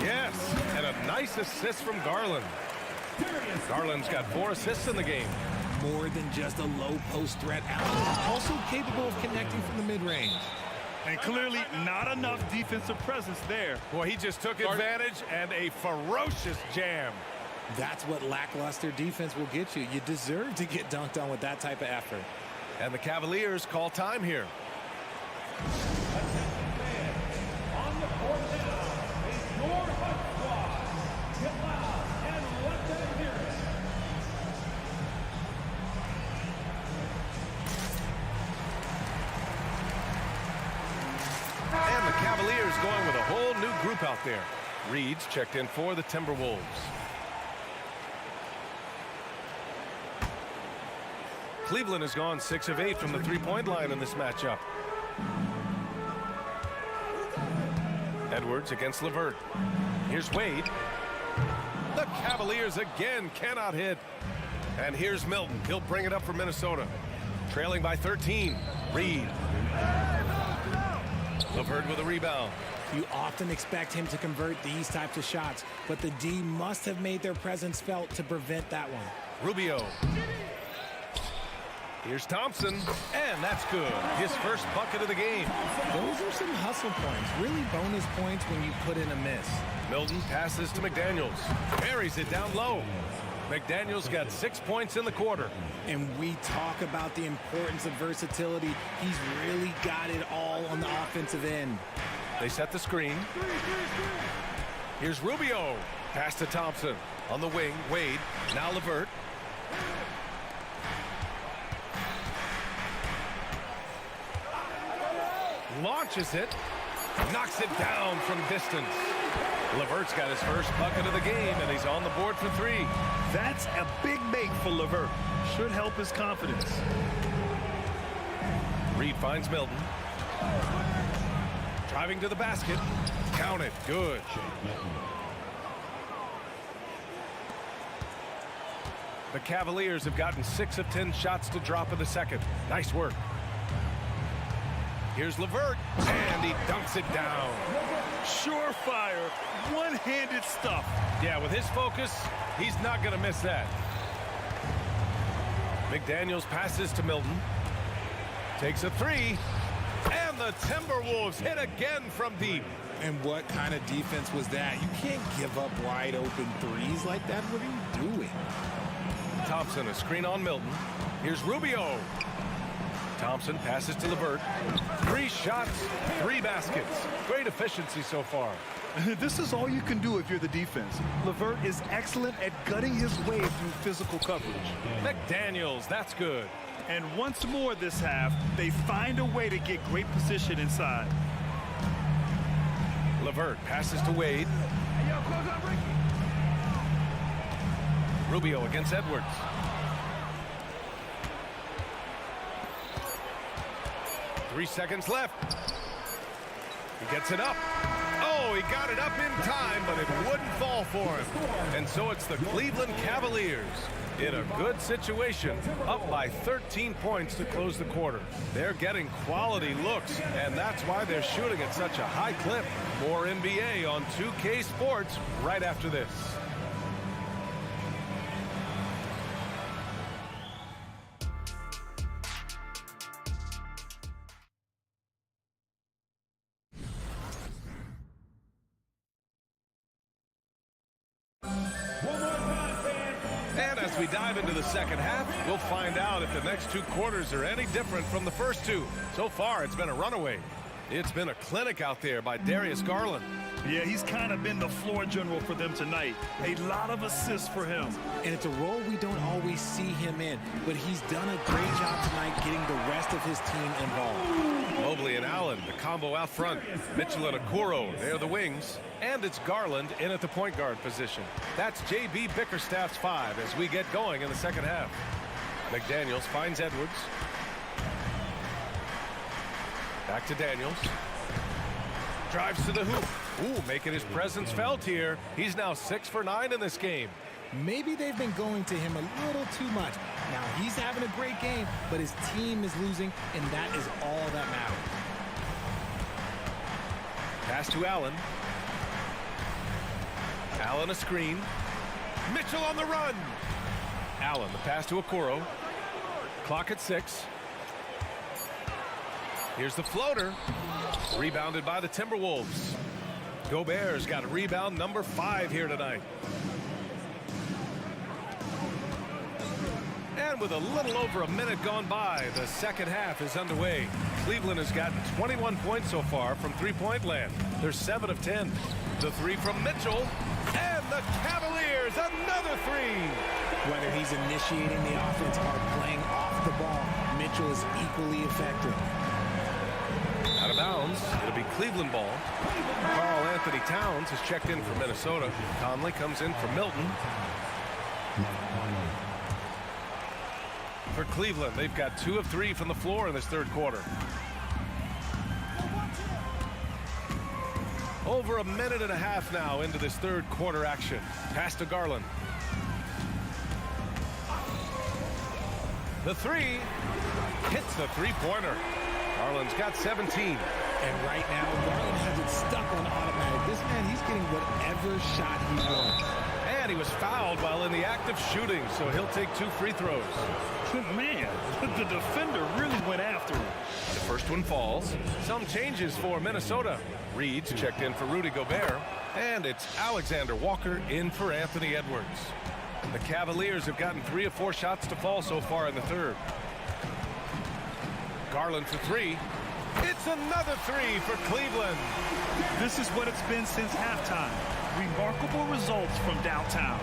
Yes, and a nice assist from Garland. Garland's got 4 assists in the game. More than just a low post threat, Allen is also capable of connecting from the mid-range. And clearly not enough defensive presence there. Boy, he just took advantage and a ferocious jam. That's what lackluster defense will get you. You deserve to get dunked on with that type of effort. And the Cavaliers call time here. On the court now is your hot squad. Get loud and let them hear it. And the Cavaliers going with a whole new group out there. Reed's checked in for the Timberwolves. Cleveland has gone 6 of 8 from the three-point line in this matchup. Edwards against LeVert. Here's Wade. The Cavaliers again cannot hit. And here's Milton. He'll bring it up for Minnesota. Trailing by 13. Reed. LeVert with a rebound. You often expect him to convert these types of shots, but the D must have made their presence felt to prevent that one. Rubio. Here's Thompson, and that's good. His first bucket of the game. Those are some hustle points, really bonus points when you put in a miss. Milton passes to McDaniels. Carries it down low. McDaniels got 6 points in the quarter. And we talk about the importance of versatility. He's really got it all on the offensive end. They set the screen. Here's Rubio. Pass to Thompson. On the wing, Wade. Now LeVert. Launches it. Knocks it down from distance. LeVert's got his first bucket of the game, and he's on the board for 3. That's a big make for LeVert. Should help his confidence. Reed finds Milton. Driving to the basket. Count it. Good. The Cavaliers have gotten 6 of 10 shots to drop in the second. Nice work. Here's LeVert, and he dunks it down. Surefire, one-handed stuff. Yeah, with his focus, he's not going to miss that. McDaniels passes to Milton. Takes a 3. And the Timberwolves hit again from deep. And what kind of defense was that? You can't give up wide open threes like that. What are you doing? Thompson, a screen on Milton. Here's Rubio. Thompson passes to LeVert. 3 shots, 3 baskets. Great efficiency so far. This is all you can do if you're the defense. LeVert is excellent at gutting his way through physical coverage. McDaniels, that's good. And once more this half, they find a way to get great position inside. LeVert passes to Wade. Rubio against Edwards. Three seconds left. He gets it up. Oh, he got it up in time, but it wouldn't fall for him. And so it's the Cleveland Cavaliers in a good situation, up by 13 points to close the quarter. They're getting quality looks, and that's why they're shooting at such a high clip. More NBA on 2K Sports right after this. As we dive into the second half, we'll find out if the next 2 quarters are any different from the first 2. So far, it's been a runaway. It's been a clinic out there by Darius Garland. Yeah, he's kind of been the floor general for them tonight. A lot of assists for him. And it's a role we don't always see him in, but he's done a great job tonight getting the rest of his team involved. Mobley and Allen, the combo out front. Mitchell and Okoro, they're the wings. And it's Garland in at the point guard position. That's J.B. Bickerstaff's 5 as we get going in the second half. McDaniels finds Edwards. Back to Daniels. Drives to the hoop. Ooh, making his presence felt here. He's now 6 for 9 in this game. Maybe they've been going to him a little too much. Now he's having a great game, but his team is losing, and that is all that matters. Pass to Allen. Allen a screen. Mitchell on the run. Allen, the pass to Okoro. Clock at 6. Here's the floater. Rebounded by the Timberwolves. Gobert's got a rebound number 5 here tonight. And with a little over a minute gone by, the second half is underway. Cleveland has gotten 21 points so far from three-point land. They're 7 of 10. The 3 from Mitchell. And the Cavaliers, another 3. Whether he's initiating the offense or playing off the ball, Mitchell is equally effective. Out of bounds. It'll be Cleveland ball. Karl Anthony Towns has checked in for Minnesota. Conley comes in for Milton. For Cleveland, they've got 2 of 3 from the floor in this third quarter. Over a minute and a half now into this third quarter action. Pass to Garland. The 3 hits the three-pointer. Garland's got 17. And right now, Garland has it stuck on automatic. This man, he's getting whatever shot he wants. And he was fouled while in the act of shooting, so he'll take 2 free throws. Man, the defender really went after him. The first one falls. Some changes for Minnesota. Reed's checked in for Rudy Gobert. And it's Alexander Walker in for Anthony Edwards. The Cavaliers have gotten 3 of 4 shots to fall so far in the third. Garland for 3. It's another 3 for Cleveland. This is what it's been since halftime. Remarkable results from downtown.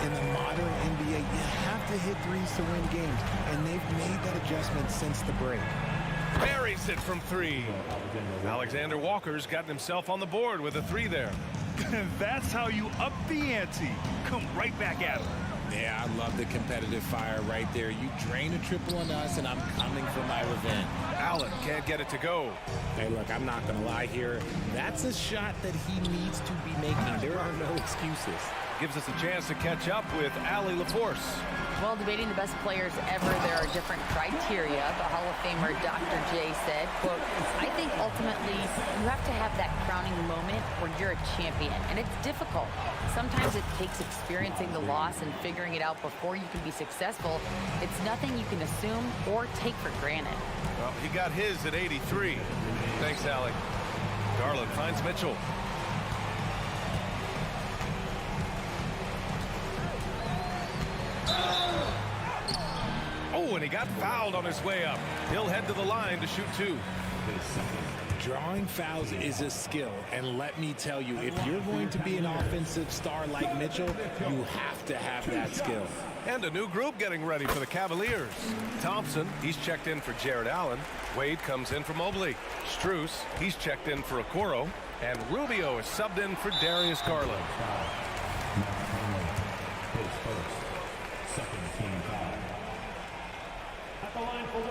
In the modern NBA, you have to hit threes to win games, and they've made that adjustment since the break. Buries it from 3. Alexander Walker's gotten himself on the board with a 3 there. That's how you up the ante. Come right back at him. Yeah, I love the competitive fire right there. You drain a triple on us, and I'm coming for my revenge. Allen can't get it to go. Hey, look, I'm not going to lie here. That's a shot that he needs to be making. There are no excuses. Gives us a chance to catch up with Allie LaForce. While debating the best players ever, there are different criteria. The Hall of Famer Dr. J said, quote, I think ultimately you have to have that crowning moment where you're a champion, and it's difficult. Sometimes it takes experiencing the loss and figuring it out before you can be successful. It's nothing you can assume or take for granted. Well, he got his at 83. Thanks, Allie. Garland finds Mitchell. Oh, and he got fouled on his way up. He'll head to the line to shoot 2. Drawing fouls is a skill, and let me tell you, if you're going to be an offensive star like Mitchell, you have to have that skill. And a new group getting ready for the Cavaliers. Thompson, he's checked in for Jared Allen. Wade comes in for Mobley. Strus, he's checked in for Okoro. And Rubio is subbed in for Darius Garland.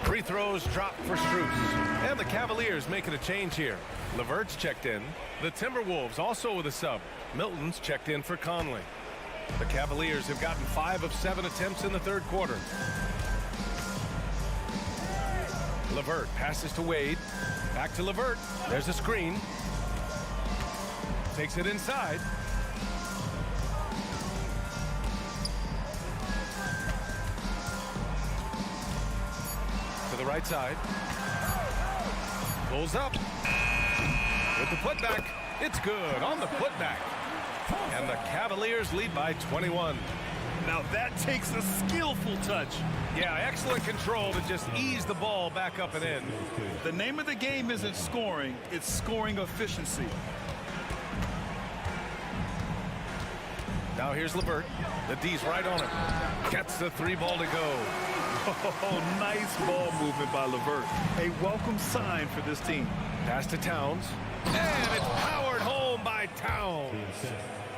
Free throws dropped for Strus. And the Cavaliers making a change here. LeVert's checked in. The Timberwolves also with a sub. Milton's checked in for Conley. The Cavaliers have gotten 5 of 7 attempts in the third quarter. LeVert passes to Wade. Back to LeVert. There's a screen. Takes it inside. To the right side. Pulls up. With the putback. It's good on the putback. And the Cavaliers lead by 21. Now that takes a skillful touch. Yeah, excellent control to just ease the ball back up and in. The name of the game isn't scoring, it's scoring efficiency. Now here's LeVert. The D's right on him. Gets the 3 ball to go. Oh, nice ball movement by LeVert. A welcome sign for this team. Pass to Towns. And it's powered home by Towns.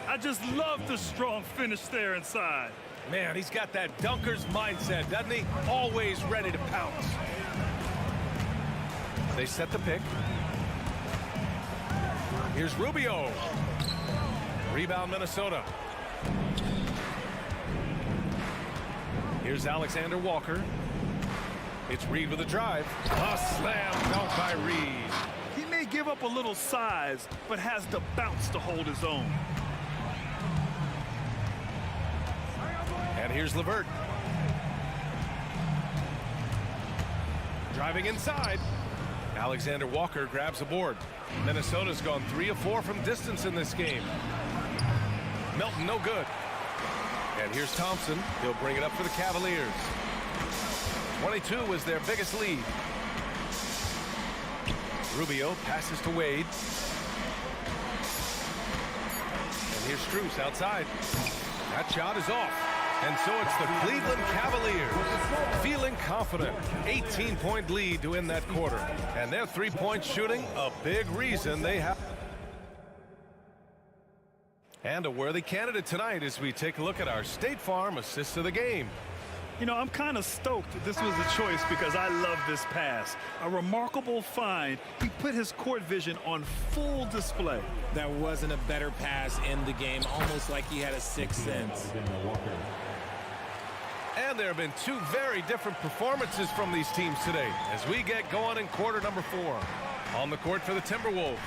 I just love the strong finish there inside. Man, he's got that dunker's mindset, doesn't he? Always ready to pounce. They set the pick. Here's Rubio. Rebound Minnesota. Here's Alexander Walker. It's Reed with a drive. A slam dunk by Reed. He may give up a little size, but has the bounce to hold his own. And here's LeVert. Driving inside. Alexander Walker grabs the board. Minnesota's gone 3 of 4 from distance in this game. Melton, no good. And here's Thompson. He'll bring it up for the Cavaliers. 22 was their biggest lead. Rubio passes to Wade. And here's Strus outside. That shot is off. And so it's the Cleveland Cavaliers feeling confident. 18-point lead to end that quarter. And their three-point shooting, a big reason they have. And a worthy candidate tonight as we take a look at our State Farm assist of the game. You know, I'm kind of stoked this was a choice because I love this pass. A remarkable find. He put his court vision on full display. That wasn't a better pass in the game, almost like he had a sixth sense. And there have been two very different performances from these teams today as we get going in quarter number 4. On the court for the Timberwolves,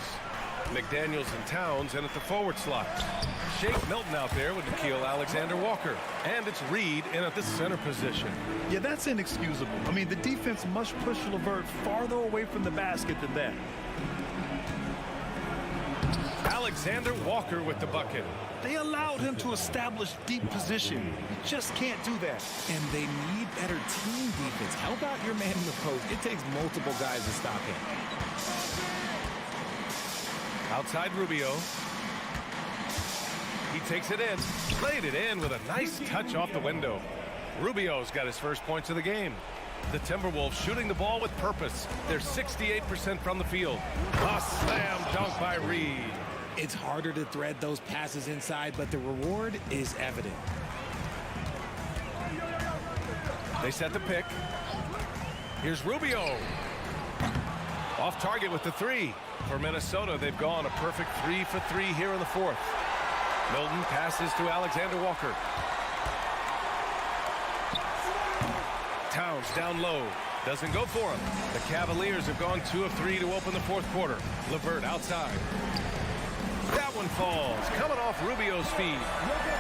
McDaniels and Towns in at the forward slot. Shake Milton out there with Nickeil Alexander-Walker. And it's Reed in at the center position. Yeah, that's inexcusable. I mean, the defense must push LeVert farther away from the basket than that. Alexander-Walker with the bucket. They allowed him to establish deep position. You just can't do that. And they need better team defense. How about your man in the post? It takes multiple guys to stop him. Outside Rubio. He takes it in. Played it in with a nice touch off the window. Rubio's got his first points of the game. The Timberwolves shooting the ball with purpose. They're 68% from the field. A slam dunk by Reed. It's harder to thread those passes inside, but the reward is evident. They set the pick. Here's Rubio. Off target with the 3. For Minnesota, they've gone a perfect 3 for 3 here in the 4th. Milton passes to Alexander-Walker. Towns down low. Doesn't go for him. The Cavaliers have gone 2 of 3 to open the 4th quarter. LeVert outside. That one falls. Coming off Rubio's feed.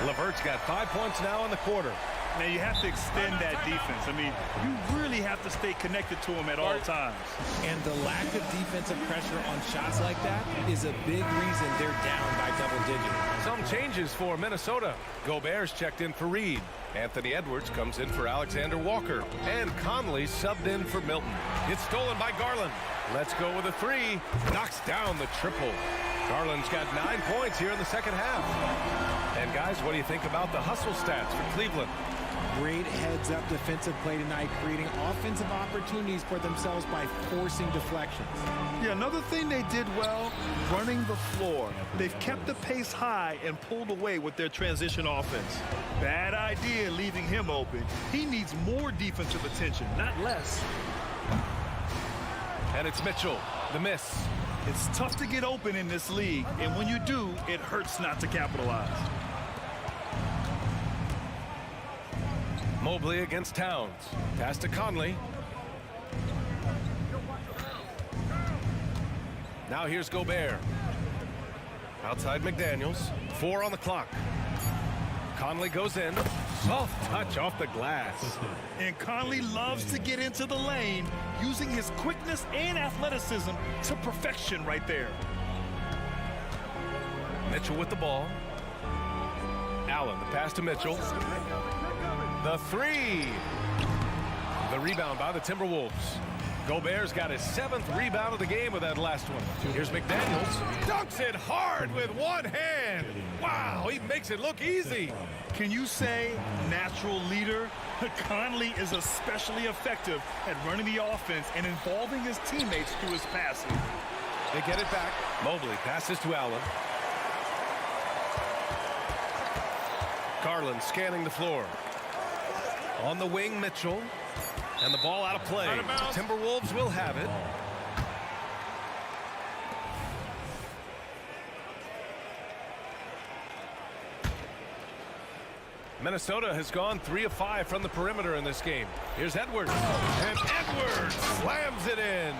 LeVert's got 5 points now in the quarter. Now, you have to extend that defense. I mean, you really have to stay connected to him at all times. And the lack of defensive pressure on shots like that is a big reason they're down by double digits. Some changes for Minnesota. Gobert's checked in for Reed. Anthony Edwards comes in for Alexander-Walker. And Conley subbed in for Milton. It's stolen by Garland. Let's go with a 3. Knocks down the triple. Garland's got 9 points here in the second half. And guys, what do you think about the hustle stats for Cleveland? Great heads-up defensive play tonight, creating offensive opportunities for themselves by forcing deflections. Yeah, another thing they did well, running the floor. They've kept the pace high and pulled away with their transition offense. Bad idea leaving him open. He needs more defensive attention, not less. And it's Mitchell, the miss. It's tough to get open in this league, and when you do, it hurts not to capitalize. Mobley against Towns. Pass to Conley. Now here's Gobert. Outside McDaniels. 4 on the clock. Conley goes in. Soft touch off the glass. And Conley loves to get into the lane, using his quickness and athleticism to perfection right there. Mitchell with the ball. Allen, the pass to Mitchell. The 3. The rebound by the Timberwolves. Gobert's got his 7th rebound of the game with that last one. Here's McDaniels. Dunks it hard with one hand. Wow, he makes it look easy. Can you say natural leader? Conley is especially effective at running the offense and involving his teammates through his passing. They get it back. Mobley passes to Allen. Garland scanning the floor. On the wing, Mitchell. And the ball out of play. Timberwolves will have it. Minnesota has gone 3 of 5 from the perimeter in this game. Here's Edwards. And Edwards slams it in.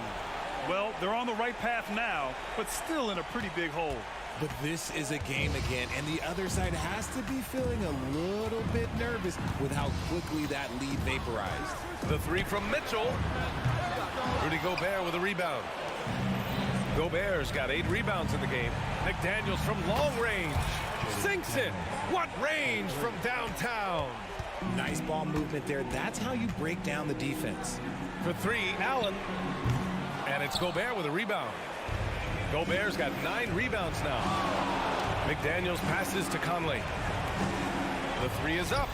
Well, they're on the right path now, but still in a pretty big hole. But this is a game again, and the other side has to be feeling a little bit nervous with how quickly that lead vaporized. The three from Mitchell. Rudy Gobert with a rebound. Gobert's got 8 rebounds in the game. McDaniels from long range. Sinks it. What range from downtown. Nice ball movement there. That's how you break down the defense. For 3, Allen. And it's Gobert with a rebound. Gobert's got 9 rebounds now. McDaniels passes to Conley. The 3 is up.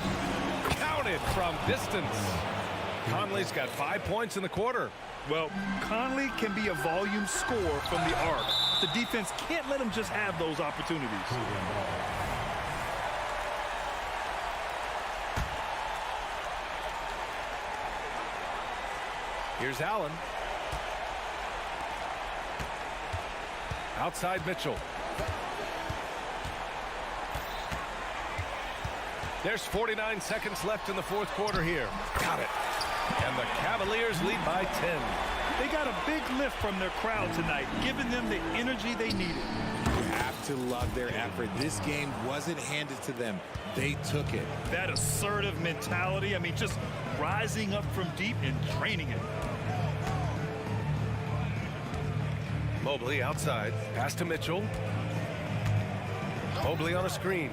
Counted from distance. Conley's got 5 points in the quarter. Well, Conley can be a volume scorer from the arc. The defense can't let him just have those opportunities. Here's Allen. Outside Mitchell. There's 49 seconds left in the fourth quarter here. Got it. And the Cavaliers lead by 10. They got a big lift from their crowd tonight, giving them the energy they needed. You have to love their effort. This game wasn't handed to them. They took it. That assertive mentality, I mean, just rising up from deep and draining it. Mobley outside. Pass to Mitchell. Mobley on a screen.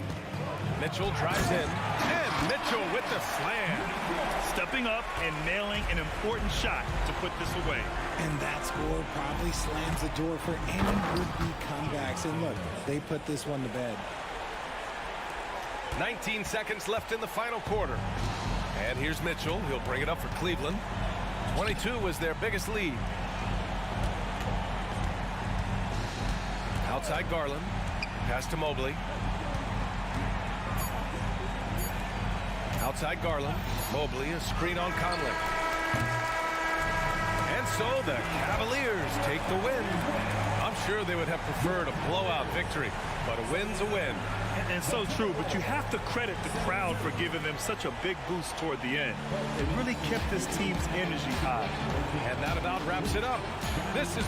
Mitchell drives in. And Mitchell with the slam. Stepping up and nailing an important shot to put this away. And that score probably slams the door for any would-be comebacks. And look, they put this one to bed. 19 seconds left in the final quarter. And here's Mitchell. He'll bring it up for Cleveland. 22 was their biggest lead. Outside Garland. Pass to Mobley. Outside Garland. Mobley, a screen on Conley. And so the Cavaliers take the win. I'm sure they would have preferred a blowout victory, but a win's a win. And so true, but you have to credit the crowd for giving them such a big boost toward the end. It really kept this team's energy high. And that about wraps it up. This is...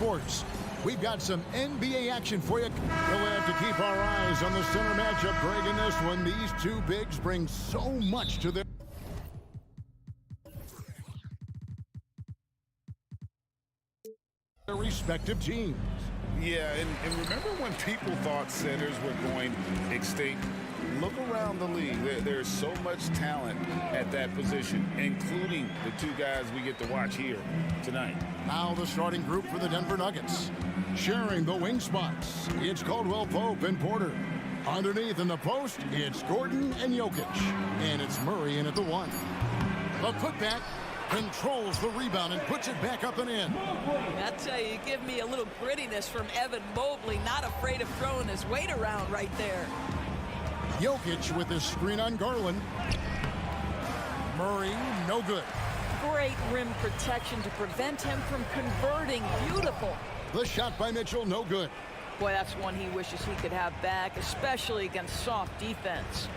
Sports. We've got some NBA action for you. We'll have to keep our eyes on the center matchup, Greg, in this one. These two bigs bring so much to their respective teams. Yeah, and remember when people thought centers were going extinct? Look around the league. There's so much talent at that position, including the two guys we get to watch here tonight. Now the starting group for the Denver Nuggets. Sharing the wing spots, it's Caldwell Pope and Porter. Underneath in the post, it's Gordon and Jokic. And it's Murray in at the 1. The putback controls the rebound and puts it back up and in. I tell you, give me a little grittiness from Evan Mobley, not afraid of throwing his weight around right there. Jokic with his screen on Garland. Murray, no good. Great rim protection to prevent him from converting. Beautiful. The shot by Mitchell, no good. Boy, that's one he wishes he could have back, especially against soft defense.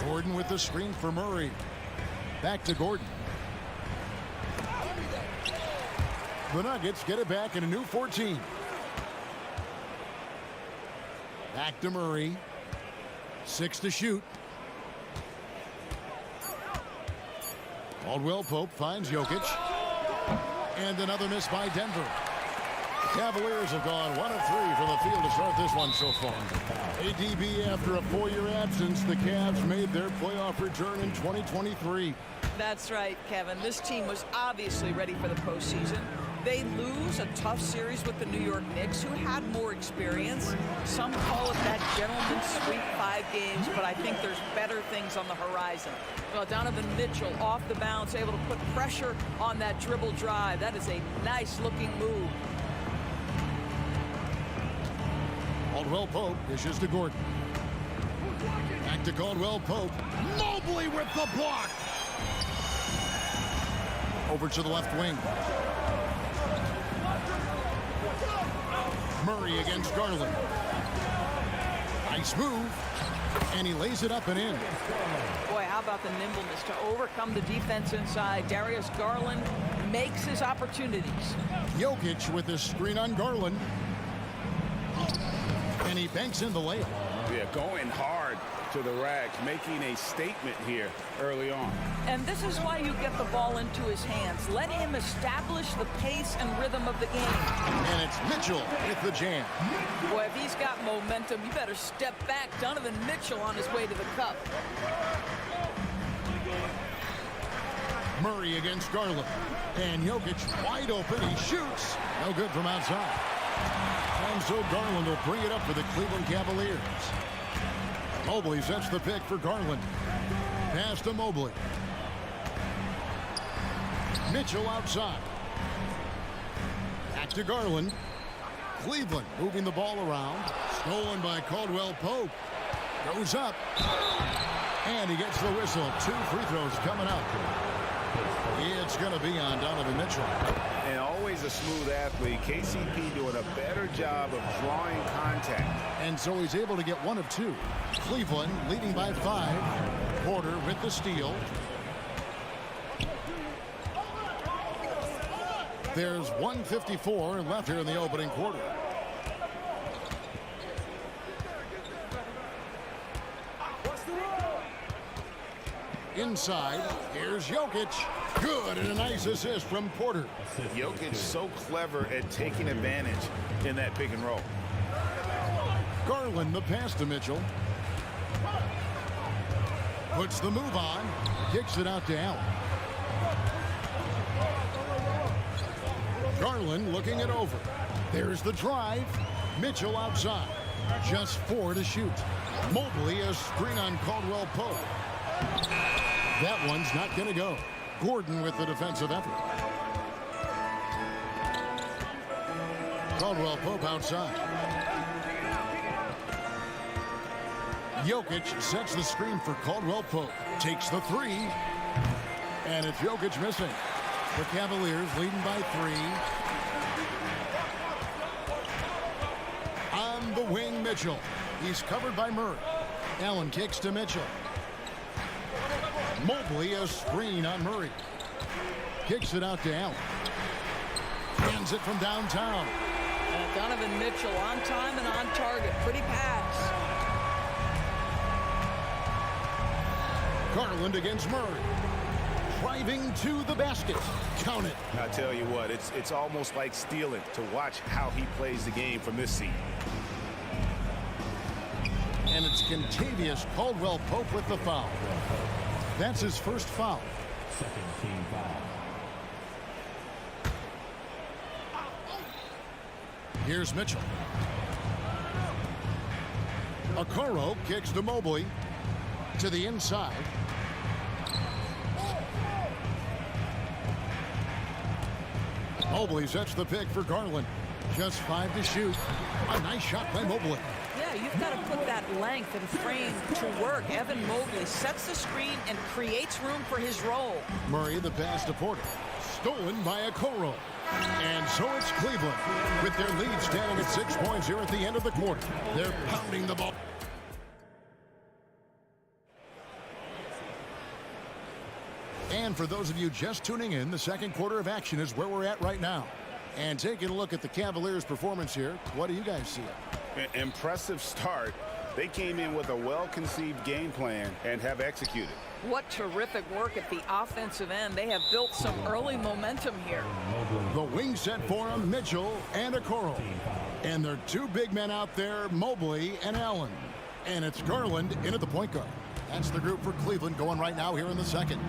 Gordon with the screen for Murray. Back to Gordon. The Nuggets get it back in a new 14. Back to Murray. 6 to shoot. Caldwell Pope finds Jokic. And another miss by Denver. The Cavaliers have gone 1 of 3 from the field to start this one so far. ADB, after a 4-year absence, the Cavs made their playoff return in 2023. That's right, Kevin. This team was obviously ready for the postseason. They lose a tough series with the New York Knicks, who had more experience. Some call it that gentleman's sweep 5 games, but I think there's better things on the horizon. Well, Donovan Mitchell off the bounce, able to put pressure on that dribble drive. That is a nice-looking move. Caldwell Pope dishes to Gordon. Back to Caldwell Pope. Mobley with the block. Over to the left wing. Murray against Garland. Nice move. And he lays it up and in. Boy, how about the nimbleness to overcome the defense inside. Darius Garland makes his opportunities. Jokic with his screen on Garland. And he banks in the layup. Yeah, going hard to the racks, making a statement here early on. And this is why you get the ball into his hands. Let him establish the pace and rhythm of the game. And it's Mitchell with the jam. Boy, if he's got momentum, you better step back. Donovan Mitchell on his way to the cup. Murray against Garland. And Jokic wide open. He shoots. No good from outside. And so Garland will bring it up for the Cleveland Cavaliers. Mobley sets the pick for Garland. Pass to Mobley. Mitchell outside. Back to Garland. Cleveland moving the ball around. Stolen by Caldwell Pope. Goes up. And he gets the whistle. 2 free throws coming up. It's going to be on Donovan Mitchell. And always a smooth athlete. KCP doing a better job of drawing contact. And so he's able to get 1 of 2. Cleveland leading by 5. Porter with the steal. There's 1:54 left here in the opening quarter. Inside, here's Jokic. Good, and a nice assist from Porter. Jokic so clever at taking advantage in that pick and roll. Garland the pass to Mitchell. Puts the move on. Kicks it out to Allen. Garland looking it over. There's the drive. Mitchell outside. Just 4 to shoot. Mobley a screen on Caldwell Pope. That one's not going to go. Gordon with the defensive effort. Caldwell Pope outside. Jokic sets the screen for Caldwell Pope. Takes the 3. And it's Jokic missing. The Cavaliers leading by 3. On the wing, Mitchell. He's covered by Murray. Allen kicks to Mitchell. Mobley a screen on Murray. Kicks it out to Allen. Hands it from downtown. Donovan Mitchell on time and on target. Pretty pass. Garland against Murray. Driving to the basket. Count it. I tell you what, it's almost like stealing to watch how he plays the game from this seat. And it's Kentavious Caldwell-Pope with the foul. That's his first foul. Second team foul. Here's Mitchell. Okoro kicks to Mobley. To the inside. Mobley sets the pick for Garland. Just 5 to shoot. A nice shot by Mobley. Yeah, you've got to put that length and frame to work. Evan Mobley sets the screen and creates room for his role. Murray the pass to Porter. Stolen by Okoro. And so it's Cleveland with their lead standing at 6 points here at the end of the quarter. They're pounding the ball. And for those of you just tuning in, the second quarter of action is where we're at right now. And taking a look at the Cavaliers' performance here, what do you guys see? Impressive start. They came in with a well-conceived game plan and have executed. What terrific work at the offensive end. They have built some early momentum here. The wing set for him, Mitchell and Okoro. And their two big men out there, Mobley and Allen. And it's Garland in at the point guard. That's the group for Cleveland going right now here in the second.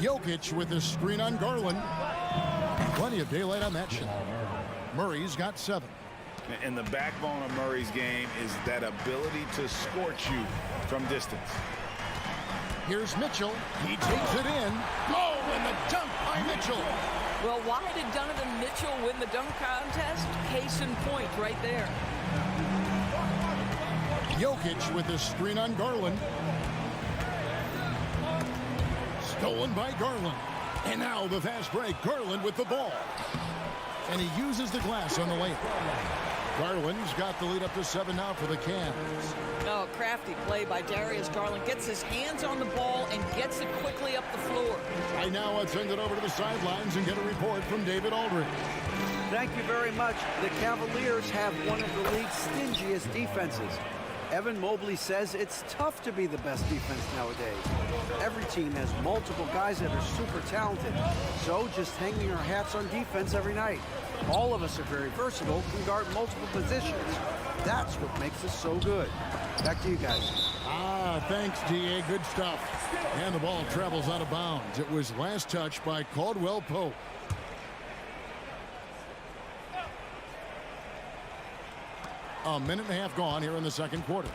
Jokic with his screen on Garland. Plenty of daylight on that shot. Murray's got 7. And the backbone of Murray's game is that ability to scorch you from distance. Here's Mitchell. He takes it in. Oh, and the dunk by Mitchell. Well, why did Donovan Mitchell win the dunk contest? Case in point right there. Jokic with his screen on Garland. Stolen by Garland. And now the fast break. Garland with the ball. And he uses the glass on the layup. Garland's got the lead up to 7 now for the Cavs. Oh, crafty play by Darius Garland. Gets his hands on the ball and gets it quickly up the floor. Right now, let's send it over to the sidelines and get a report from David Aldridge. Thank you very much. The Cavaliers have one of the league's stingiest defenses. Evan Mobley says it's tough to be the best defense nowadays. Every team has multiple guys that are super talented. So just hanging our hats on defense every night. All of us are very versatile, can guard multiple positions. That's what makes us so good. Back to you guys. Thanks, D.A. Good stuff. And the ball travels out of bounds. It was last touched by Caldwell-Pope. A minute and a half gone here in the second quarter.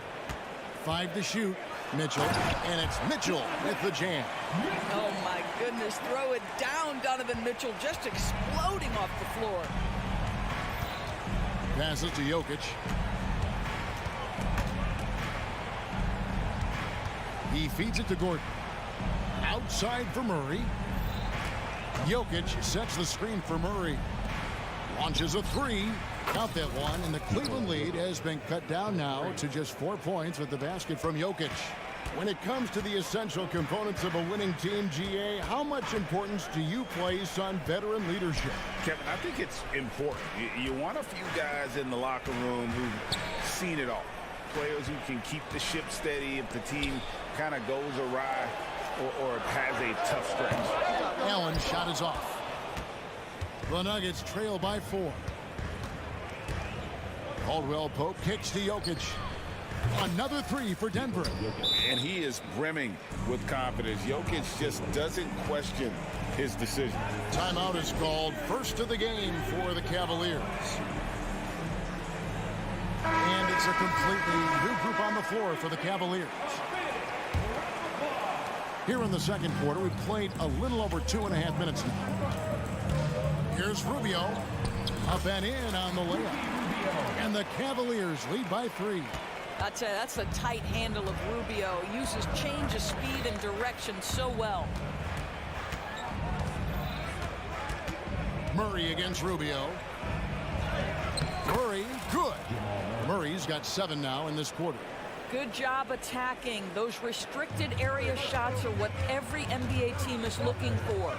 5 to shoot. Mitchell. And it's Mitchell with the jam. Oh, my goodness. Throw it down, Donovan Mitchell, just exploding off the floor. Passes to Jokic. He feeds it to Gordon. Outside for Murray. Jokic sets the screen for Murray. Launches a 3. Count that one, and the Cleveland lead has been cut down now to just 4 points with the basket from Jokic. When it comes to the essential components of a winning team, GA, how much importance do you place on veteran leadership? Kevin, I think it's important. You want a few guys in the locker room who've seen it all. Players who can keep the ship steady if the team kind of goes awry or has a tough stretch. Allen's shot is off. The Nuggets trail by 4. Caldwell-Pope kicks to Jokic. Another 3 for Denver. And he is brimming with confidence. Jokic just doesn't question his decision. Timeout is called. First of the game for the Cavaliers. And it's a completely new group on the floor for the Cavaliers. Here in the second quarter, we've played a little over 2.5 minutes now. Here's Rubio. Up and in on the layup. And the Cavaliers lead by 3. I'd say that's the tight handle of Rubio. Uses change of speed and direction so well. Murray against Rubio. Murray, good. Murray's got 7 now in this quarter. Good job attacking. Those restricted area shots are what every NBA team is looking for.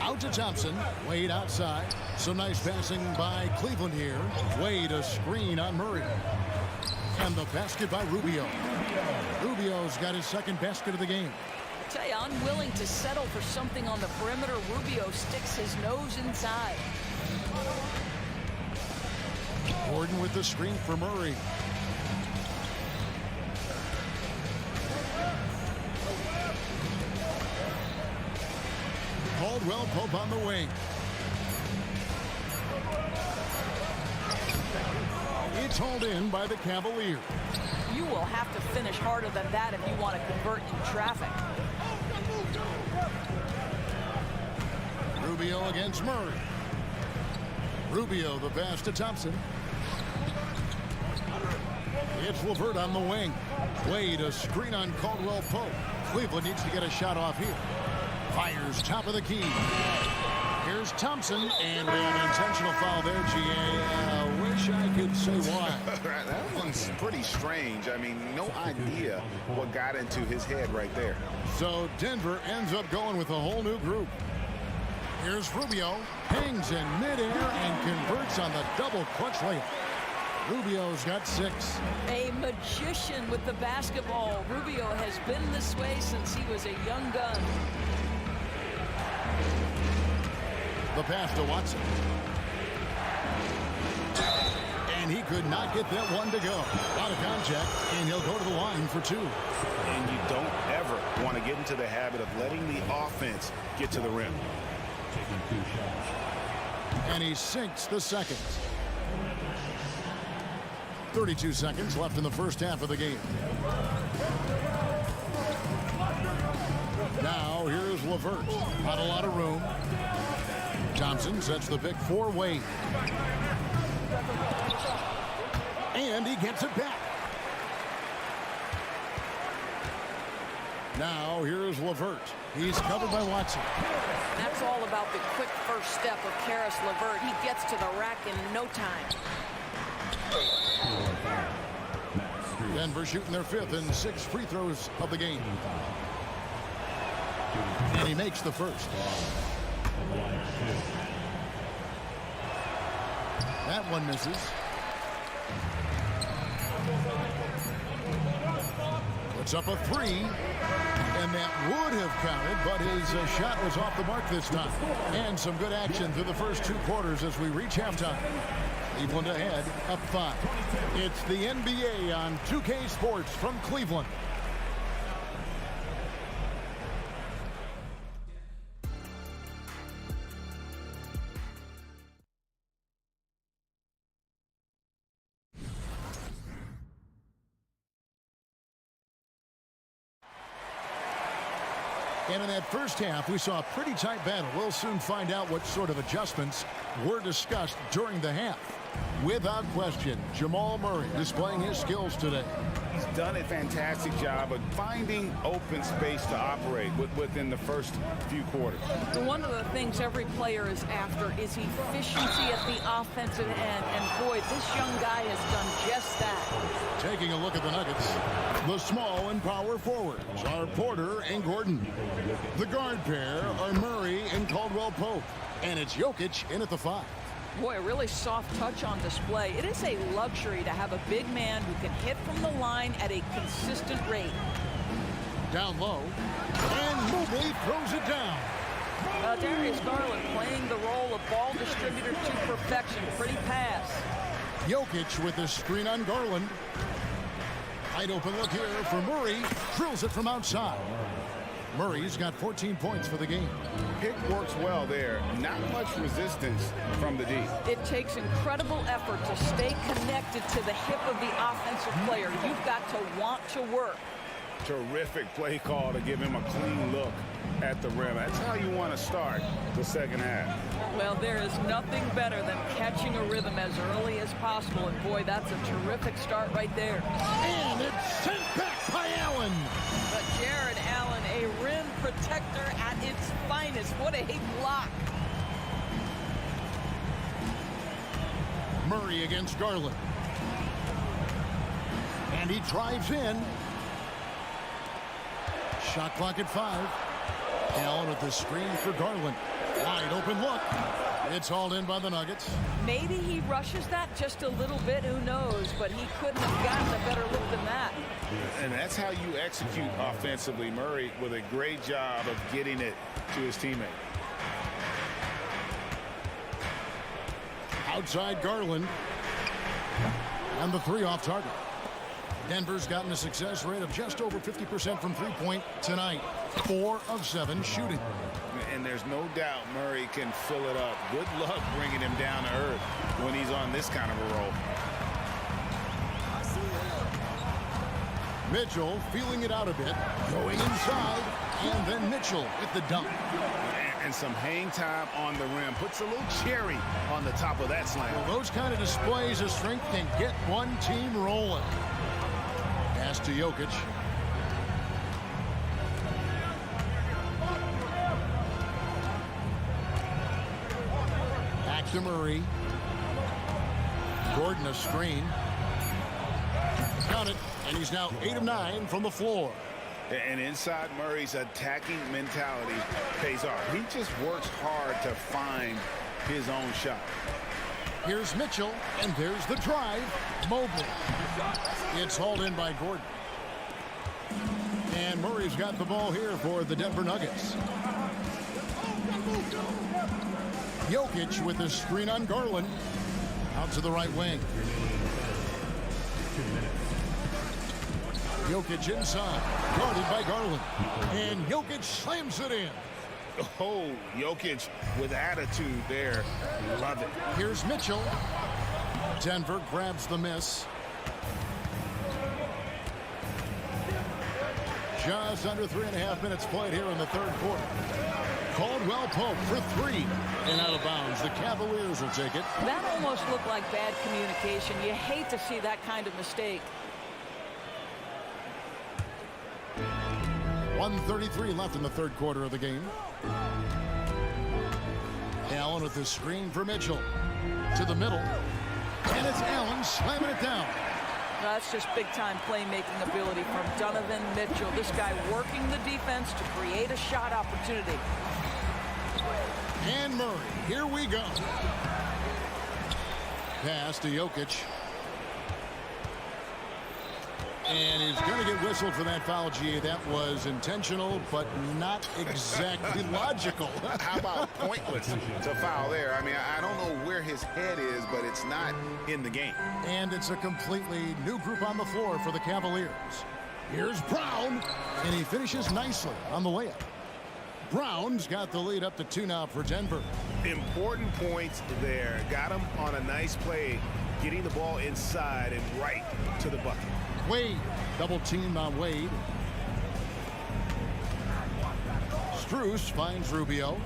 Out to Thompson. Wade outside. Some nice passing by Cleveland here. Wade a screen on Murray. And the basket by Rubio. Rubio's got his second basket of the game. I tell you, unwilling to settle for something on the perimeter. Rubio sticks his nose inside. Gordon with the screen for Murray. Caldwell Pope on the wing. It's hauled in by the Cavaliers. You will have to finish harder than that if you want to convert in traffic. Rubio against Murray. Rubio the pass to Thompson. It's LeVert on the wing. Wade a screen on Caldwell Pope. Cleveland needs to get a shot off here. Fires top of the key. Here's Thompson, and we have an intentional foul there, GA. Wish I could say why. That one's pretty strange. I mean, no idea what got into his head right there. So Denver ends up going with a whole new group. Here's Rubio. Hangs in midair and converts on the double clutch layup. Rubio's got 6. A magician with the basketball. Rubio has been this way since he was a young gun. The pass to Watson. And he could not get that one to go. Out of contact, and he'll go to the line for 2. And you don't ever want to get into the habit of letting the offense get to the rim. And he sinks the second. 32 seconds left in the first half of the game. Now here's LeVert. Not a lot of room. Thompson sets the pick for Wade. And he gets it back. Now here's LeVert. He's covered by Watson. That's all about the quick first step of Karis LeVert. He gets to the rack in no time. Denver shooting their 5th and 6th free throws of the game. And he makes the first. That one misses. Puts up a 3. And that would have counted, but his shot was off the mark this time. And some good action through the first 2 quarters as we reach halftime. Cleveland ahead, up 5. It's the NBA on 2K Sports from Cleveland. And in that first half, we saw a pretty tight battle. We'll soon find out what sort of adjustments were discussed during the half. Without question, Jamal Murray displaying his skills today. He's done a fantastic job of finding open space to operate within the first few quarters. One of the things every player is after is efficiency at the offensive end. And boy, this young guy has done just that. Taking a look at the Nuggets, the small and power forwards are Porter and Gordon. The guard pair are Murray and Caldwell Pope. And it's Jokic in at the 5. Boy, a really soft touch on display. It is a luxury to have a big man who can hit from the line at a consistent rate. Down low, and Mobley throws it down. Darius Garland playing the role of ball distributor to perfection. Pretty pass. Jokic with the screen on Garland. Wide open look here for Murray. Drills it from outside. Murray's got 14 points for the game. Pick works well there. Not much resistance from the D. It takes incredible effort to stay connected to the hip of the offensive player. You've got to want to work. Terrific play call to give him a clean look at the rim. That's how you want to start the second half. Well, there is nothing better than catching a rhythm as early as possible. And boy, that's a terrific start right there. And it's sent back by Allen. But Jared Allen, a rim protector at its finest. What a block. Murray against Garland. And he drives in. Shot clock at 5. Allen with the screen for Garland. Wide open look. It's hauled in by the Nuggets. Maybe he rushes that just a little bit, who knows, but he couldn't have gotten a better look than that. And that's how you execute offensively. Murray with a great job of getting it to his teammate. Outside Garland. And the three off target. Denver's gotten a success rate of just over 50% from three-point tonight. 4 of 7 shooting. And there's no doubt Murray can fill it up. Good luck bringing him down to earth when he's on this kind of a roll. Mitchell feeling it out a bit. Going inside. And then Mitchell with the dunk. And some hang time on the rim. Puts a little cherry on the top of that slam. Well, those kind of displays of strength can get one team rolling. Pass to Jokic. Back to Murray. Gordon a screen. Count it. And he's now 8 of 9 from the floor. And inside Murray's attacking mentality pays off. He just works hard to find his own shot. Here's Mitchell, and there's the drive. Mobley. It's hauled in by Gordon. And Murray's got the ball here for the Denver Nuggets. Jokic with the screen on Garland. Out to the right wing. Jokic inside, guarded by Garland. And Jokic slams it in. Oh, Jokic with attitude there. Love it. Here's Mitchell. Denver grabs the miss. Just under 3.5 minutes played here in the third quarter. Caldwell Pope for 3. And out of bounds. The Cavaliers will take it. That almost looked like bad communication. You hate to see that kind of mistake. 1:33 left in the third quarter of the game. Allen with the screen for Mitchell. To the middle. And it's Allen slamming it down. That's just big-time playmaking ability from Donovan Mitchell. This guy working the defense to create a shot opportunity. And Murray, here we go. Pass to Jokic. And he's going to get whistled for that foul, GA. That was intentional, but not exactly logical. How about pointless to foul there? I mean, I don't know where his head is, but it's not in the game. And it's a completely new group on the floor for the Cavaliers. Here's Brown, and he finishes nicely on the layup. Brown's got the lead up to 2 now for Denver. Important points there. Got him on a nice play, getting the ball inside and right to the bucket. Wade, double teamed on Wade. Strus finds Rubio.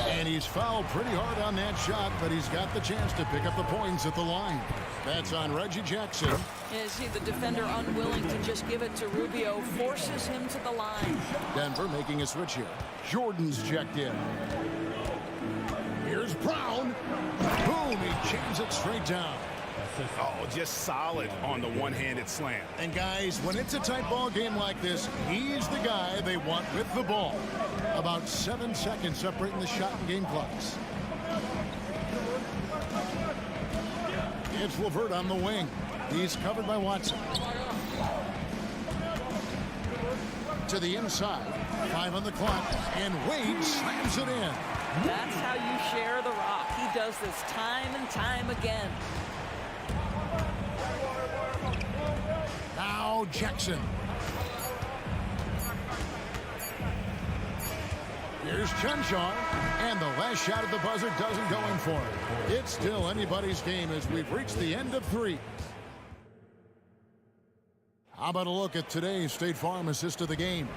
And he's fouled pretty hard on that shot, but he's got the chance to pick up the points at the line. That's on Reggie Jackson. You see the defender unwilling to just give it to Rubio, forces him to the line. Denver making a switch here. Jordan's checked in. Here's Brown. Boom, he jams it straight down. Oh, just solid on the one-handed slam. And guys, when it's a tight ball game like this, he's the guy they want with the ball. About 7 seconds separating the shot and game clocks. It's LeVert on the wing. He's covered by Watson. To the inside. 5 on the clock. And Wade slams it in. That's how you share the rock. He does this time and time again. Now Jackson. Here's Chunchar, and the last shot at the buzzer doesn't go in for him. It's still anybody's game as we've reached the end of 3. How about a look at today's State Farm assist of the game?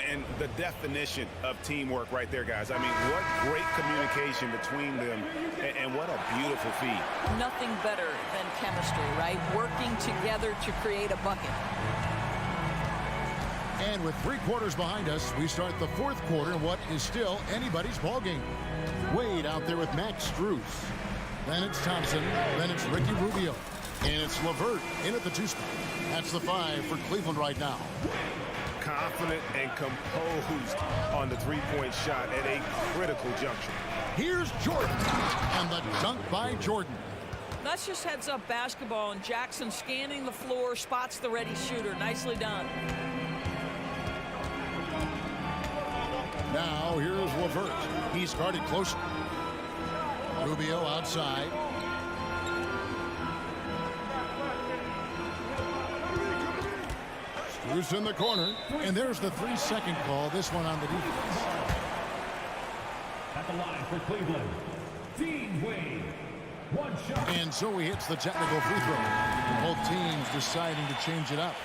And the definition of teamwork right there, guys. I mean, what great communication between them, and what a beautiful feed. Nothing better than chemistry, right? Working together to create a bucket. And with 3 quarters behind us, we start the 4th quarter in what is still anybody's ball game. Wade out there with Max Strus. Then it's Thompson. Then it's Ricky Rubio. And it's LeVert in at the 2 spot. That's the 5 for Cleveland right now. confident and composed on the three-point shot at a critical juncture. Here's Jordan, and the dunk by Jordan. That's just heads-up basketball, and Jackson scanning the floor, spots the ready shooter. Nicely done. Now here's Levert. He's guarded closer. Rubio outside. Strus in the corner, and there's the 3-second call. This one on the defense. At the line for Cleveland, Dean Wade. One shot. And so he hits the technical free throw. Both teams deciding to change it up.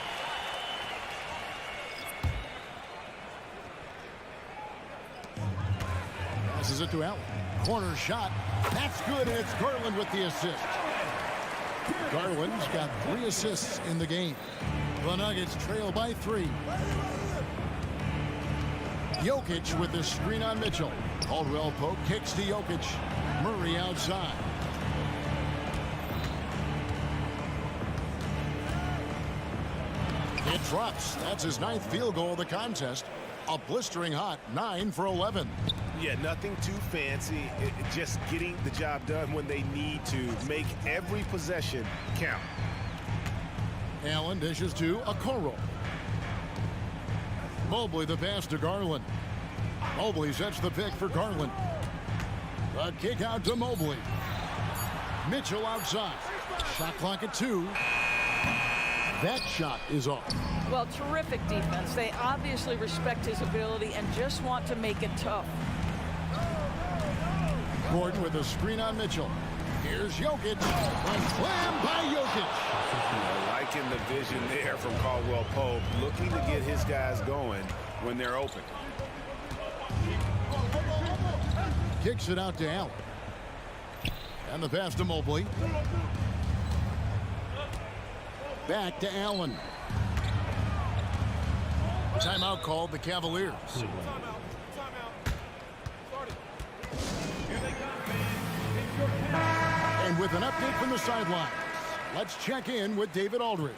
Passes it to Allen. Corner shot. That's good, and it's Garland with the assist. Garland's got 3 assists in the game. The Nuggets trail by 3. Jokic with the screen on Mitchell. Caldwell Pope kicks to Jokic. Murray outside. It drops. That's his 9th field goal of the contest. A blistering hot 9 for 11. Yeah, nothing too fancy. Just getting the job done when they need to. Make every possession count. Allen dishes to Okoro. Mobley the pass to Garland. Mobley sets the pick for Garland. The kick out to Mobley. Mitchell outside. Shot clock at 2. That shot is off. Well, terrific defense. They obviously respect his ability and just want to make it tough. Gordon with a screen on Mitchell. Here's Jokic. And slam by Jokic. Liking the vision there from Caldwell Pope. Looking to get his guys going when they're open. Kicks it out to Allen. And the pass to Mobley. Back to Allen. Timeout called the Cavaliers. And with an update from the sidelines, let's check in with David Aldridge.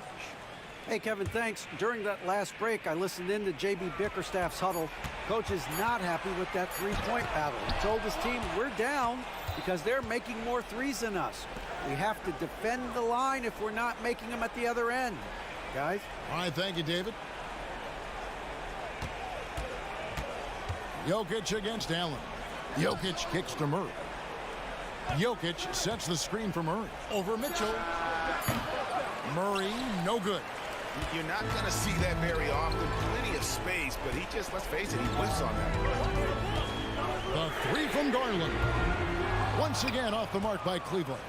Hey, Kevin, thanks. During that last break, I listened in to JB Bickerstaff's huddle. Coach is not happy with that three-point battle. He told his team, we're down because they're making more threes than us. We have to defend the line if we're not making them at the other end. Guys? All right, thank you, David. Jokic against Allen. Jokic kicks to Murray. Jokic sets the screen for Murray. Over Mitchell. Murray, no good. You're not going to see that very often. Plenty of space, but he just, let's face it, he whiffs on that. The 3 from Garland. Once again off the mark by Cleveland.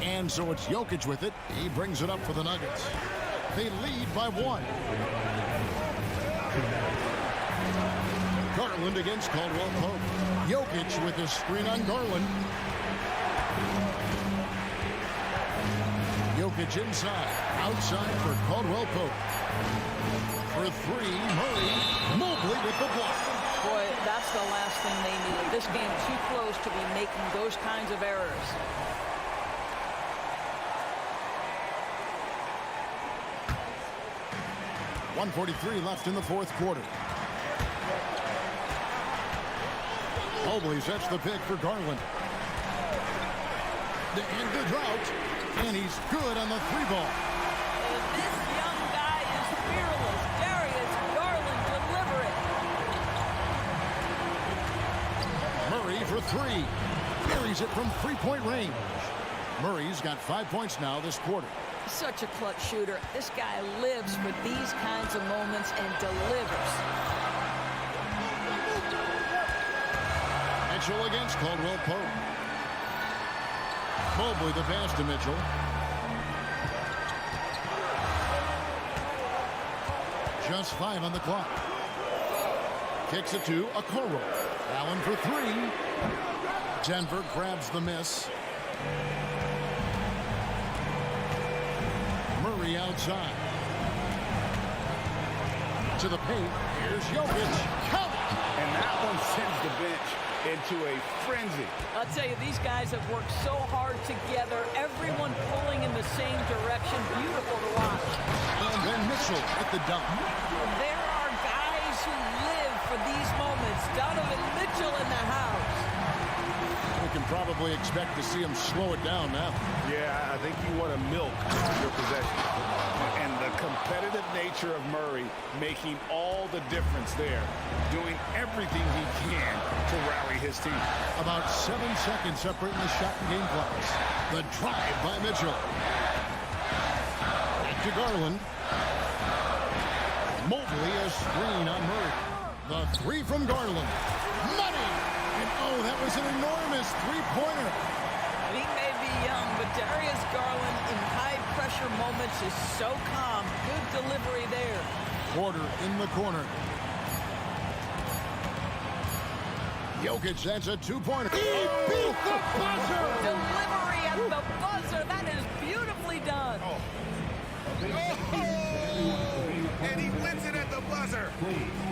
And so it's Jokic with it. He brings it up for the Nuggets. They lead by 1. Garland against Caldwell Pope. Jokic with his screen on Garland. Jokic inside. Outside for Caldwell Pope. For 3, Murray. Mobley with the block. Boy, that's the last thing they needed. This game too close to be making those kinds of errors. .143 left in the 4th quarter. Mobley sets the pick for Garland. The end the drought. And he's good on the 3 ball. This young guy is fearless. Darius Garland deliver it. Murray for 3. Buries it from 3-point range. Murray's got 5 points now this quarter. Such a clutch shooter. This guy lives for these kinds of moments and delivers. Mitchell against Caldwell Pope. Mobley the pass to Mitchell. Just 5 on the clock. Kicks it to Okoro. Allen for 3. Denver grabs the miss. Murray outside. To the paint. Here's Jokic. Count! And that one sends the bench into a frenzy. I'll tell you, these guys have worked so hard together. Everyone pulling in the same direction. Beautiful to watch. And then Mitchell at the dunk. There for these moments. Donovan Mitchell in the house. We can probably expect to see him slow it down now. Yeah, I think you want to milk your possession. And the competitive nature of Murray making all the difference there, doing everything he can to rally his team. About 7 seconds separating the shot and game clocks. The drive by Mitchell. Back to Garland. Mobley a screen on Murray. The three from Garland. Money! And oh, that was an enormous three-pointer. He may be young, but Darius Garland in high-pressure moments is so calm. Good delivery there. Porter in the corner. Jokic, that's a two-pointer. He beat the buzzer! Delivery at the buzzer. That is beautifully done. Oh. And he wins it at the buzzer. Cool.